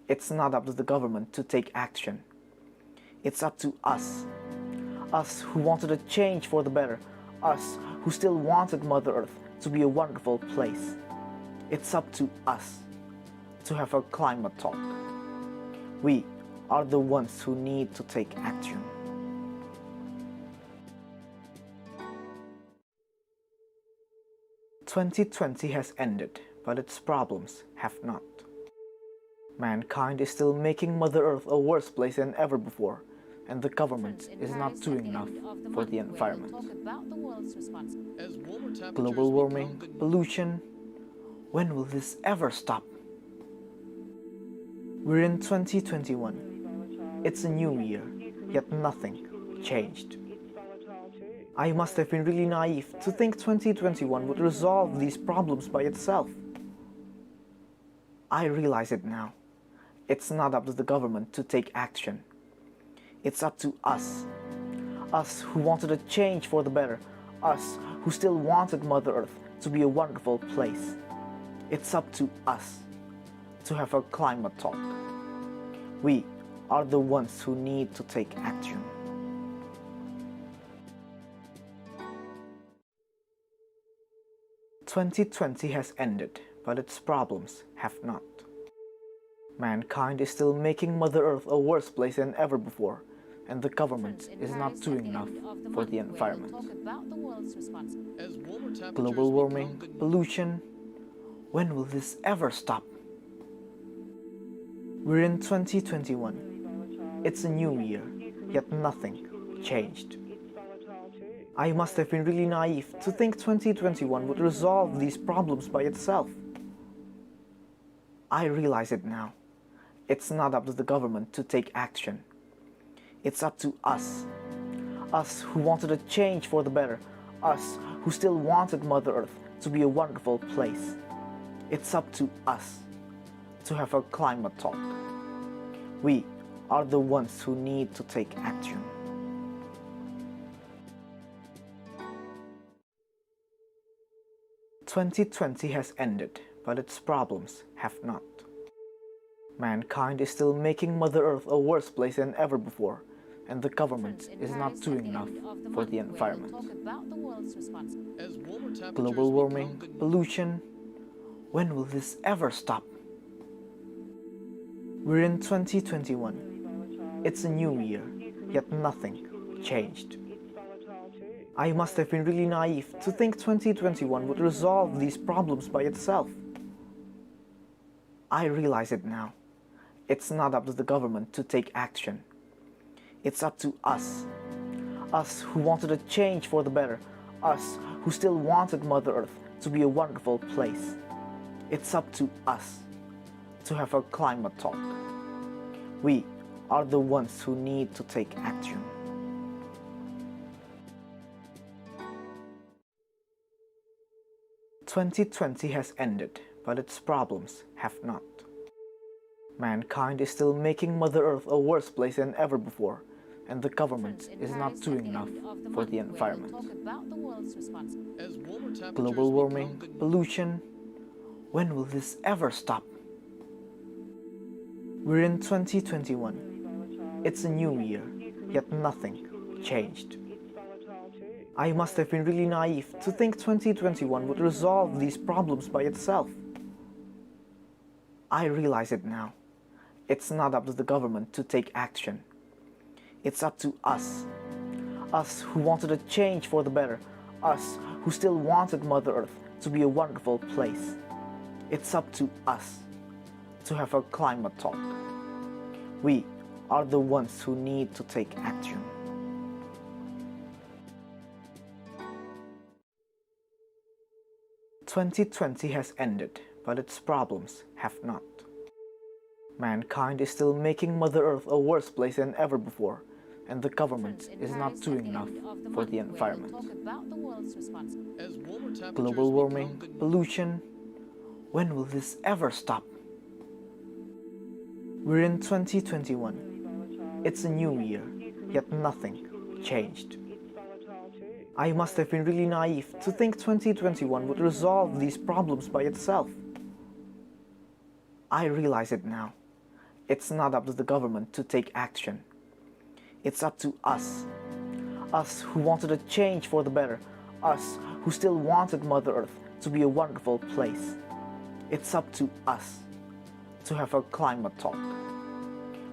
It's not up to the government to take action. It's up to us. Us who wanted a change for the better. Us who still wanted Mother Earth to be a wonderful place. It's up to us to have a climate talk. We are the ones who need to take action. "2020 has ended, but its problems have not. Mankind is still making Mother Earth a worse place than ever before, and the government is not doing enough for the environment. Global warming, pollution, when will this ever stop? We're in 2021. It's a new year, yet nothing changed. I must have been really naive to think 2021 would resolve these problems by itself. I realize it now. It's not up to the government to take action. It's up to us. Us who wanted a change for the better. Us who still wanted Mother Earth to be a wonderful place. It's up to us to have a climate talk. We are the ones who need to take action. "2020 has ended, but its problems have not. Mankind is still making Mother Earth a worse place than ever before, and the government is not doing enough for the environment. Global warming, pollution, when will this ever stop? We're in 2021. It's a new year, yet nothing changed. I must have been really naive to think 2021 would resolve these problems by itself. I realize it now. It's not up to the government to take action. It's up to us. Us who wanted a change for the better. Us who still wanted Mother Earth to be a wonderful place. It's up to us to have a climate talk. We are the ones who need to take action. "2020 has ended, but its problems have not. Mankind is still making Mother Earth a worse place than ever before, and the government is not doing enough for the environment. Global warming, pollution, when will this ever stop? We're in 2021. It's a new year, yet nothing changed. I must have been really naive to think 2021 would resolve these problems by itself. I realize it now. It's not up to the government to take action. It's up to us. Us who wanted a change for the better. Us who still wanted Mother Earth to be a wonderful place. It's up to us to have a climate talk. We are the ones who need to take action. "2020 has ended, but its problems have not. Mankind is still making Mother Earth a worse place than ever before, and the government is not doing enough for the environment. Global warming, pollution, when will this ever stop? We're in 2021. It's a new year, yet nothing changed. I must have been really naive to think 2021 would resolve these problems by itself. I realize it now. It's not up to the government to take action. It's up to us. Us who wanted a change for the better. Us who still wanted Mother Earth to be a wonderful place. It's up to us to have a climate talk. We are the ones who need to take action. "2020 has ended, but its problems have not. Mankind is still making Mother Earth a worse place than ever before, and the government is not doing enough for the environment. Global warming, pollution, when will this ever stop? We're in 2021. It's a new year, yet nothing changed. I must have been really naive to think 2021 would resolve these problems by itself. I realize it now. It's not up to the government to take action. It's up to us. Us who wanted a change for the better. Us who still wanted Mother Earth to be a wonderful place. It's up to us to have a climate talk.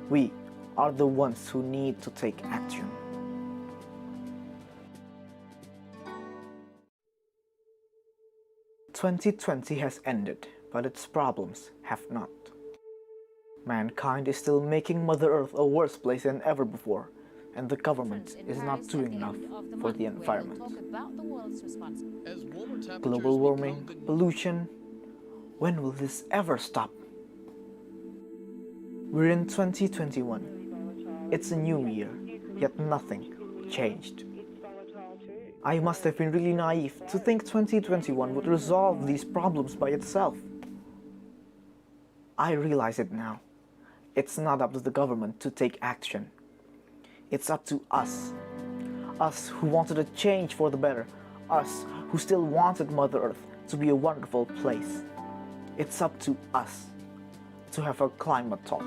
We are the ones who need to take action. "2020 has ended, but its problems have not. Mankind is still making Mother Earth a worse place than ever before, and the government is not doing enough for the environment. Global warming, pollution, when will this ever stop? We're in 2021. It's a new year, yet nothing changed. I must have been really naive to think 2021 would resolve these problems by itself. I realize it now. It's not up to the government to take action. It's up to us. Us who wanted a change for the better. Us who still wanted Mother Earth to be a wonderful place. It's up to us to have a climate talk.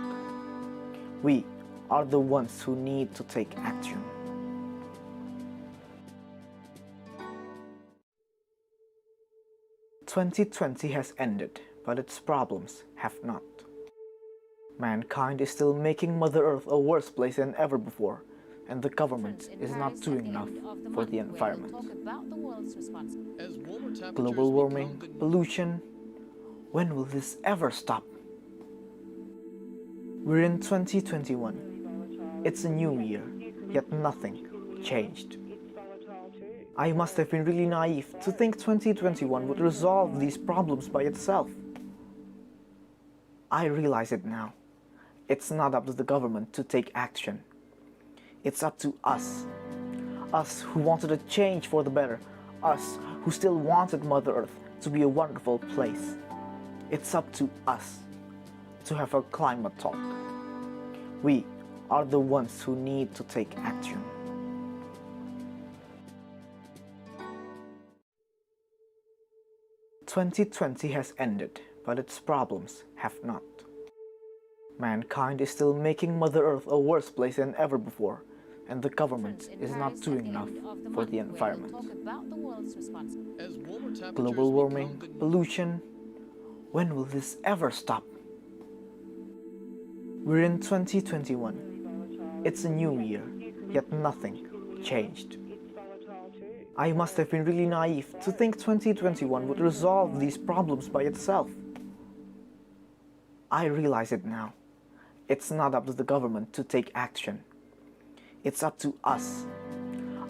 We are the ones who need to take action. "2020 has ended, but its problems have not. Mankind is still making Mother Earth a worse place than ever before, and the government is not doing enough for the environment. Global warming, pollution, when will this ever stop? We're in 2021. It's a new year, yet nothing changed. I must have been really naive to think 2021 would resolve these problems by itself. I realize it now. It's not up to the government to take action. It's up to us. Us who wanted a change for the better. Us who still wanted Mother Earth to be a wonderful place. It's up to us to have a climate talk. We are the ones who need to take action. "2020 has ended, but its problems have not. Mankind is still making Mother Earth a worse place than ever before, and the government is not doing enough for the environment. Global warming, pollution, when will this ever stop? We're in 2021. It's a new year, yet nothing changed. I must have been really naive to think 2021 would resolve these problems by itself. I realize it now. It's not up to the government to take action. It's up to us.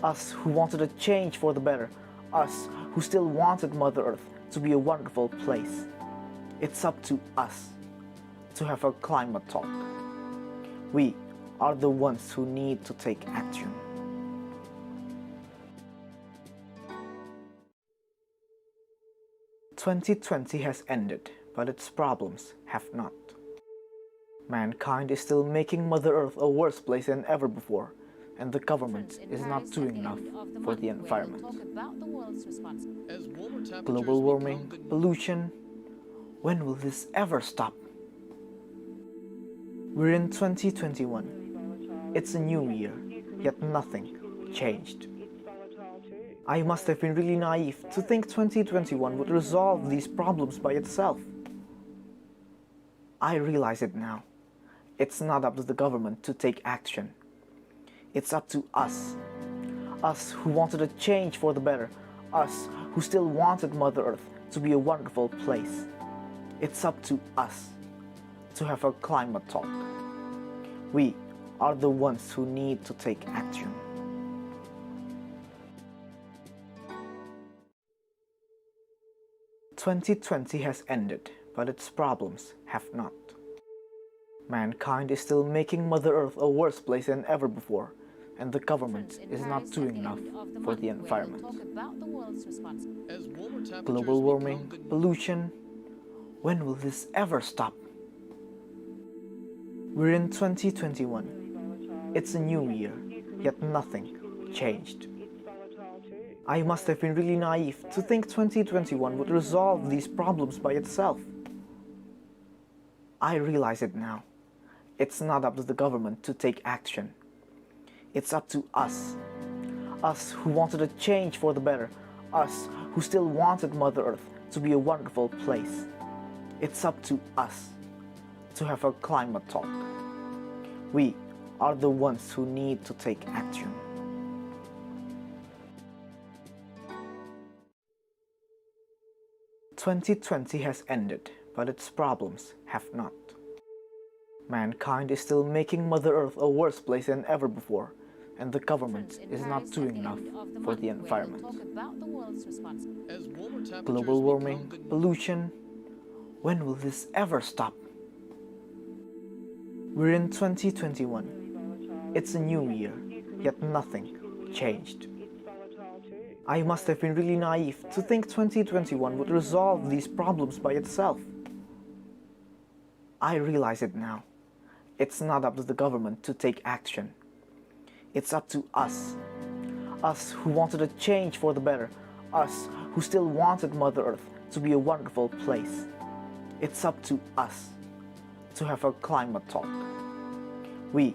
Us who wanted a change for the better. Us who still wanted Mother Earth to be a wonderful place. It's up to us to have a climate talk. We are the ones who need to take action. "2020 has ended, but its problems have not. Mankind is still making Mother Earth a worse place than ever before, and the government is not doing enough for the environment. Global warming, pollution, when will this ever stop? We're in 2021. It's a new year, yet nothing changed. I must have been really naive to think 2021 would resolve these problems by itself. I realize it now. It's not up to the government to take action. It's up to us. Us who wanted a change for the better. Us who still wanted Mother Earth to be a wonderful place. It's up to us to have a climate talk. We are the ones who need to take action. "2020 has ended, but its problems have not. Mankind is still making Mother Earth a worse place than ever before, and the government is not doing enough for the environment. Global warming, pollution, when will this ever stop? We're in 2021. It's a new year, yet nothing changed. I must have been really naive to think 2021 would resolve these problems by itself. I realize it now. It's not up to the government to take action. It's up to us. Us who wanted a change for the better. Us who still wanted Mother Earth to be a wonderful place. It's up to us to have a climate talk. We are the ones who need to take action. "2020 has ended, but its problems have not. Mankind is still making Mother Earth a worse place than ever before, and the government is not doing enough for the environment. Global warming, pollution, when will this ever stop? We're in 2021. It's a new year, yet nothing changed. I must have been really naive to think 2021 would resolve these problems by itself. I realize it now. It's not up to the government to take action. It's up to us. Us who wanted a change for the better. Us who still wanted Mother Earth to be a wonderful place. It's up to us to have a climate talk. We